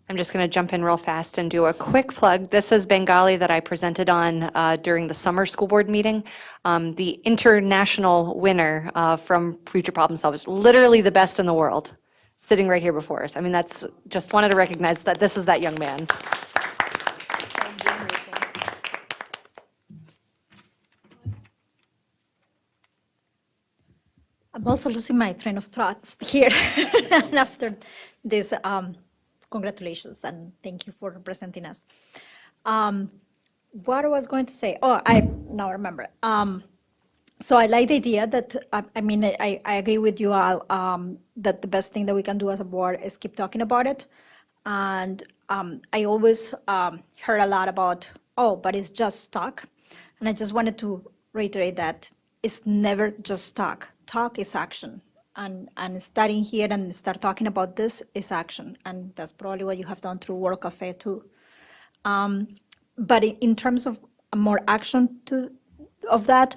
I'm just going to jump in real fast and do a quick plug. This is Bengali that I presented on during the summer school board meeting. The international winner from Future Problem Solvers, literally the best in the world, sitting right here before us. I mean, that's just wanted to recognize that this is that young man. I'm also losing my train of thoughts here after this. Congratulations and thank you for representing us. What I was going to say, oh, I now remember. So I like the idea that, I mean, I agree with you all, that the best thing that we can do as a board is keep talking about it. And I always heard a lot about, oh, but it's just talk. And I just wanted to reiterate that it's never just talk. Talk is action. And starting here and start talking about this is action. And that's probably what you have done through World Cafe too. But in terms of more action of that,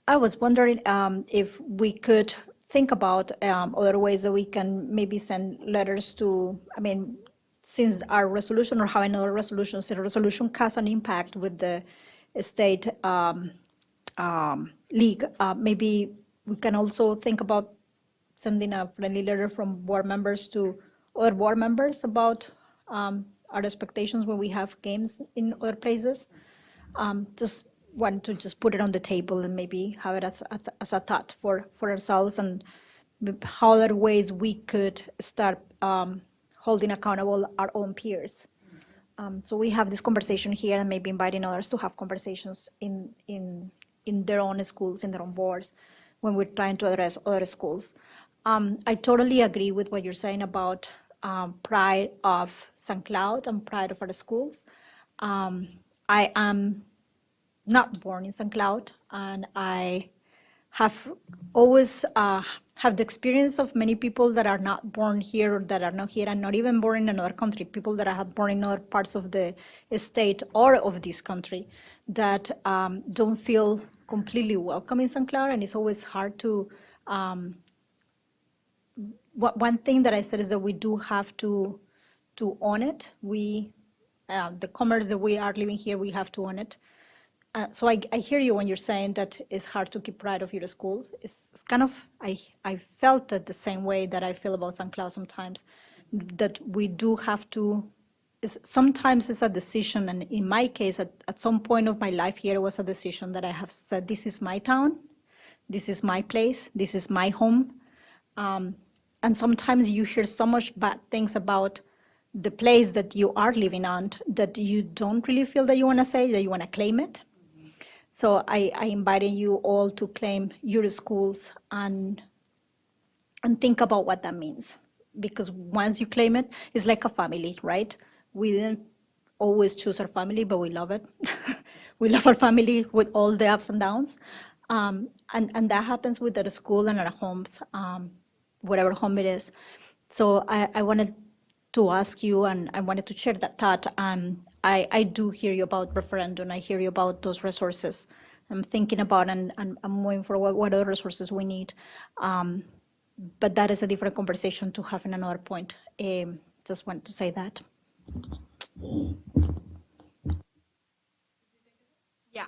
I was wondering if we could think about other ways that we can maybe send letters to, I mean, since our resolution or having other resolutions, the resolution has an impact with the state league. Maybe we can also think about sending a friendly letter from board members to other board members about our expectations when we have games in other places. Just want to just put it on the table and maybe have it as a thought for ourselves, and how other ways we could start holding accountable our own peers. So we have this conversation here and maybe inviting others to have conversations in their own schools, in their own boards, when we're trying to address other schools. I totally agree with what you're saying about pride of St. Cloud and pride of our schools. I am not born in St. Cloud, and I have always have the experience of many people that are not born here or that are not here and not even born in another country, people that are born in other parts of the state or of this country that don't feel completely welcome in St. Cloud, and it's always hard to one thing that I said is that we do have to own it. We, the commerce that we are living here, we have to own it. So I hear you when you're saying that it's hard to keep pride of your school. It's kind of, I felt it the same way that I feel about St. Cloud sometimes, that we do have to, sometimes it's a decision, and in my case, at some point of my life here, it was a decision that I have said, this is my town, this is my place, this is my home. And sometimes you hear so much bad things about the place that you are living on that you don't really feel that you want to say, that you want to claim it. So I invited you all to claim your schools and think about what that means. Because once you claim it, it's like a family, right? We didn't always choose our family, but we love it. We love our family with all the ups and downs. And that happens with our school and our homes, whatever home it is. So I wanted to ask you, and I wanted to share that thought. I do hear you about referendum. I hear you about those resources. I'm thinking about and I'm moving for what other resources we need. But that is a different conversation to have in another point. Just want to say that. Yeah.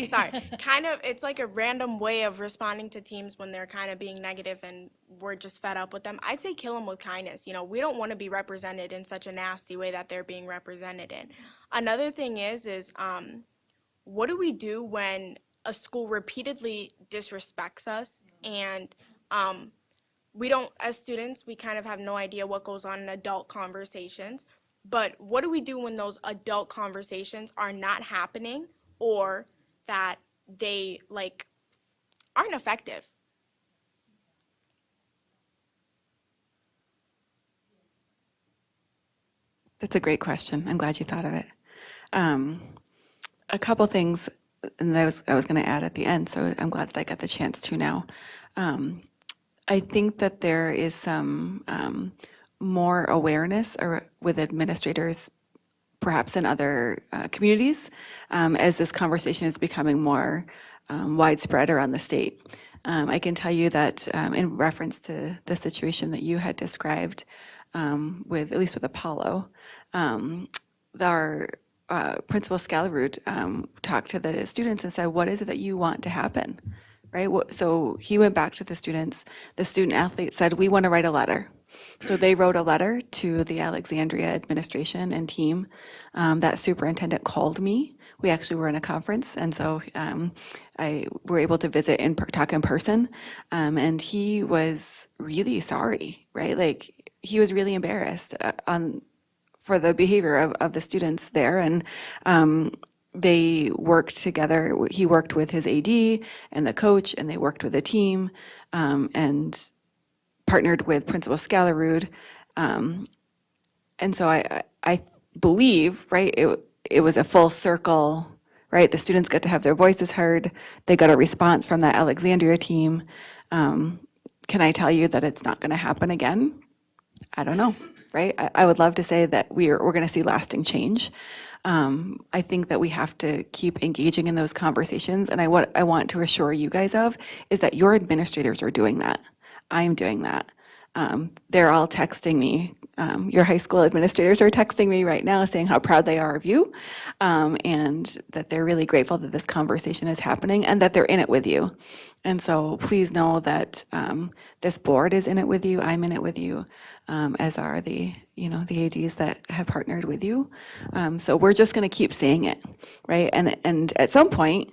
Sorry. Kind of, it's like a random way of responding to teams when they're kind of being negative and we're just fed up with them. I'd say kill them with kindness. You know, we don't want to be represented in such a nasty way that they're being represented in. Another thing is what do we do when a school repeatedly disrespects us and we don't, as students, we kind of have no idea what goes on in adult conversations. But what do we do when those adult conversations are not happening or that they like aren't effective? That's a great question. I'm glad you thought of it. A couple things, and I was going to add at the end, so I'm glad that I got the chance to now. I think that there is some more awareness with administrators, perhaps in other communities, as this conversation is becoming more widespread around the state. I can tell you that in reference to the situation that you had described, with at least with Apollo, our Principal Scalarud talked to the students and said, "What is it that you want to happen?" Right? So he went back to the students. The student athlete said, "We want to write a letter." So they wrote a letter to the Alexandria administration and team. That superintendent called me. We actually were in a conference, and so I were able to visit and talk in person. And he was really sorry, right? Like he was really embarrassed for the behavior of the students there, and they worked together. He worked with his AD and the coach, and they worked with a team, and partnered with Principal Scalarud. And so I believe, right, it was a full circle, right? The students got to have their voices heard. They got a response from that Alexandria team. Can I tell you that it's not going to happen again? I don't know, right? I would love to say that we're going to see lasting change. I think that we have to keep engaging in those conversations. And what I want to assure you guys of is that your administrators are doing that. I'm doing that. They're all texting me. Your high school administrators are texting me right now saying how proud they are of you, and that they're really grateful that this conversation is happening and that they're in it with you. And so please know that this board is in it with you. I'm in it with you, as are the ADs that have partnered with you. So we're just going to keep saying it, right? And at some point,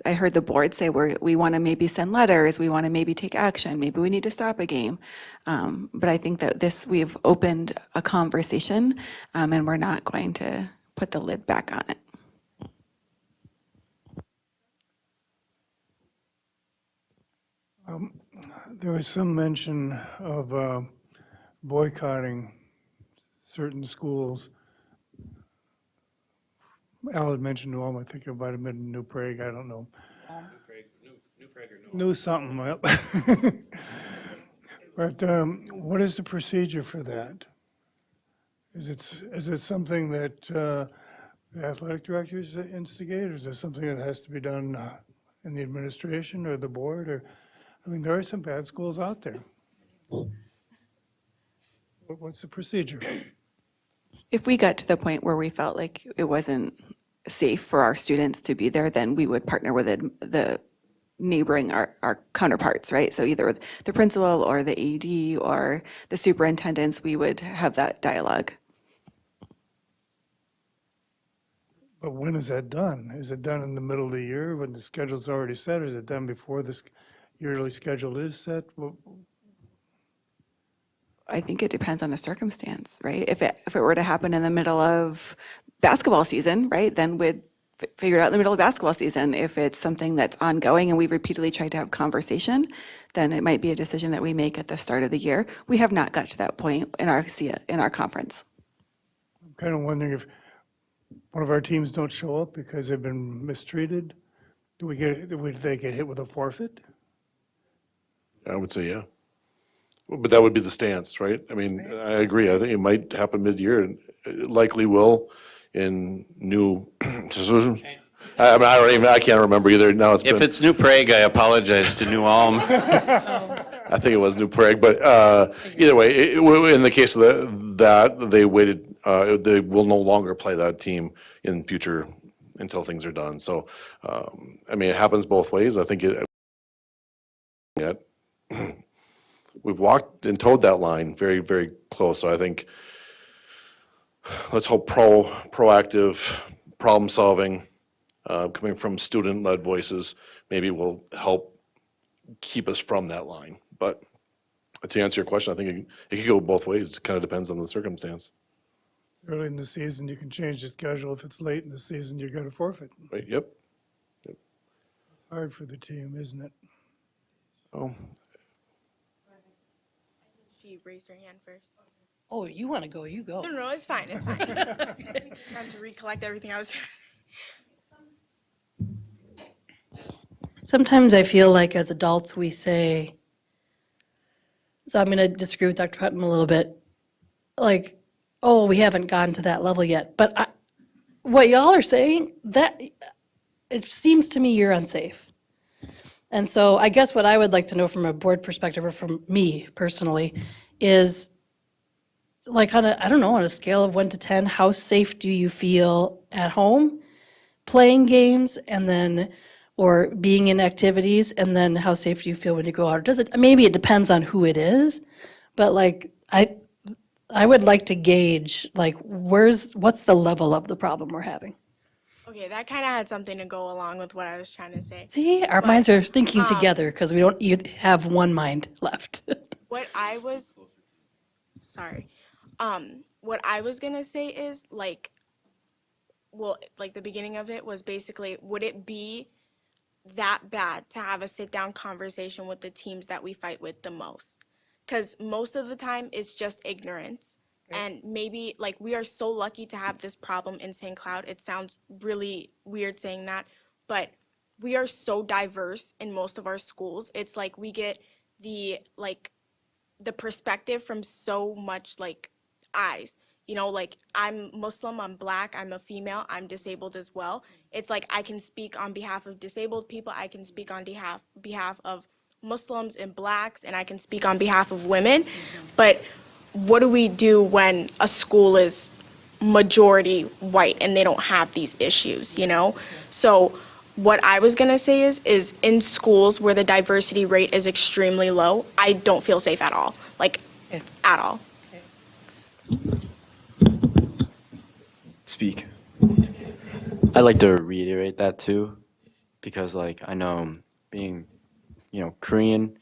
I heard the board say we want to maybe send letters, we want to maybe take action, maybe we need to stop a game. But I think that we've opened a conversation, and we're not going to put the lid back on it. There was some mention of boycotting certain schools. Al had mentioned Newell, I think it might have been New Prague, I don't know. New something. Well. But what is the procedure for that? Is it something that the athletic directors instigate, or is it something that has to be done in the administration or the board? Or, I mean, there are some bad schools out there. What's the procedure? If we got to the point where we felt like it wasn't safe for our students to be there, then we would partner with the neighboring our counterparts, right? So either with the principal or the AD or the superintendents, we would have that dialogue. But when is that done? Is it done in the middle of the year when the schedule's already set, or is it done before this yearly schedule is set? I think it depends on the circumstance, right? If it were to happen in the middle of basketball season, right, then we'd figure it out in the middle of basketball season. If it's something that's ongoing and we've repeatedly tried to have conversation, then it might be a decision that we make at the start of the year. We have not got to that point in our conference. I'm kind of wondering if one of our teams don't show up because they've been mistreated, do they get hit with a forfeit? I would say, yeah. But that would be the stance, right? I mean, I agree. I think it might happen mid-year, and it likely will in new decisions. I mean, I can't remember either. Now If it's New Prague, I apologize to New Ulm. I think it was New Prague, but either way, in the case of that, they waited, they will no longer play that team in future until things are done. So, I mean, it happens both ways. I think we've walked and towed that line very, very close. So I think let's hope proactive problem solving coming from student-led voices maybe will help keep us from that line. But to answer your question, I think it could go both ways. It kind of depends on the circumstance. Early in the season, you can change the schedule. If it's late in the season, you're going to forfeit. Right? Yep. It's hard for the team, isn't it? Oh, She raised her hand first. Oh, you want to go, you go. No, it's fine. It's fine. Trying to recollect everything I was. Sometimes I feel like as adults, we say, so I'm going to disagree with Dr. Putnam a little bit, like, oh, we haven't gotten to that level yet. But what y'all are saying, that it seems to me you're unsafe. And so I guess what I would like to know from a board perspective, or from me personally, is like on a scale of 1 to 10, how safe do you feel at home playing games and then, or being in activities, and then how safe do you feel when you go out? Or does it, maybe it depends on who it is, but like, I would like to gauge, like, what's the level of the problem we're having? Okay, that kind of had something to go along with what I was trying to say. See, our minds are thinking together because we don't have one mind left. What I was gonna say is, like, well, like the beginning of it was basically, would it be that bad to have a sit down conversation with the teams that we fight with the most? Because most of the time it's just ignorance. And maybe like we are so lucky to have this problem in St. Cloud. It sounds really weird saying that, but we are so diverse in most of our schools. It's like we get the like the perspective from so much like eyes. You know, like I'm Muslim, I'm black, I'm a female, I'm disabled as well. It's like I can speak on behalf of disabled people, I can speak on behalf of Muslims and blacks, and I can speak on behalf of women. But what do we do when a school is majority white and they don't have these issues, you know? So what I was gonna say is in schools where the diversity rate is extremely low, I don't feel safe at all, like at all. Speak. I'd like to reiterate that too, because like I know being, Korean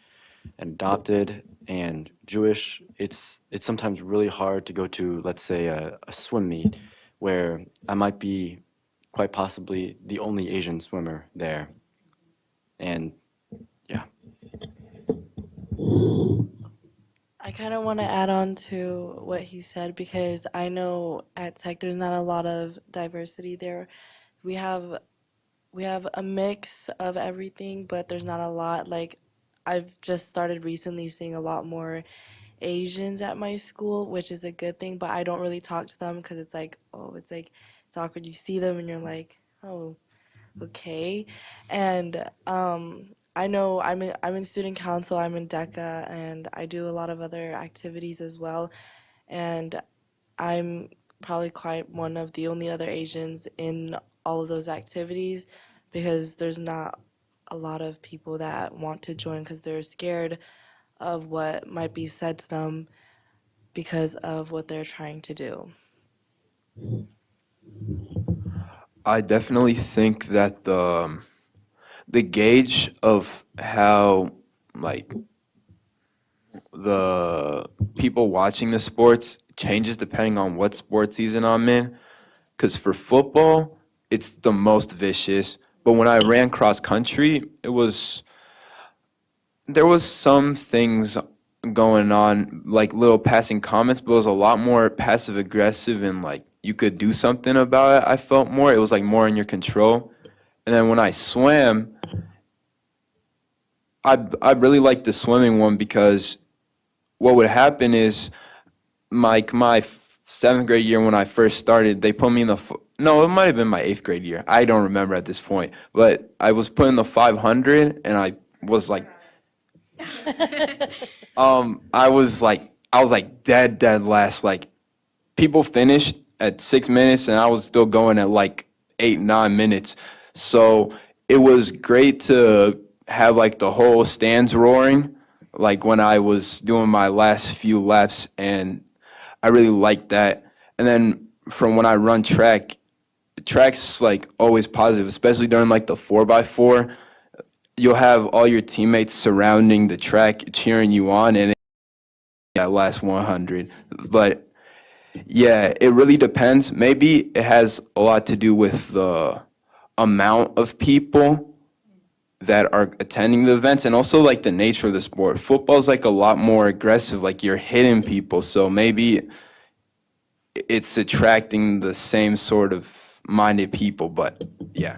and adopted and Jewish, it's sometimes really hard to go to, let's say, a swim meet where I might be quite possibly the only Asian swimmer there. And yeah. I kind of want to add on to what he said because I know at Tech there's not a lot of diversity there. We have a mix of everything, but there's not a lot. Like I've just started recently seeing a lot more Asians at my school, which is a good thing, but I don't really talk to them because it's like, oh, it's awkward. You see them and you're like, oh, okay. And I know I'm in student council, I'm in DECA, and I do a lot of other activities as well. And I'm probably quite one of the only other Asians in all of those activities because there's not a lot of people that want to join because they're scared of what might be said to them because of what they're trying to do. I definitely think that the gauge of how like the people watching the sports changes depending on what sports season I'm in. Because for football, it's the most vicious. But when I ran cross country, there was some things going on, like little passing comments, but it was a lot more passive aggressive and like you could do something about it. I felt more. It was like more in your control. And then when I swam, I really liked the swimming one because what would happen is my seventh grade year when I first started, they put me in no, it might have been my eighth grade year. I don't remember at this point, but I was put in the 500 and I was like, I was like dead last. Like people finished at 6 minutes and I was still going at like 8, 9 minutes. So it was great to have like the whole stands roaring, like when I was doing my last few laps, and I really liked that. And then from when I run track, track's like always positive, especially during like the 4x4. You'll have all your teammates surrounding the track, cheering you on, and that last 100. But yeah, it really depends. Maybe it has a lot to do with the amount of people that are attending the events and also like the nature of the sport. Football's like a lot more aggressive, like you're hitting people. So maybe it's attracting the same sort of minded people, but yeah.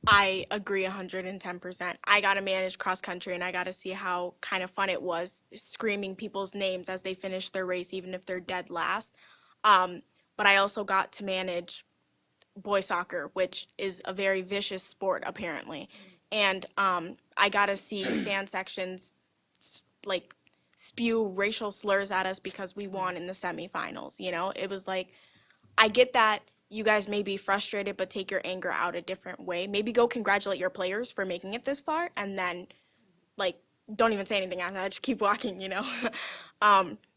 I agree 110%. I got to manage cross country and I got to see how kind of fun it was screaming people's names as they finish their race, even if they're dead last. But I also got to manage boy soccer, which is a very vicious sport apparently. And I got to see fan sections like spew racial slurs at us because we won in the semifinals. You know, it was like, I get that you guys may be frustrated, but take your anger out a different way. Maybe go congratulate your players for making it this far, and then like don't even say anything after that. Just keep walking, you know.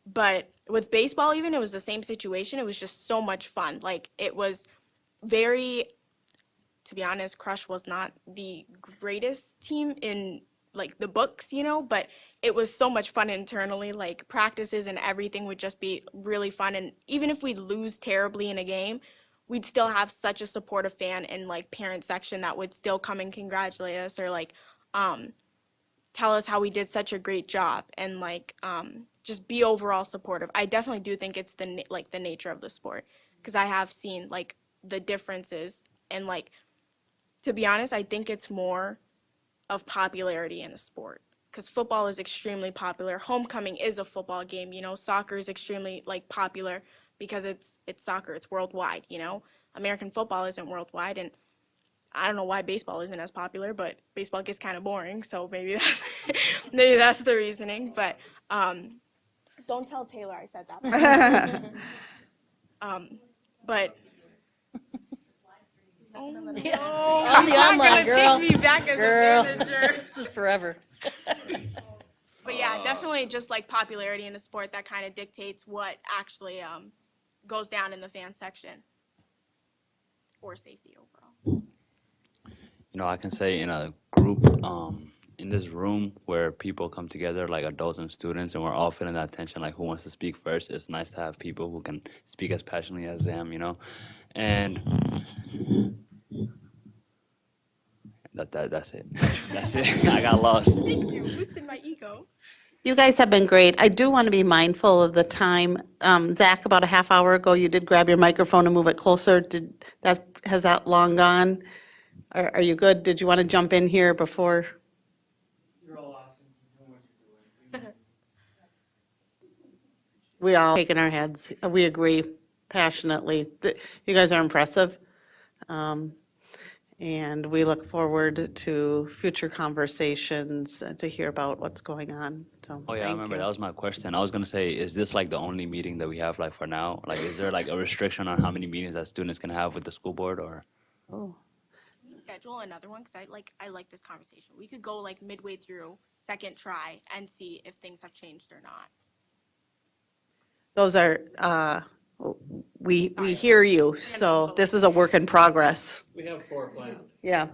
But with baseball, even it was the same situation. It was just so much fun. Like it was very, to be honest, Crush was not the greatest team in like the books, you know, but it was so much fun internally. Like practices and everything would just be really fun. And even if we lose terribly in a game, we'd still have such a supportive fan and like parent section that would still come and congratulate us or like tell us how we did such a great job and like just be overall supportive. I definitely do think it's the nature of the sport, because I have seen like the differences, and like, to be honest, I think it's more of popularity in a sport, because football is extremely popular. Homecoming is a football game, you know. Soccer is extremely like popular because it's soccer. It's worldwide, you know. American football isn't worldwide, and I don't know why baseball isn't as popular, but baseball gets kind of boring, so maybe that's maybe that's the reasoning. But don't tell Taylor I said that. But oh no, On the I'm not online, gonna girl. take me back as Girl. a manager. This is forever. But yeah, definitely just like popularity in a sport that kind of dictates what actually goes down in the fan section or safety overall. You know, I can say in a group, in this room where people come together, like adults and students, and we're all feeling that tension, like who wants to speak first. It's nice to have people who can speak as passionately as them, you know. And that's it. That's it. I got lost. Thank you, boosted my ego. You guys have been great. I do want to be mindful of the time. Zach, about a half hour ago, you did grab your microphone and move it closer. Has that long gone? Are you good? Did you want to jump in here before? You're all awesome. You know what you're doing. We all shaking our heads. We agree passionately. You guys are impressive. And we look forward to future conversations to hear about what's going on. So, Oh yeah, I thank remember you. that was my question. I was gonna say, is this like the only meeting that we have like for now? Like, is there like a restriction on how many meetings that students can have with the school board, or? Oh. Can we schedule another one? Because I like this conversation. We could go like midway through second try and see if things have changed or not. Those are, we hear you, so this is a work in progress. We have 4 planned. Yeah.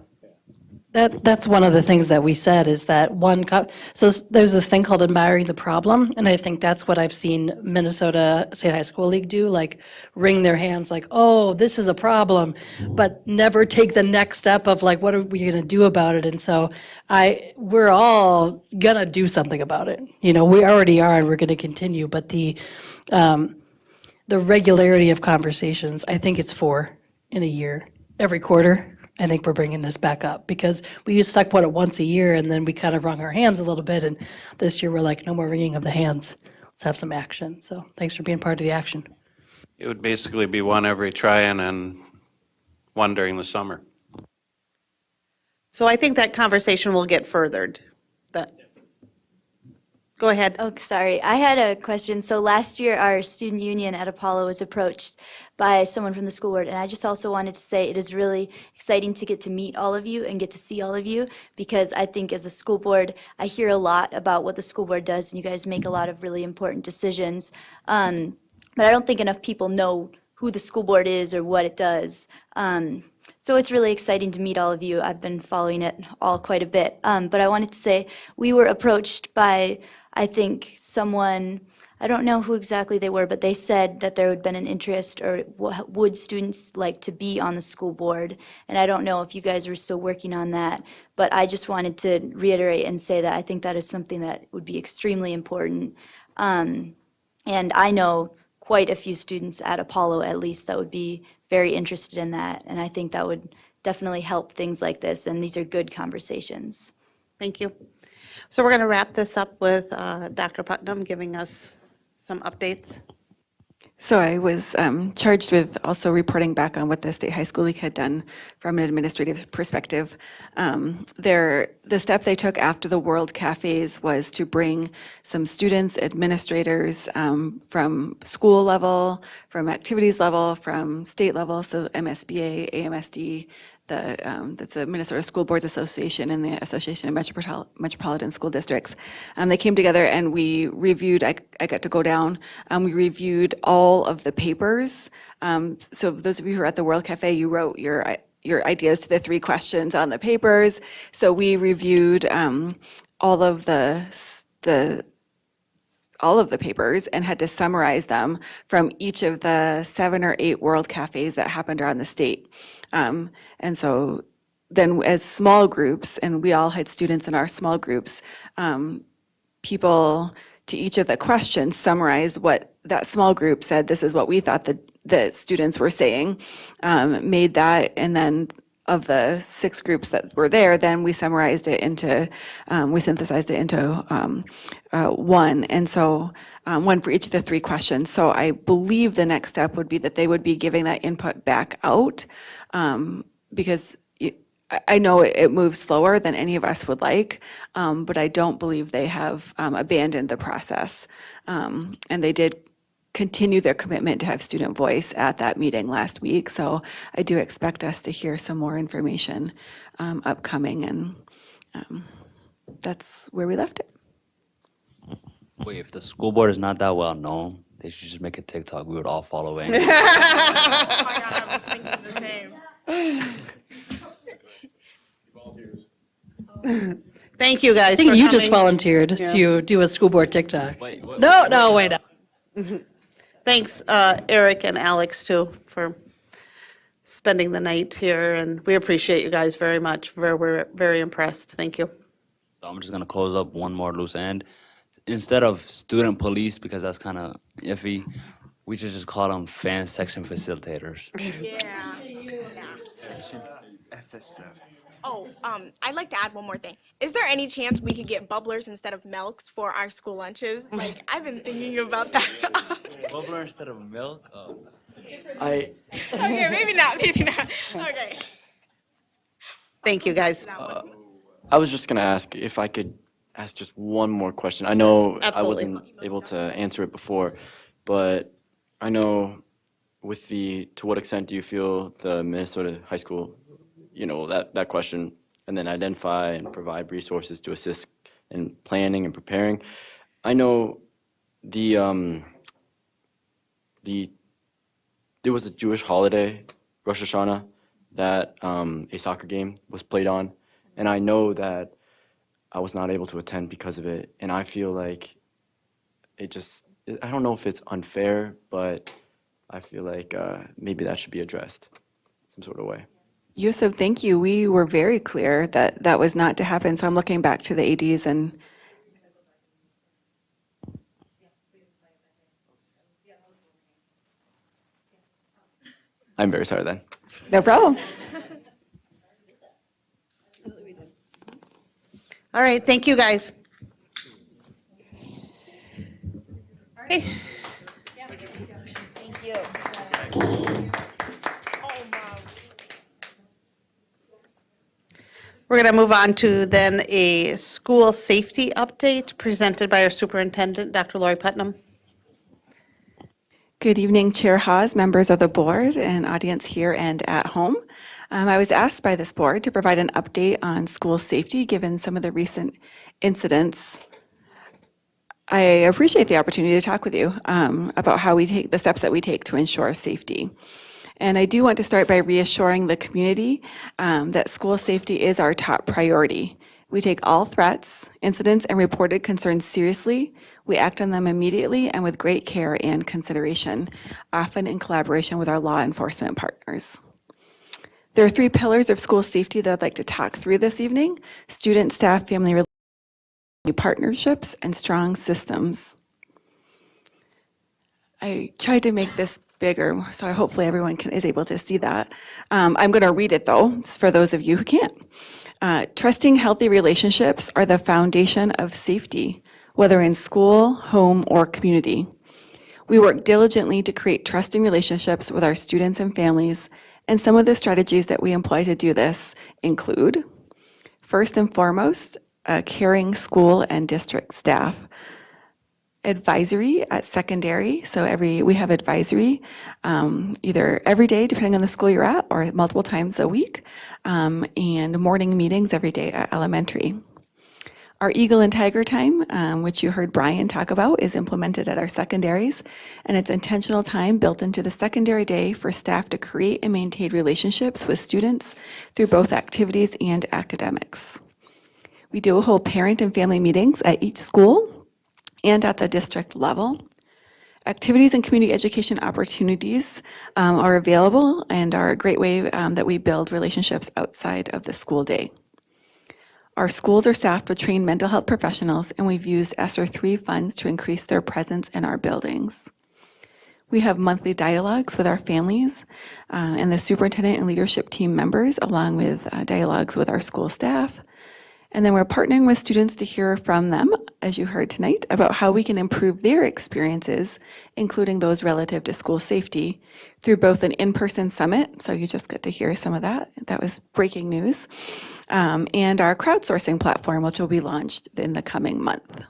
That's one of the things that we said is that there's this thing called admiring the problem, and I think that's what I've seen Minnesota State High School League do, like wring their hands like, oh, this is a problem, but never take the next step of like, what are we going to do about it? And so we're all going to do something about it. You know, we already are, and we're going to continue, but the regularity of conversations, I think it's 4 in a year, every quarter. I think we're bringing this back up because we used to put it once a year and then we kind of wrung our hands a little bit. And this year we're like, no more wringing of the hands. Let's have some action. So thanks for being part of the action. It would basically be 1 every try-in and 1 during the summer. So I think that conversation will get furthered. Go ahead. Oh, sorry. I had a question. So last year, our student union at Apollo was approached by someone from the school board, and I just also wanted to say it is really exciting to get to meet all of you and get to see all of you, because I think as a school board, I hear a lot about what the school board does, and you guys make a lot of really important decisions. But I don't think enough people know who the school board is or what it does. So it's really exciting to meet all of you. I've been following it all quite a bit. But I wanted to say we were approached by, I think, someone, I don't know who exactly they were, but they said that there had been an interest, or would students like to be on the school board? And I don't know if you guys are still working on that, but I just wanted to reiterate and say that I think that is something that would be extremely important. And I know quite a few students at Apollo, at least, that would be very interested in that. And I think that would definitely help things like this. And these are good conversations. Thank you. So we're going to wrap this up with Dr. Putnam giving us some updates. So I was charged with also reporting back on what the State High School League had done from an administrative perspective. The step they took after the World Cafes was to bring some students, administrators from school level, from activities level, from state level, so MSBA, AMSD, that's the Minnesota School Boards Association and the Association of Metropolitan School Districts. They came together and we reviewed, I got to go down, we reviewed all of the papers. So those of you who are at the World Cafe, you wrote your ideas to the 3 questions on the papers. So we reviewed all of the all of the papers and had to summarize them from each of the 7 or 8 World Cafes that happened around the state. And so then as small groups, and we all had students in our small groups, people to each of the questions summarized what that small group said, this is what we thought the students were saying, made that, and then of the 6 groups that were there, then we summarized it into, we synthesized it into one. And so one for each of the 3 questions. So I believe the next step would be that they would be giving that input back out, because I know it moves slower than any of us would like, but I don't believe they have abandoned the process. And they did continue their commitment to have student voice at that meeting last week. So I do expect us to hear some more information upcoming, and that's where we left it. Wait, if the school board is not that well known, they should just make a TikTok. We would all follow in. Oh my God, I was thinking the same. Thank you, guys, I think for you just coming. volunteered Yeah. to do a school board TikTok. Wait, what? No, wait. Thanks, Eric and Alex, too, for spending the night here, and we appreciate you guys very much. We're very impressed. Thank you. So I'm just gonna close up one more loose end. Instead of student police, because that's kind of iffy, we should just call them fan section facilitators. Yeah. Oh, I'd like to add one more thing. Is there any chance we could get bubblers instead of milks for our school lunches? Like, I've been thinking about that. Bubbler instead of milk? Oh. I Okay, maybe not, maybe not. Okay. Thank you, guys. I was just gonna ask if I could ask just one more question. I know I Absolutely. wasn't able to answer it before, but I know with to what extent do you feel the Minnesota high school, that question, and then identify and provide resources to assist in planning and preparing. I know there was a Jewish holiday, Rosh Hashanah, that a soccer game was played on, and I know that I was not able to attend because of it, and I feel like I don't know if it's unfair, but I feel like maybe that should be addressed some sort of way. Yusuf, thank you. We were very clear that that was not to happen, so I'm looking back to the ADs and I'm very sorry then. no problem. All right, thank you, guys. Okay. Thank you. We're going to move on to then a school safety update presented by our superintendent, Dr. Lori Putnam. Good evening, Chair Hawes, members of the board, and audience here and at home. I was asked by this board to provide an update on school safety given some of the recent incidents. I appreciate the opportunity to talk with you about how we take the steps that we take to ensure safety. And I do want to start by reassuring the community that school safety is our top priority. We take all threats, incidents, and reported concerns seriously. We act on them immediately and with great care and consideration, often in collaboration with our law enforcement partners. There are 3 pillars of school safety that I'd like to talk through this evening: student, staff, family relations, partnerships, and strong systems. I tried to make this bigger, so hopefully everyone is able to see that. I'm going to read it, though, for those of you who can't. Trusting healthy relationships are the foundation of safety, whether in school, home, or community. We work diligently to create trusting relationships with our students and families, and some of the strategies that we employ to do this include, first and foremost, caring school and district staff. Advisory at secondary, so we have advisory either every day, depending on the school you're at, or multiple times a week, and morning meetings every day at elementary. Our Eagle and Tiger time, which you heard Brian talk about, is implemented at our secondaries, and it's intentional time built into the secondary day for staff to create and maintain relationships with students through both activities and academics. We do hold parent and family meetings at each school, and at the district level. Activities and community education opportunities are available and are a great way that we build relationships outside of the school day. Our schools are staffed with trained mental health professionals, and we've used ESSER 3 funds to increase their presence in our buildings. We have monthly dialogues with our families and the superintendent and leadership team members, along with dialogues with our school staff. And then we're partnering with students to hear from them, as you heard tonight, about how we can improve their experiences, including those relative to school safety, through both an in-person summit, so you just get to hear some of that. That was breaking news. And our crowdsourcing platform, which will be launched in the coming month.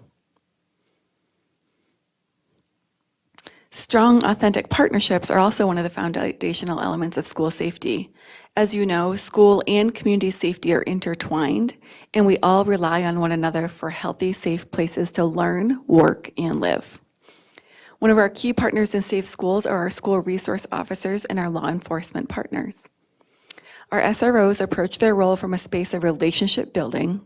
Strong, authentic partnerships are also one of the foundational elements of school safety. As you know, school and community safety are intertwined, and we all rely on one another for healthy, safe places to learn, work, and live. One of our key partners in safe schools are our school resource officers and our law enforcement partners. Our SROs approach their role from a space of relationship building.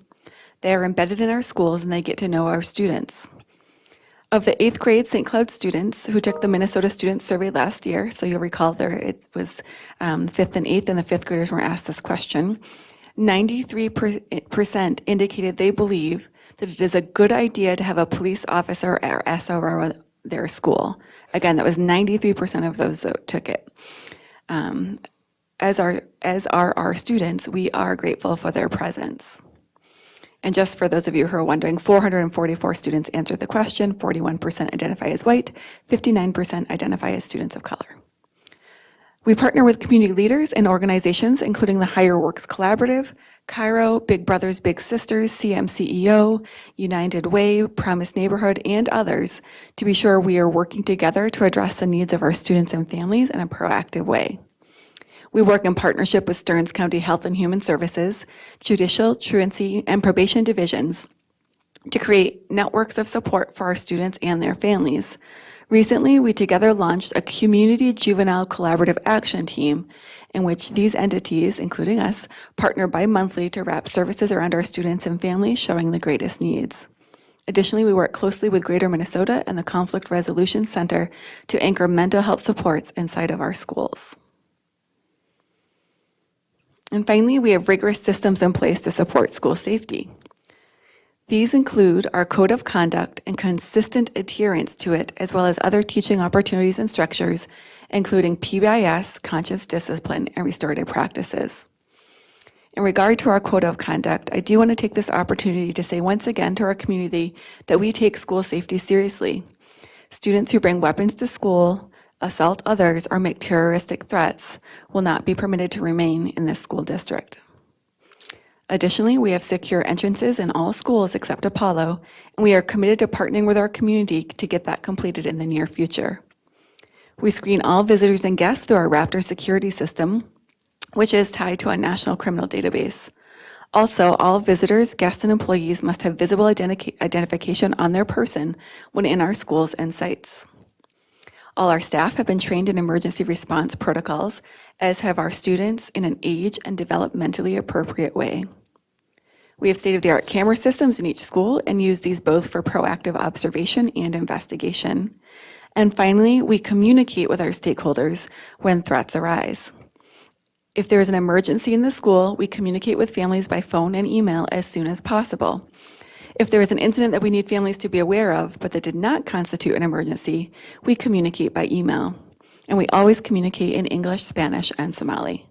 They are embedded in our schools, and they get to know our students. Of the 8th grade St. Cloud students who took the Minnesota Student Survey last year, so you'll recall it was 5th and 8th, and the 5th graders were asked this question, 93% indicated they believe that it is a good idea to have a police officer or SRO at their school. Again, that was 93% of those that took it. As are our students, we are grateful for their presence. And just for those of you who are wondering, 444 students answered the question, 41% identify as white, 59% identify as students of color. We partner with community leaders and organizations, including the Higher Works Collaborative, Cairo, Big Brothers Big Sisters, CMCEO, United Way, Promise Neighborhood, and others, to be sure we are working together to address the needs of our students and families in a proactive way. We work in partnership with Stearns County Health and Human Services, Judicial, Truancy, and Probation Divisions to create networks of support for our students and their families. Recently, we together launched a Community Juvenile Collaborative Action Team in which these entities, including us, partner bi-monthly to wrap services around our students and families showing the greatest needs. Additionally, we work closely with Greater Minnesota and the Conflict Resolution Center to anchor mental health supports inside of our schools. And finally, we have rigorous systems in place to support school safety. These include our code of conduct and consistent adherence to it, as well as other teaching opportunities and structures, including PBIS, conscious discipline, and restorative practices. In regard to our code of conduct, I do want to take this opportunity to say once again to our community that we take school safety seriously. Students who bring weapons to school, assault others, or make terroristic threats will not be permitted to remain in this school district. Additionally, we have secure entrances in all schools except Apollo, and we are committed to partnering with our community to get that completed in the near future. We screen all visitors and guests through our Raptor security system, which is tied to a national criminal database. Also, all visitors, guests, and employees must have visible identification on their person when in our schools and sites. All our staff have been trained in emergency response protocols, as have our students, in an age and developmentally appropriate way. We have state-of-the-art camera systems in each school and use these both for proactive observation and investigation. And finally, we communicate with our stakeholders when threats arise. If there is an emergency in the school, we communicate with families by phone and email as soon as possible. If there is an incident that we need families to be aware of, but that did not constitute an emergency, we communicate by email. And we always communicate in English, Spanish, and Somali.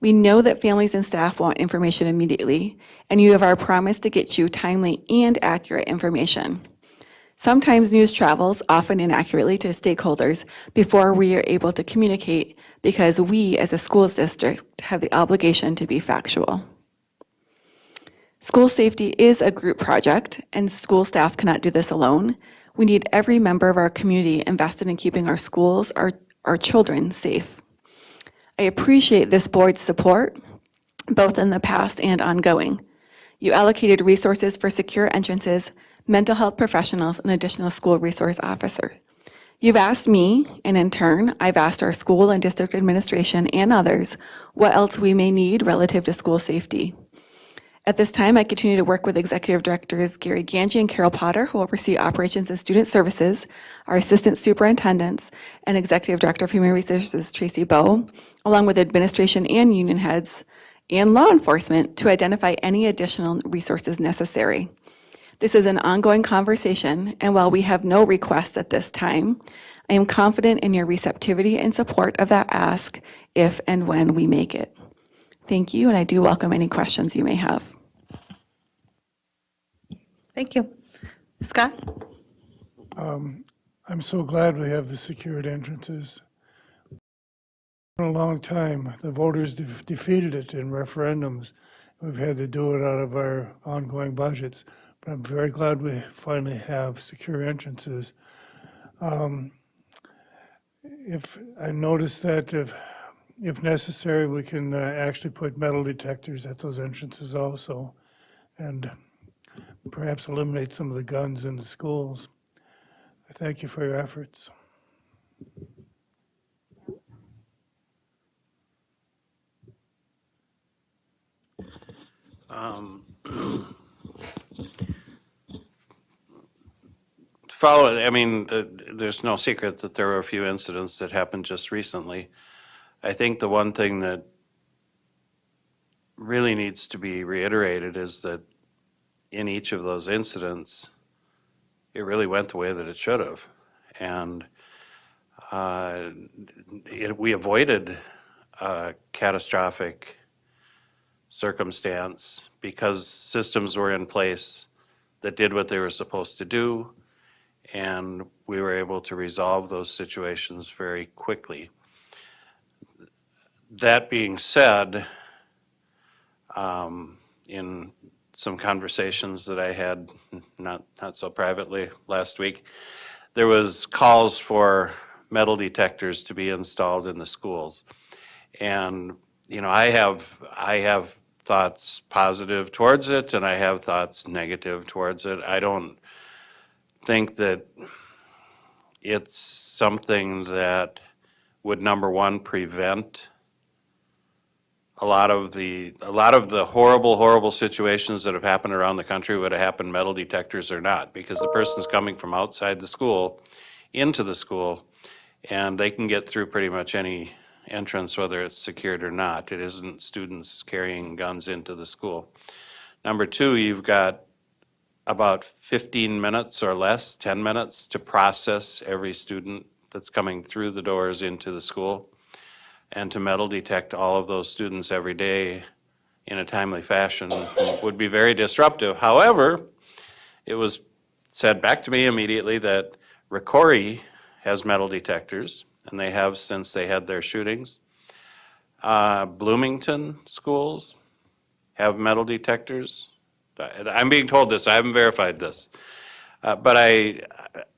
We know that families and staff want information immediately, and you have our promise to get you timely and accurate information. Sometimes news travels, often inaccurately, to stakeholders before we are able to communicate because we, as a schools district, have the obligation to be factual. School safety is a group project, and school staff cannot do this alone. We need every member of our community invested in keeping our schools, our children safe. I appreciate this board's support, both in the past and ongoing. You allocated resources for secure entrances, mental health professionals, and additional school resource officer. You've asked me, and in turn, I've asked our school and district administration and others what else we may need relative to school safety. At this time, I continue to work with Executive Directors Gary Ganji and Carol Potter, who oversee operations and student services, our Assistant Superintendents, and Executive Director of Human Resources Tracy Bowe, along with administration and union heads and law enforcement to identify any additional resources necessary. This is an ongoing conversation, and while we have no requests at this time, I am confident in your receptivity and support of that ask if and when we make it. Thank you, and I do welcome any questions you may have. Thank you. Scott? I'm so glad we have the secured entrances. For a long time, the voters defeated it in referendums. We've had to do it out of our ongoing budgets, but I'm very glad we finally have secure entrances. If I noticed that if necessary, we can actually put metal detectors at those entrances also, and perhaps eliminate some of the guns in the schools. I thank you for your efforts. I mean, there's no secret that there were a few incidents that happened just recently. I think the one thing that really needs to be reiterated is that in each of those incidents, it really went the way that it should have. And we avoided a catastrophic circumstance because systems were in place that did what they were supposed to do, and we were able to resolve those situations very quickly. That being said, in some conversations that I had, not so privately last week, there was calls for metal detectors to be installed in the schools. And, I have thoughts positive towards it, and I have thoughts negative towards it. I don't think that it's something that would, number one, prevent a lot of the horrible situations that have happened around the country would have happened metal detectors or not, because the person's coming from outside the school into the school, and they can get through pretty much any entrance, whether it's secured or not. It isn't students carrying guns into the school. Number two, you've got about 15 minutes or less, 10 minutes, to process every student that's coming through the doors into the school, and to metal detect all of those students every day in a timely fashion would be very disruptive. However, it was said back to me immediately that Ricori has metal detectors, and they have since they had their shootings. Bloomington schools have metal detectors. I'm being told this, I haven't verified this. But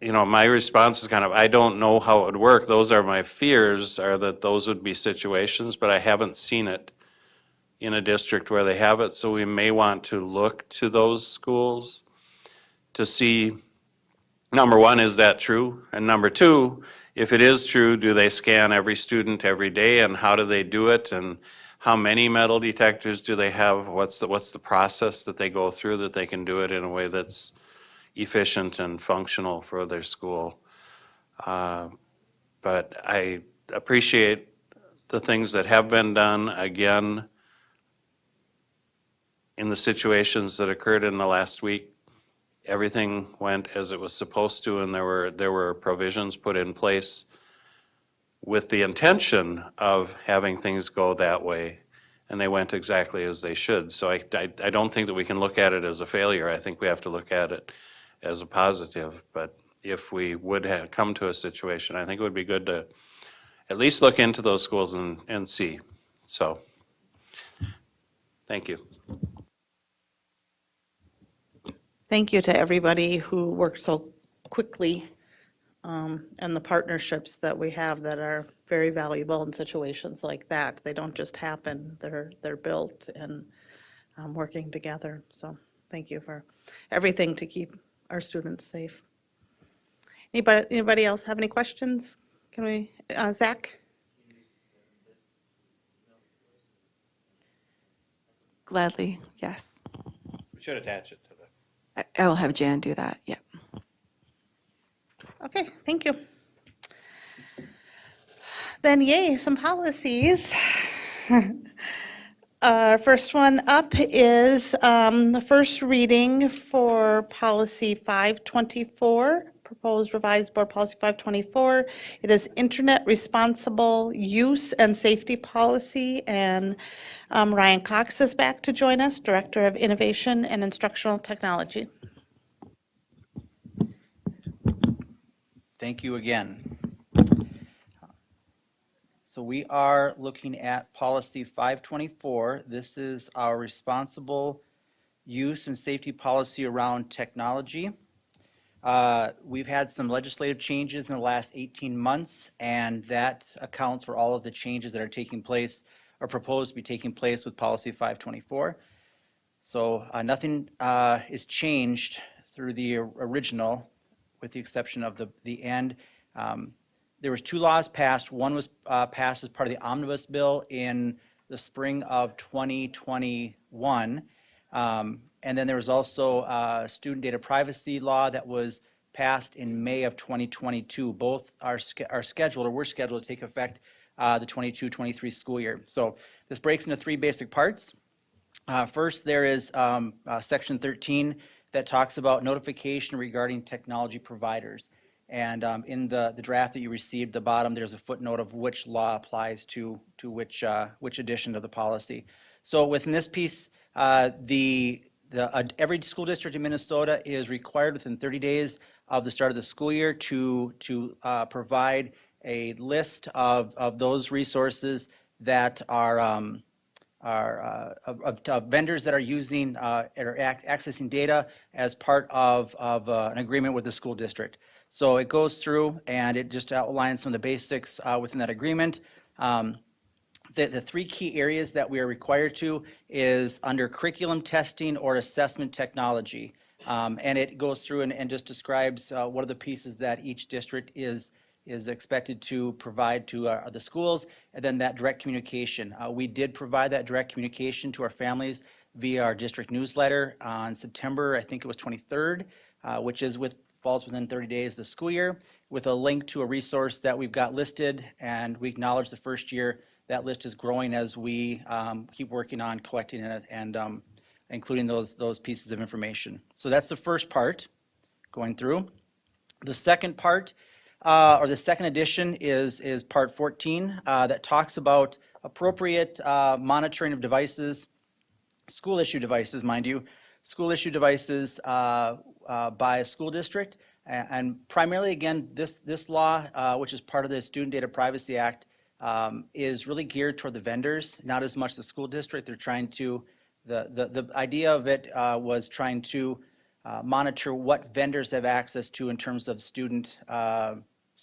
my response is kind of, I don't know how it would work. Those are my fears, are that those would be situations, but I haven't seen it in a district where they have it. So we may want to look to those schools to see, number one, is that true? And number two, if it is true, do they scan every student every day, and how do they do it? And how many metal detectors do they have? What's the process that they go through that they can do it in a way that's efficient and functional for their school? But I appreciate the things that have been done. Again, in the situations that occurred in the last week, everything went as it was supposed to, and there were provisions put in place with the intention of having things go that way, and they went exactly as they should. So I don't think that we can look at it as a failure. I think we have to look at it as a positive. But if we would have come to a situation, I think it would be good to at least look into those schools and see. So, thank you. Thank you to everybody who worked so quickly, and the partnerships that we have that are very valuable in situations like that. They don't just happen, they're built and working together. So thank you for everything to keep our students safe. Anybody else have any questions? Can we, Zach? Gladly, yes. should attach it to the. I will have Jan do that, yeah. Okay, thank you. Then yay, some policies. First one up is the first reading for policy 524, proposed revised board policy 524. It is internet responsible use and safety policy, and Ryan Cox is back to join us, Director of Innovation and Instructional Technology. Thank you again. So we are looking at policy 524. This is our responsible use and safety policy around technology. We've had some legislative changes in the last 18 months, and that accounts for all of the changes that are taking place or proposed to be taking place with policy 524. So nothing is changed through the original, with the exception of the end. There was 2 laws passed. One was passed as part of the omnibus bill in the spring of 2021. And then there was also a student data privacy law that was passed in May of 2022. Both are scheduled, or were scheduled to take effect the 22-23 school year. So this breaks into 3 basic parts. First, there is section 13 that talks about notification regarding technology providers. And in the draft that you received, the bottom, there's a footnote of which law applies to which edition of the policy. So within this piece, every school district in Minnesota is required within 30 days of the start of the school year to provide a list of those resources that are vendors that are using or accessing data as part of an agreement with the school district. So it goes through and it just outlines some of the basics within that agreement. The 3 key areas that we are required to is under curriculum testing or assessment technology. And it goes through and just describes what are the pieces that each district is expected to provide to the schools, and then that direct communication. We did provide that direct communication to our families via our district newsletter on September, I think it was 23rd, which falls within 30 days of the school year, with a link to a resource that we've got listed, and we acknowledge the first year that list is growing as we keep working on collecting it and including those pieces of information. So that's the first part going through. The second part, or the second edition, is part 14 that talks about appropriate monitoring of devices, school issue devices, mind you, school issue devices by a school district. And primarily, again, this law, which is part of the Student Data Privacy Act, is really geared toward the vendors, not as much the school district. They're trying to, the idea of it was trying to monitor what vendors have access to in terms of student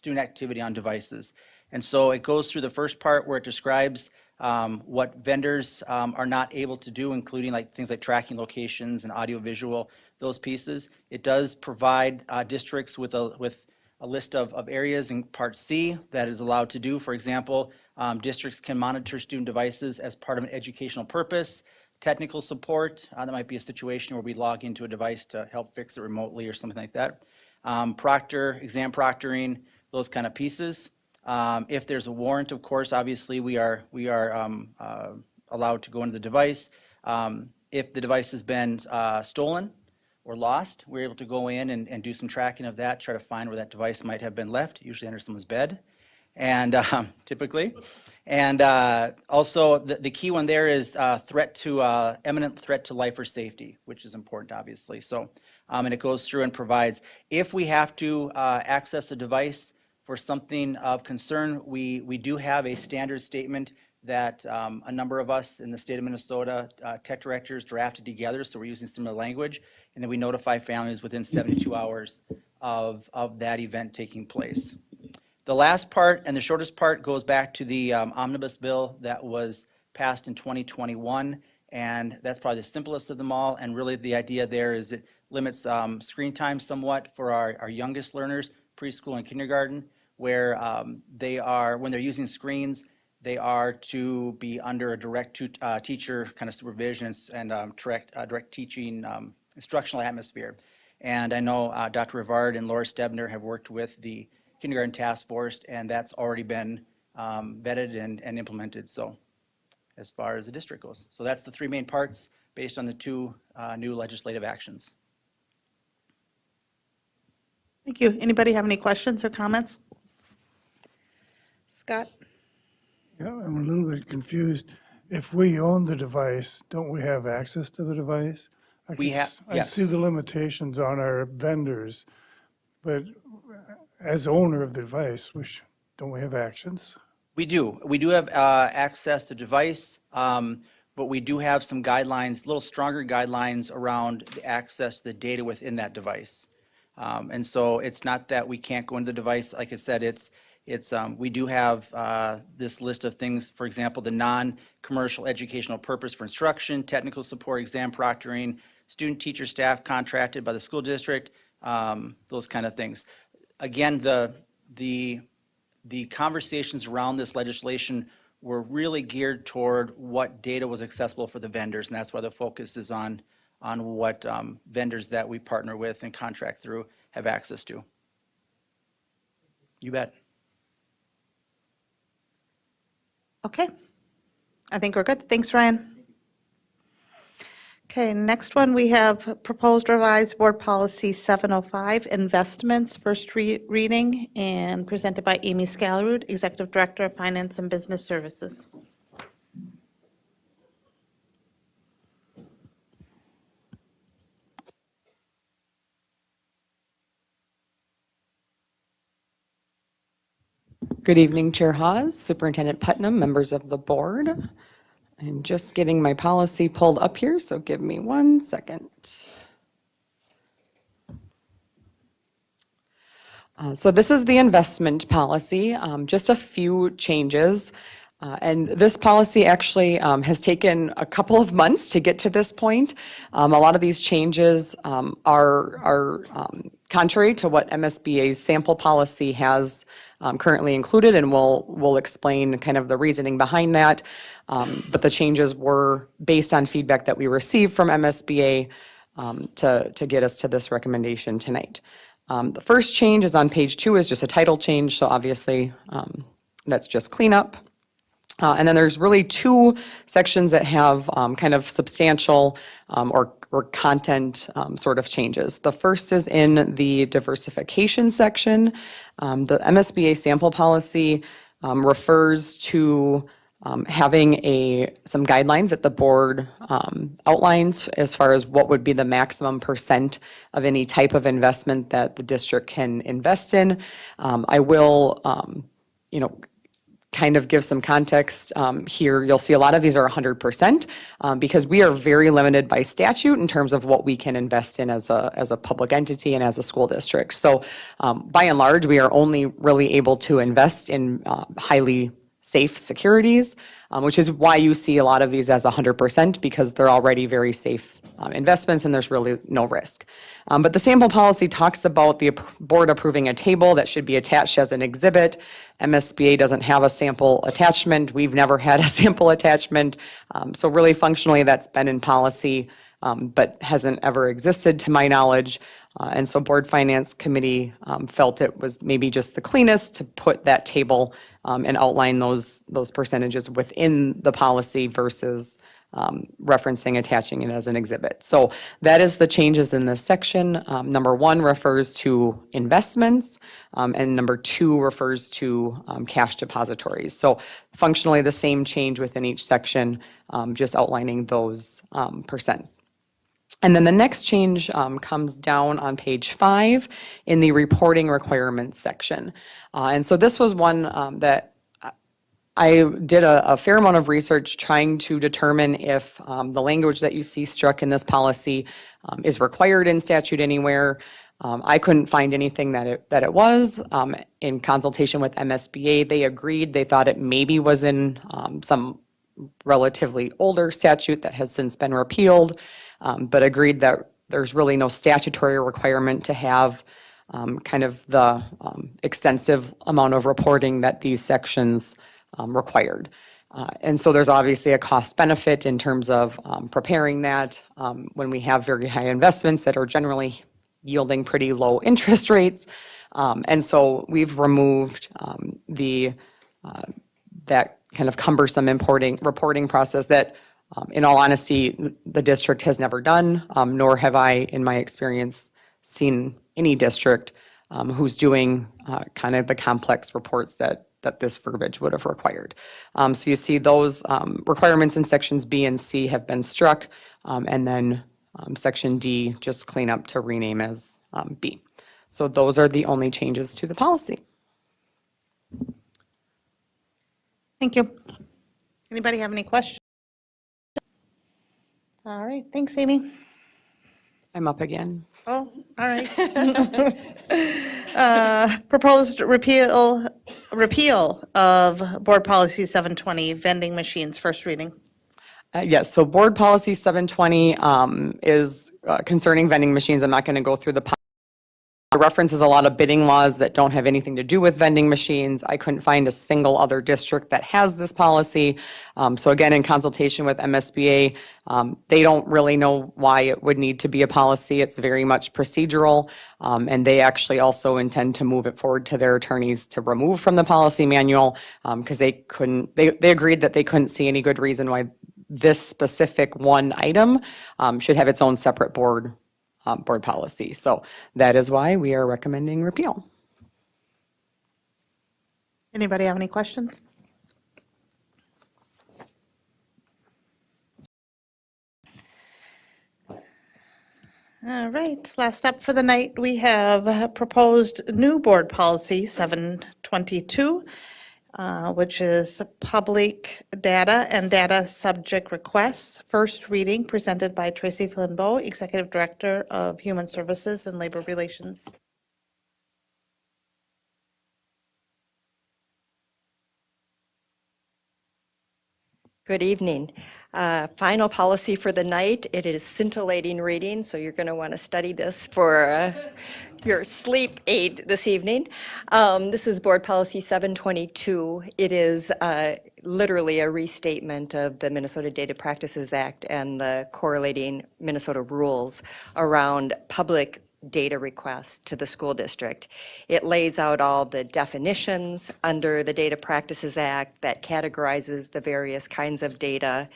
activity on devices. And so it goes through the first part where it describes what vendors are not able to do, including things like tracking locations and audiovisual, those pieces. It does provide districts with a list of areas in Part C that is allowed to do. For example, districts can monitor student devices as part of an educational purpose, technical support. That might be a situation where we log into a device to help fix it remotely or something like that. Exam proctoring, those kind of pieces. If there's a warrant, of course, obviously we are allowed to go into the device. If the device has been stolen or lost, we're able to go in and do some tracking of that, try to find where that device might have been left, usually under someone's bed, and typically. And also the key one there is imminent threat to life or safety, which is important, obviously. So, and it goes through and provides, if we have to access a device for something of concern, we do have a standard statement that a number of us in the state of Minnesota tech directors drafted together, so we're using similar language, and then we notify families within 72 hours of that event taking place. The last part and the shortest part goes back to the omnibus bill that was passed in 2021, and that's probably the simplest of them all, and really the idea there is it limits screen time somewhat for our youngest learners, preschool and kindergarten, where when they're using screens, They are to be under a direct teacher kind of supervision and direct teaching instructional atmosphere. And I know Dr. Rivard and Laura Stebner have worked with the kindergarten task force, and that's already been vetted and implemented, so as far as the district goes. So that's the three main parts based on the two new legislative actions. Thank you. Anybody have any questions or comments? Scott? Yeah, I'm a little bit confused. If we own the device, don't we have access to the device? I see the limitations on our vendors, but as owner of the device, don't we have actions? We do. We do have access to device, but we do have some guidelines, a little stronger guidelines around the access to the data within that device. And so it's not that we can't go into the device. Like I said, we do have this list of things, for example, the non-commercial educational purpose for instruction, technical support, exam proctoring, student, teacher, staff contracted by the school district, those kind of things. Again, the conversations around this legislation were really geared toward what data was accessible for the vendors, and that's why the focus is on what vendors that we partner with and contract through have access to. You bet. Okay. I think we're good. Thanks, Ryan. Okay, next one, we have proposed revised board policy 705, investments, first reading, and presented by Amy Scalrud, Executive Director of Finance and Business Services. Good evening, Chair Hawes, Superintendent Putnam, members of the board. I'm just getting my policy pulled up here, so give me 1 second. So this is the investment policy, just a few changes. And this policy actually has taken a couple of months to get to this point. A lot of these changes are contrary to what MSBA's sample policy has currently included, and we'll explain kind of the reasoning behind that. But the changes were based on feedback that we received from MSBA to get us to this recommendation tonight. The first change is on page 2, is just a title change, so obviously that's just cleanup. And then there's really 2 sections that have kind of substantial or content sort of changes. The first is in the diversification section. The MSBA sample policy refers to having some guidelines that the board outlines as far as what would be the maximum % of any type of investment that the district can invest in. I will, kind of give some context here. You'll see a lot of these are 100% because we are very limited by statute in terms of what we can invest in as a public entity and as a school district. So by and large, we are only really able to invest in highly safe securities, which is why you see a lot of these as 100% because they're already very safe investments and there's really no risk. But the sample policy talks about the board approving a table that should be attached as an exhibit. MSBA doesn't have a sample attachment. We've never had a sample attachment. So really functionally that's been in policy, but hasn't ever existed to my knowledge. And so Board Finance Committee felt it was maybe just the cleanest to put that table and outline those percentages within the policy versus referencing attaching it as an exhibit. So that is the changes in this section. Number 1 refers to investments, and number 2 refers to cash depositories. So functionally the same change within each section, just outlining those percents. And then the next change comes down on page 5 in the reporting requirements section. And so this was one that I did a fair amount of research trying to determine if the language that you see struck in this policy is required in statute anywhere. I couldn't find anything that it was. In consultation with MSBA, they agreed. They thought it maybe was in some relatively older statute that has since been repealed, but agreed that there's really no statutory requirement to have kind of the extensive amount of reporting that these sections required. And so there's obviously a cost benefit in terms of preparing that when we have very high investments that are generally yielding pretty low interest rates. And so we've removed that kind of cumbersome reporting process that, in all honesty, the district has never done, nor have I, in my experience, seen any district who's doing kind of the complex reports that this verbiage would have required. So you see those requirements in sections B and C have been struck, and then section D just clean up to rename as B. So those are the only changes to the policy. Thank you. Anybody have any questions? All right, thanks, Amy. I'm up again. Oh, all right. Proposed repeal of Board Policy 720, vending machines, first reading. Yes, so Board Policy 720 is concerning vending machines. I'm not going to go through the It references a lot of bidding laws that don't have anything to do with vending machines. I couldn't find a single other district that has this policy. So again, in consultation with MSBA, they don't really know why it would need to be a policy. It's very much procedural. And they actually also intend to move it forward to their attorneys to remove from the policy manual because they agreed that they couldn't see any good reason why this specific one item should have its own separate board policy. So that is why we are recommending repeal. Anybody have any questions? All right, last up for the night, we have proposed new board policy 722, which is public data and data subject requests. First reading presented by Tracy Flinbeau, Executive Director of Human Services and Labor Relations. Good evening. Final policy for the night. It is scintillating reading, so you're going to want to study this for your sleep aid this evening. This is Board Policy 722. It is literally a restatement of the Minnesota Data Practices Act and the correlating Minnesota rules around public data requests to the school district. It lays out all the definitions under the Data Practices Act that categorizes the various kinds of data,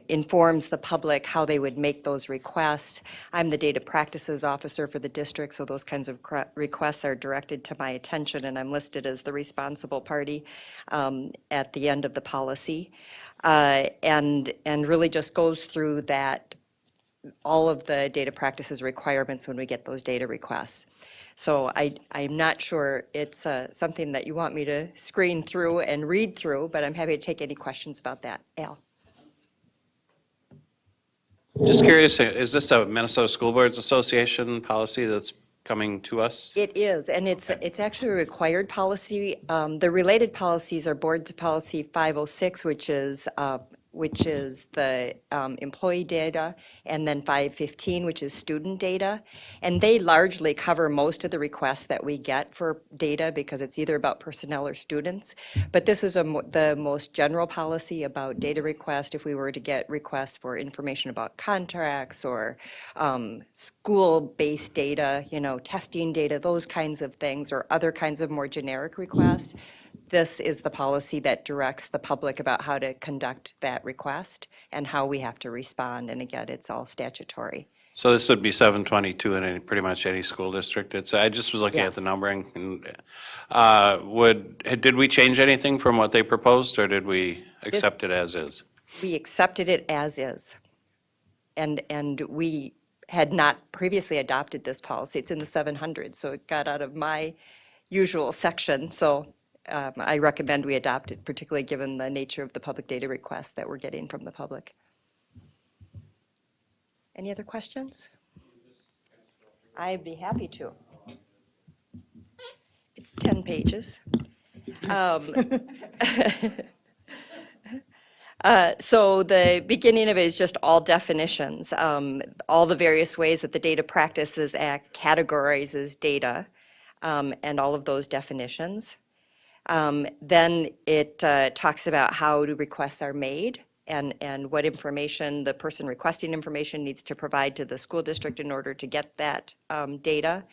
informs the public how they would make those requests. I'm the data practices officer for the district, so those kinds of requests are directed to my attention, and I'm listed as the responsible party at the end of the policy, and really just goes through that all of the data practices requirements when we get those data requests. So I'm not sure it's something that you want me to screen through and read through, but I'm happy to take any questions about that. Al? Just curious, is this a Minnesota School Boards Association policy that's coming to us? It is, and it's actually a required policy. The related policies are Board Policy 506, which is the employee data, and then 515, which is student data. And they largely cover most of the requests that we get for data because it's either about personnel or students. But this is the most general policy about data request. If we were to get requests for information about contracts or school-based data, testing data, those kinds of things, or other kinds of more generic requests, this is the policy that directs the public about how to conduct that request and how we have to respond. And again, it's all statutory. So this would be 722 in pretty much any school district. I just was looking at the Yes. numbering. And did we change anything from what they proposed, or did we accept it as is? We accepted it as is. And we had not previously adopted this policy. It's in the 700, so it got out of my usual section. So I recommend we adopt it, particularly given the nature of the public data requests that we're getting from the public. Any other questions? I'd be happy to. It's 10 pages. So the beginning of it is just all definitions, all the various ways that the Data Practices Act categorizes data, and all of those definitions. Then it talks about how the requests are made and what information the person requesting information needs to provide to the school district in order to get that data.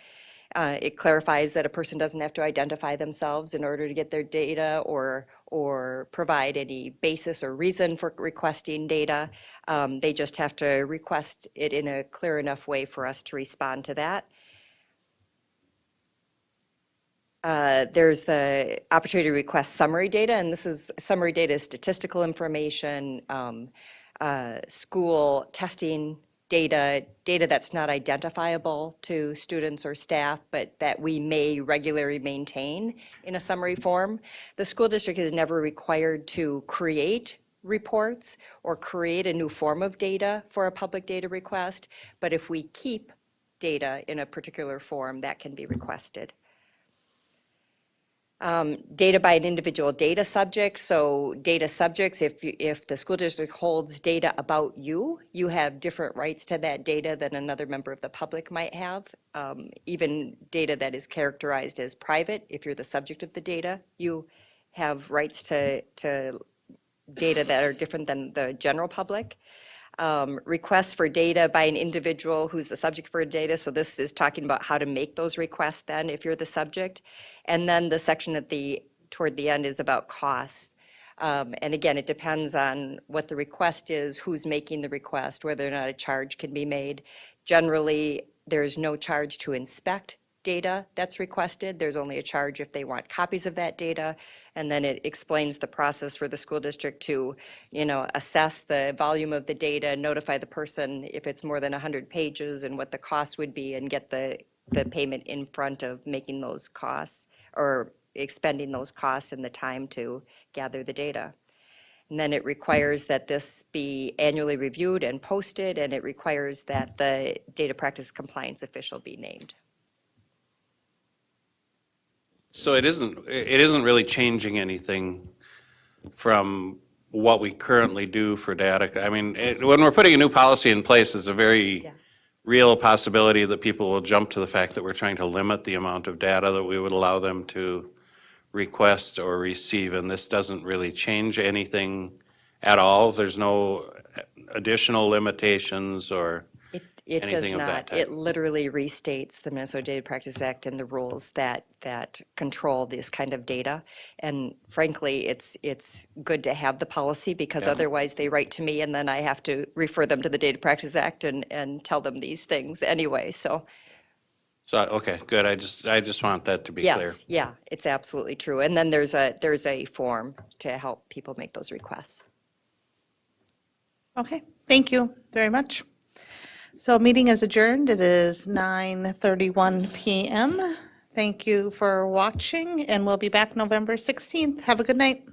It clarifies that a person doesn't have to identify themselves in order to get their data or provide any basis or reason for requesting data. They just have to request it in a clear enough way for us to respond to that. There's the opportunity to request summary data, and this is summary data is statistical information, school testing data, data that's not identifiable to students or staff, but that we may regularly maintain in a summary form. The school district is never required to create reports or create a new form of data for a public data request, but if we keep data in a particular form, that can be requested. Data by an individual data subject. So data subjects, if the school district holds data about you, you have different rights to that data than another member of the public might have. Even data that is characterized as private, if you're the subject of the data, you have rights to data that are different than the general public. Requests for data by an individual who's the subject for data. So this is talking about how to make those requests then if you're the subject. And then the section toward the end is about costs. And again, it depends on what the request is, who's making the request, whether or not a charge can be made. Generally, there's no charge to inspect data that's requested. There's only a charge if they want copies of that data. And then it explains the process for the school district to, assess the volume of the data, notify the person if it's more than 100 pages and what the cost would be, and get the payment in front of making those costs or expending those costs and the time to gather the data. And then it requires that this be annually reviewed and posted, and it requires that the data practice compliance official be named. So it isn't really changing anything from what we currently do for data. I mean, when we're putting a new policy in place, there's a very real possibility that people will jump to the fact that we're trying to limit the amount of data that we would allow them to request or receive, and this doesn't really change anything at all. There's no additional limitations or It does anything of that not. type. It literally restates the Minnesota Data Practice Act and the rules that control this kind of data. And frankly, it's good to have the policy because Yeah. otherwise they write to me and then I have to refer them to the Data Practice Act and tell them these things anyway. So Okay, good. I just want that to be clear. yes, yeah, it's absolutely true. And then there's a form to help people make those requests. Okay, thank you very much. So meeting is adjourned. It is 9:31 PM. Thank you for watching, and we'll be back November 16th. Have a good night.